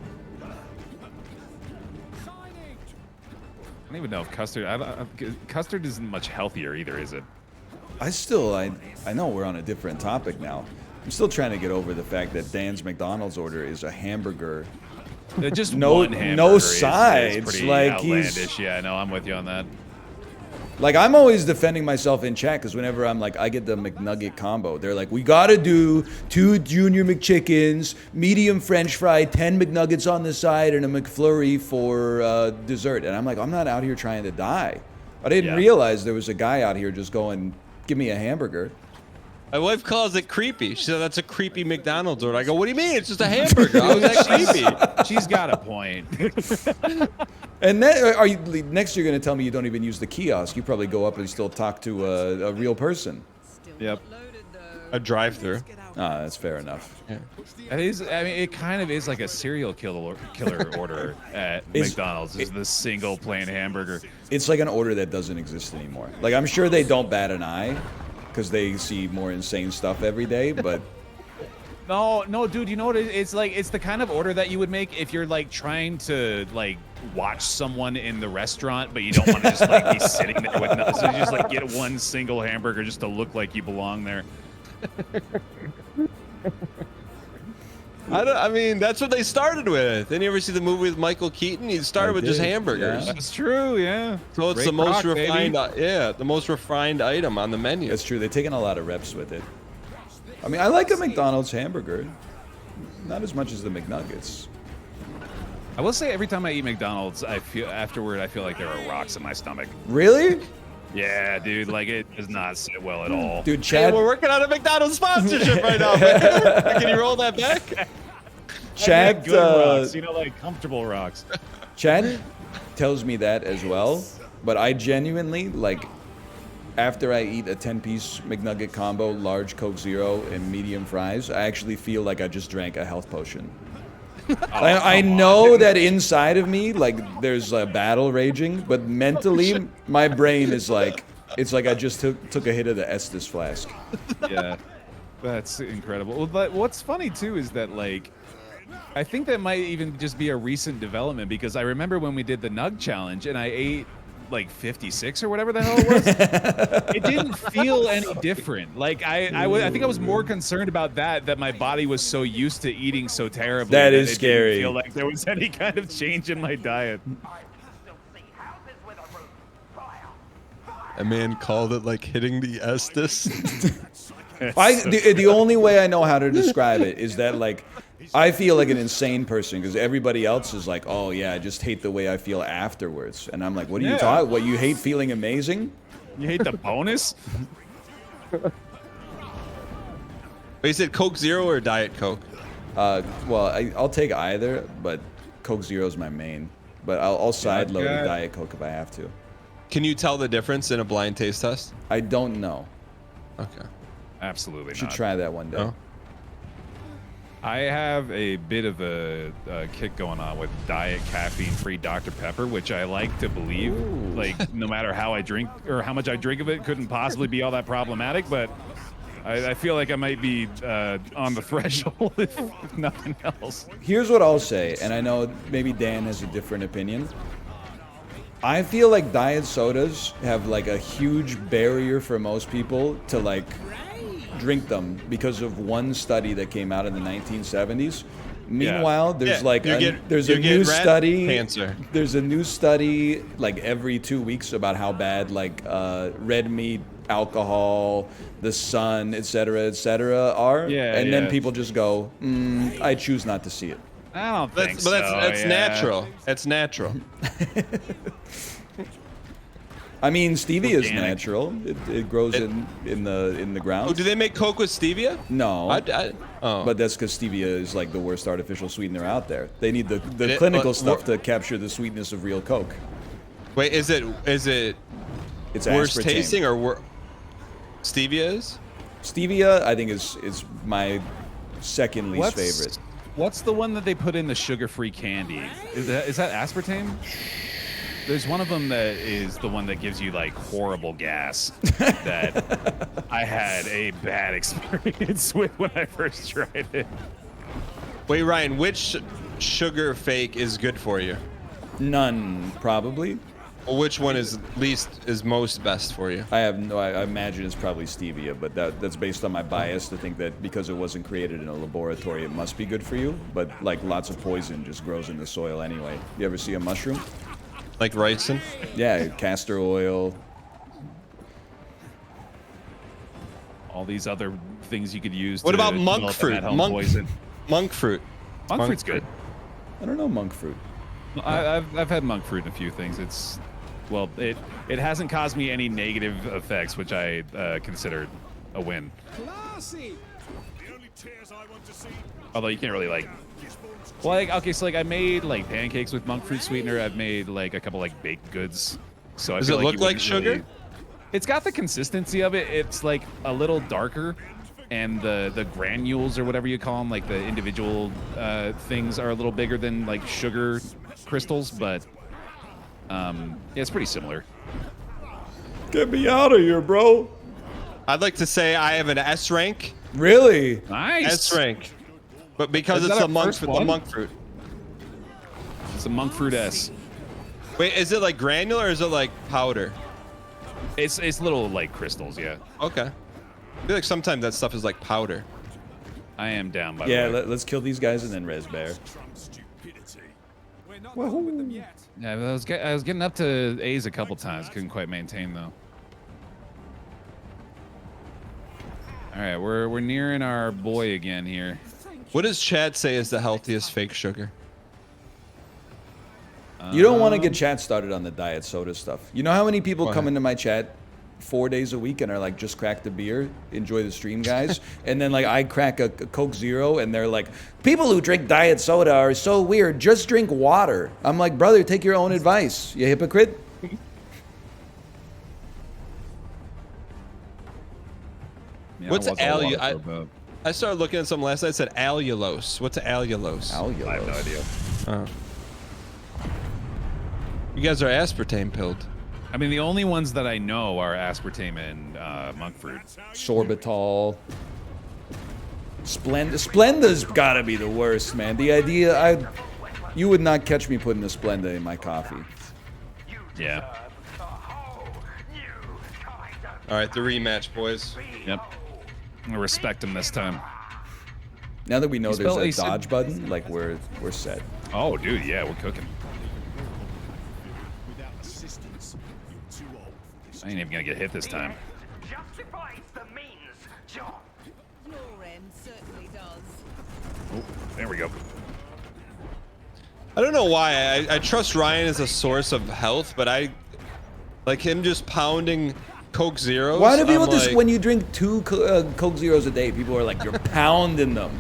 S1: don't even know if custard isn't much healthier either, is it?
S2: I know we're on a different topic now. I'm still trying to get over the fact that Dan's McDonald's order is a hamburger.
S1: Just
S2: No-
S1: one hamburger
S2: no
S1: is
S2: sides,
S1: pretty
S2: like, he's-
S1: outlandish. Yeah, no, I'm with you on that.
S2: Like, I'm always defending myself in chat because whenever I'm like, I get the McNugget combo, they're like, we gotta do 2 Junior McChickens, medium French fry, 10 McNuggets on the side, and a McFlurry for dessert. And I'm like, I'm not out here trying to die. I didn't realize there was a guy out here just going, give me a hamburger.
S3: My wife calls it creepy. She said that's a creepy McDonald's order. I go, what do you mean? It's just a hamburger. How is that creepy?
S1: She's got a point.
S2: And then, next you're going to tell me you don't even use the kiosk. You probably go up and still talk to a real person.
S4: Still
S1: Yep.
S4: not loaded, though.
S3: A drive-through.
S2: Ah, that's fair enough.
S1: It is. I mean, it kind of is like a serial killer order at
S2: It's-
S1: McDonald's. Is the single plain hamburger?
S2: It's like an order that doesn't exist anymore. Like, I'm sure they don't bat an eye because they see more insane stuff every day, but
S1: No, dude. You know what? It's like it's the kind of order that you would make if you're like trying to like watch someone in the restaurant, but you don't want to just like be sitting there with nothing. So you just like get one single hamburger just to look like you belong there.
S3: I mean, that's what they started with. Didn't you ever see the movie with Michael Keaton? He started
S2: I
S3: with just
S2: did,
S3: hamburgers.
S2: yeah.
S1: That's true. Yeah.
S3: So it's
S1: Ray
S3: the most
S1: Kroc, baby.
S3: refined, the most refined item on the menu.
S2: that's true. They've taken a lot of reps with it. I mean, I like a McDonald's hamburger. Not as much as the McNuggets.
S1: I will say every time I eat McDonald's, I feel like there are rocks in my stomach.
S2: Really?
S1: Yeah, dude. Like it does not sit well at all.
S2: Dude,
S3: Hey,
S2: Chad,
S3: we're working on a McDonald's sponsorship right now. Man. Can you roll that back?
S2: Chad,
S1: Good rocks, you know, like comfortable rocks.
S2: Chad tells me that as well, but I genuinely, like, after I eat a 10-piece McNugget combo, large Coke Zero, and medium fries, I actually feel like I just drank a health potion. I know that inside of me, like, there's a battle raging, but mentally, my brain is like, it's like I just took a hit of the Estes flask.
S1: Yeah, that's incredible. But what's funny too is that like, I think that might even just be a recent development because I remember when we did the Nug Challenge and I ate like 56 or whatever the hell it was. It didn't feel any different. Like I think I was more concerned about that my body was so used to eating so terribly.
S2: That is
S1: it
S2: scary.
S1: Didn't feel like there was any kind of change in my diet.
S7: I still see houses with a roof. Fire!
S3: A man called it like hitting the Estes.
S2: The only way I know how to describe it is that, like, I feel like an insane person because everybody else is like, oh yeah, I just hate the way I feel afterwards. And I'm like, what are you talking? What, you hate feeling amazing?
S1: You hate the bonus?
S3: But you said Coke Zero or Diet Coke?
S2: Well, I'll take either, but Coke Zero is my main. But I'll side load a Diet Coke if I have to.
S3: Can you tell the difference in a blind taste test?
S2: I don't know.
S3: Okay.
S1: Absolutely
S2: Should
S1: not.
S2: try that one day.
S3: No?
S1: I have a bit of a kick going on with diet caffeine-free Dr. Pepper, which I like to believe, like no matter how I drink or how much I drink of it, couldn't possibly be all that problematic. But I feel like I might be on the threshold if nothing else.
S2: Here's what I'll say, and I know maybe Dan has a different opinion. I feel like diet sodas have like a huge barrier for most people to like drink them because of one study that came out in the 1970s. Meanwhile, there's there's a new study.
S3: Cancer.
S2: There's a new study like every 2 weeks about how bad like red meat, alcohol, the sun, etc., are. And then people just go, I choose not to see it.
S1: I don't think so.
S3: But that's natural. That's natural.
S2: I mean, stevia is natural. It grows in the ground.
S3: Oh, do they make Coke with stevia?
S2: No. But that's because stevia is like the worst artificial sweetener out there. They need the clinical stuff to capture the sweetness of real Coke.
S3: Wait, is it
S2: It's
S3: worse
S2: aspartame.
S3: tasting or stevia is?
S2: Stevia, I think is my second least favorite.
S1: What's the one that they put in the sugar-free candy? Is that aspartame? There's one of them that is the one that gives you like horrible gas that I had a bad experience with when I first tried it.
S3: Wait, Ryan, which sugar fake is good for you?
S2: None, probably.
S3: Or which one is most best for you?
S2: I imagine it's probably stevia, but that's based on my bias to think that because it wasn't created in a laboratory, it must be good for you. But like lots of poison just grows in the soil anyway. You ever see a mushroom?
S3: Like ricin?
S2: Yeah, castor oil.
S1: All these other things you could use.
S3: What about monk
S1: develop
S3: fruit?
S1: poison.
S3: Monk fruit.
S1: Monk fruit's good.
S2: I don't know monk fruit.
S1: I've had monk fruit in a few things. It hasn't caused me any negative effects, which I consider a win.
S6: Classy.
S8: The only tears I want to see.
S1: Although you can't really like. Well, like, okay, so like I made like pancakes with monk fruit sweetener. I've made like a couple like baked goods. So I
S3: Does
S1: feel
S3: it
S1: like
S3: look like sugar?
S1: Really, it's got the consistency of it. It's like a little darker, and the granules or whatever you call them, like the individual things are a little bigger than like sugar crystals, but yeah, it's pretty similar.
S2: Get me out of here, bro.
S3: I'd like to say I have an S rank.
S2: Really?
S1: Nice.
S3: S rank. But because
S1: Is
S3: it's
S1: that
S3: a
S1: our
S3: monk
S1: first
S3: fruit,
S1: one?
S3: the monk fruit.
S1: It's a monk fruit S.
S3: Wait, is it like granular or is it like powder?
S1: It's little like crystals, yeah.
S3: Okay. I feel like sometimes that stuff is like powder.
S1: I am down by
S2: Yeah,
S1: the way.
S2: let's kill these guys and then res bear.
S6: We're not done with them yet.
S1: Yeah, I was getting up to A's a couple times. Couldn't quite maintain though. All right, we're nearing our boy again here.
S3: What does Chad say is the healthiest fake sugar?
S2: You don't want to get chat started on the diet soda stuff. You know how many people come into my chat 4 days a week and are like, just crack the beer, enjoy the stream, guys. And then like I crack a Coke Zero and they're like, people who drink diet soda are so weird. Just drink water. I'm like, brother, take your own advice, you hypocrite.
S1: Yeah,
S3: What's
S1: it was a lot
S3: allulose?
S1: of both.
S3: I started looking at something last night. It said allulose. What's allulose?
S2: Allulose.
S1: I have no idea.
S3: Oh. You guys are aspartame pilled.
S1: I mean, the only ones that I know are aspartame and monk fruit.
S2: Sorbitol. Splenda's gotta be the worst, man. The idea, you would not catch me putting a Splenda in my coffee.
S1: Yeah.
S3: All right, the rematch, boys.
S1: Yep. I'm gonna respect him this time.
S2: Now that we know there's a
S1: said-
S2: dodge button, like we're set.
S1: Oh, dude, yeah, we're cooking.
S8: Without assistance, you're too old for this.
S1: I ain't even gonna get hit this time.
S7: Justifies the means, John.
S4: Your end certainly does.
S1: Oh, there we go.
S3: I don't know why. I trust Ryan as a source of health, but I like him just pounding Coke Zeros.
S2: Why do people
S3: I'm
S2: just,
S3: like,
S2: when you drink 2 Coke Zeros a day, people are like, you're pounding them?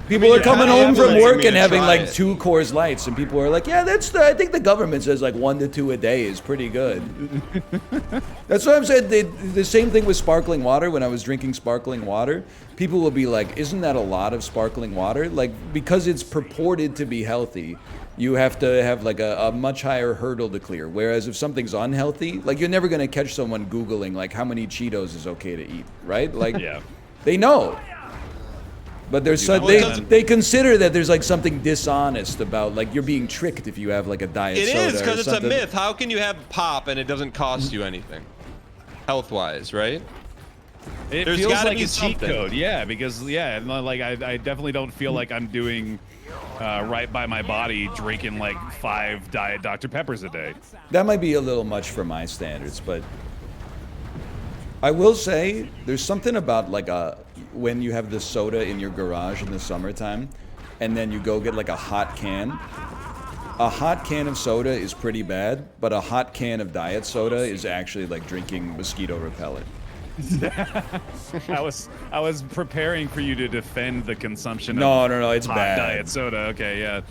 S2: People are coming home from work and having
S3: try
S2: like
S3: it.
S2: 2 Coors Lights, and people are like, "Yeah, I think the government says like 1 to 2 a day is pretty good." That's what I'm saying. The same thing with sparkling water. When I was drinking sparkling water, people will be like, "Isn't that a lot of sparkling water?" Like, because it's purported to be healthy, you have to have like a much higher hurdle to clear. Whereas if something's unhealthy, like you're never gonna catch someone Googling like how many Cheetos is okay to eat, right? Like,
S1: Yeah.
S2: they know. But there's they consider that there's like something dishonest about like you're being tricked if you have like a diet
S3: It
S2: soda.
S3: is because
S2: or
S3: it's a
S2: something.
S3: myth. How can you have pop and it doesn't cost you anything, health-wise, right?
S1: It
S3: There's
S1: feels
S3: gotta
S1: like
S3: be
S1: a cheat
S3: something.
S1: code, yeah, because and, like I definitely don't feel like I'm doing right by my body, drinking like 5 Diet Dr. Peppers a day.
S2: That might be a little much for my standards, but I will say there's something about like when you have the soda in your garage in the summertime, and then you go get like a hot can. A hot can of soda is pretty bad, but a hot can of diet soda is actually like drinking mosquito repellent.
S1: I was preparing for you to defend the consumption
S2: No,
S1: of
S2: it's
S1: hot
S2: bad.
S1: diet soda. Okay, yeah.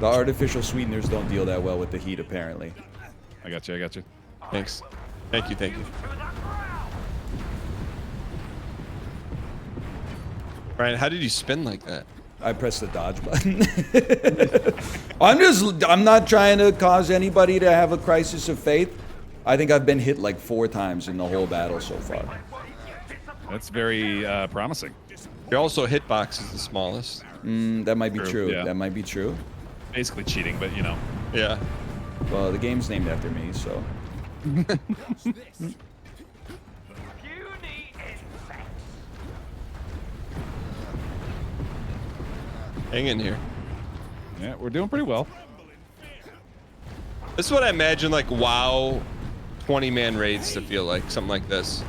S2: The artificial sweeteners don't deal that well with the heat, apparently.
S1: I got you.
S3: Thanks. Thank you. Ryan, how did you spin like that?
S2: I pressed the dodge button. I'm not trying to cause anybody to have a crisis of faith. I think I've been hit like 4 times in the whole battle so far.
S1: That's very promising.
S3: Your also hitbox is the smallest.
S2: That might be true.
S1: Yeah.
S2: That might be true.
S1: Basically cheating, but you know.
S3: Yeah.
S2: Well, the game's named after me, so.
S3: Hang in here.
S1: Yeah, we're doing pretty well.
S3: This is what I imagine like WoW 20-man raids to feel like, something like this.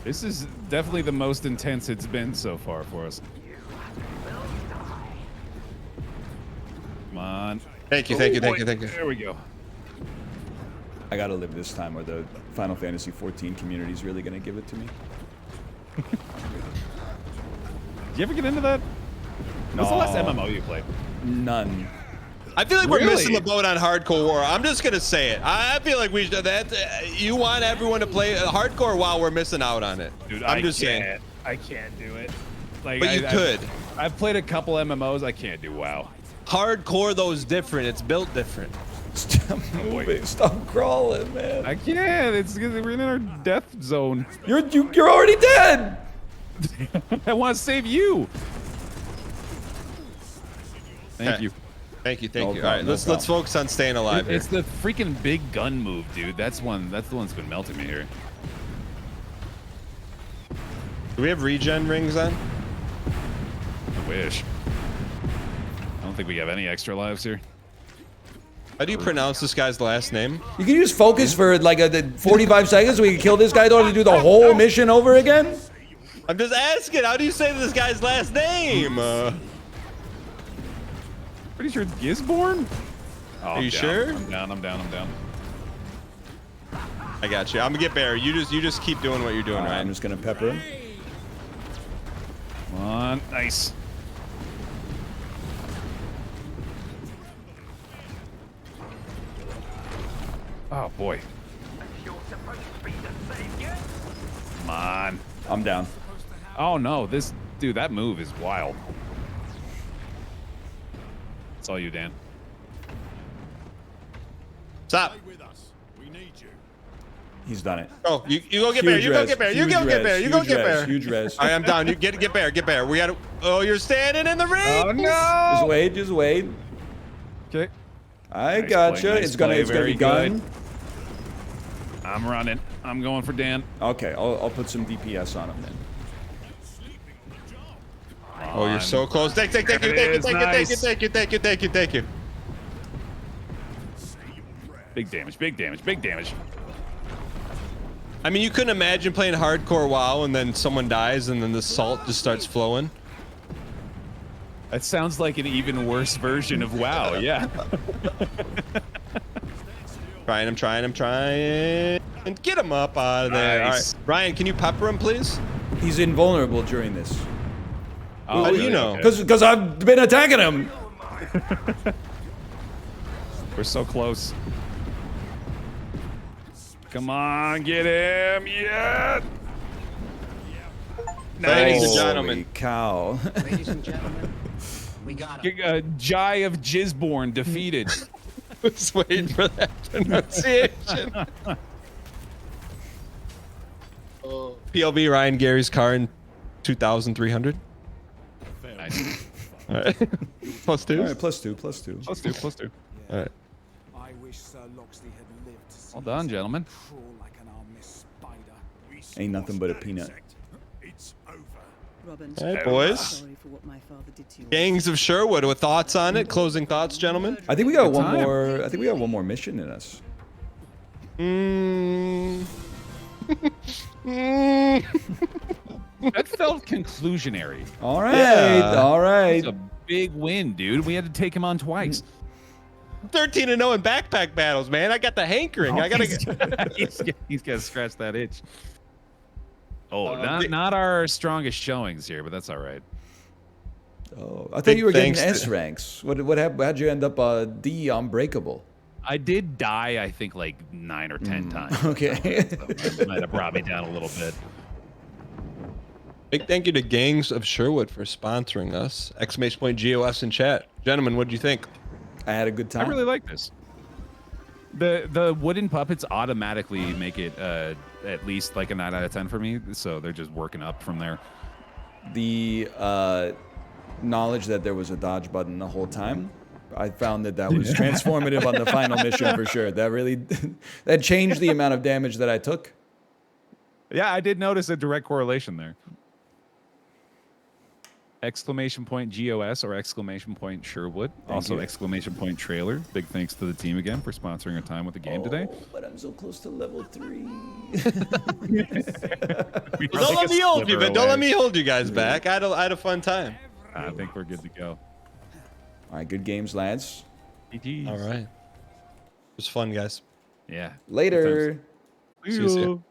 S1: This is definitely the most intense it's been so far for us. Come on.
S3: Thank you.
S1: There we go.
S2: I gotta live this time, or the Final Fantasy XIV community is really gonna give it to me.
S1: Did you ever get into that? What's the last MMO you played?
S2: None.
S3: I feel like we're
S1: Really?
S3: missing the boat on hardcore war. I'm just gonna say it. I feel like we should. You want everyone to play hardcore WoW. We're missing out on it.
S1: Dude,
S3: I'm just saying.
S1: I can't do it. Like,
S3: But you could.
S1: I've played a couple MMOs. I can't do WoW.
S3: Hardcore though is different. It's built different.
S2: Stop moving. Stop crawling, man.
S1: I can't. It's we're in our death zone.
S2: You're already dead.
S1: I want to save you. Thank
S3: Okay.
S1: you.
S3: Thank you.
S2: No
S3: All
S2: problem,
S3: right,
S2: no
S3: let's
S2: problem.
S3: focus on staying alive here.
S1: It's the freaking big gun move, dude. That's the one that's been melting me here.
S3: Do we have regen rings on?
S1: I wish. I don't think we have any extra lives here.
S3: How do you pronounce this guy's last name?
S2: You can just focus for like 45 seconds so we can kill this guy. Don't have to do the whole mission over again.
S3: I'm just asking. How do you say this guy's last name?
S1: Pretty sure it's Gisborne? Oh,
S3: Are you sure?
S1: I'm down.
S3: I got you. I'm gonna get Bear. You just keep doing what you're doing,
S2: I'm
S3: Ryan.
S2: just gonna pepper him.
S1: Come on. Nice. Oh, boy. Come on.
S2: I'm down.
S1: Oh, no. Dude, that move is wild. It's all you, Dan.
S3: Stop.
S8: Stay with us. We need you.
S2: He's done it.
S3: Oh, you go get Bear. You go get Bear. You go get Bear. You go get Bear.
S2: Huge res.
S3: All right, I'm down. You get Bear. Get Bear. We gotta. Oh, you're standing in the ring.
S1: Oh, no.
S2: Just wait.
S1: Okay.
S2: I
S1: Nice
S2: gotcha.
S1: play, nice
S2: It's gonna
S1: play,
S2: be
S1: very
S2: gun.
S1: good. I'm running. I'm going for Dan.
S2: Okay, I'll put some DPS on him then.
S3: Oh, you're so close. Thank you.
S1: Big damage.
S3: I mean, you couldn't imagine playing hardcore WoW and then someone dies and then the salt just starts flowing.
S1: That sounds like an even worse version of WoW, yeah.
S3: I'm trying. And get him up out of there.
S1: Nice.
S3: All right. Ryan, can you pepper him, please?
S2: He's invulnerable during this.
S1: Oh,
S3: How do
S1: really?
S3: you know?
S1: Okay.
S2: Because I've been attacking him.
S1: We're so close. Come on, get him! Yeah.
S3: Ladies and
S1: Nice.
S3: gentlemen.
S2: Holy cow.
S7: Ladies and gentlemen, we got him.
S1: Jai of Gisborne defeated.
S3: Was waiting for that pronunciation. PLB Ryan Gary's car in 2,300.
S1: Nice.
S3: All right. Plus two.
S2: All right, +2, +2.
S1: Plus two.
S3: All right.
S6: I wish Sir Locksley had lived to see
S1: Well done,
S6: his
S1: gentlemen.
S6: crawl like an armless spider.
S2: Ain't nothing but a peanut.
S8: It's over.
S4: Robin,
S3: Hey, boys.
S4: sorry for what my father did to you.
S3: Gangs of Sherwood with thoughts on it. Closing thoughts, gentlemen.
S2: I think we got
S1: Good
S2: one
S1: time.
S2: more. I think we got one more mission in us.
S1: That felt conclusionary.
S2: All right,
S3: Yeah.
S2: all right.
S1: It's a big win, dude. We had to take him on twice.
S3: 13-0 in backpack battles, man. I got the hankering. I gotta get.
S1: he's got to scratch that itch. Oh,
S3: Uh,
S1: not our strongest showings here, but that's all right.
S2: Oh, I thought
S3: Big
S2: you were getting
S3: thanks to-
S2: S ranks. What happened? How'd you end up D unbreakable?
S1: I did die, I think, like 9 or 10 times.
S2: Okay.
S1: That might have brought me down a little bit.
S3: Big thank you to Gangs of Sherwood for sponsoring us. Exclamation point GOS in chat. Gentlemen, what do you think?
S2: I had a good time.
S1: I really like this. The wooden puppets automatically make it at least like a 9 out of 10 for me, so they're just working up from there.
S2: The knowledge that there was a dodge button the whole time, I found that was transformative on the final mission for sure. That really that changed the amount of damage that I took.
S1: Yeah, I did notice a direct correlation there. Exclamation point GOS or exclamation point Sherwood. Also
S2: you.
S1: exclamation point trailer. Big thanks to the team again for sponsoring our time with the game today.
S2: Oh, but I'm so close to level 3.
S3: Don't let me hold you, man. Don't let me hold you guys back. I had a fun time.
S1: I think we're good to go.
S2: All right, good games, lads.
S1: GGs.
S3: All right. It was fun, guys.
S1: Yeah.
S2: Later.
S1: Good times.
S3: See you soon.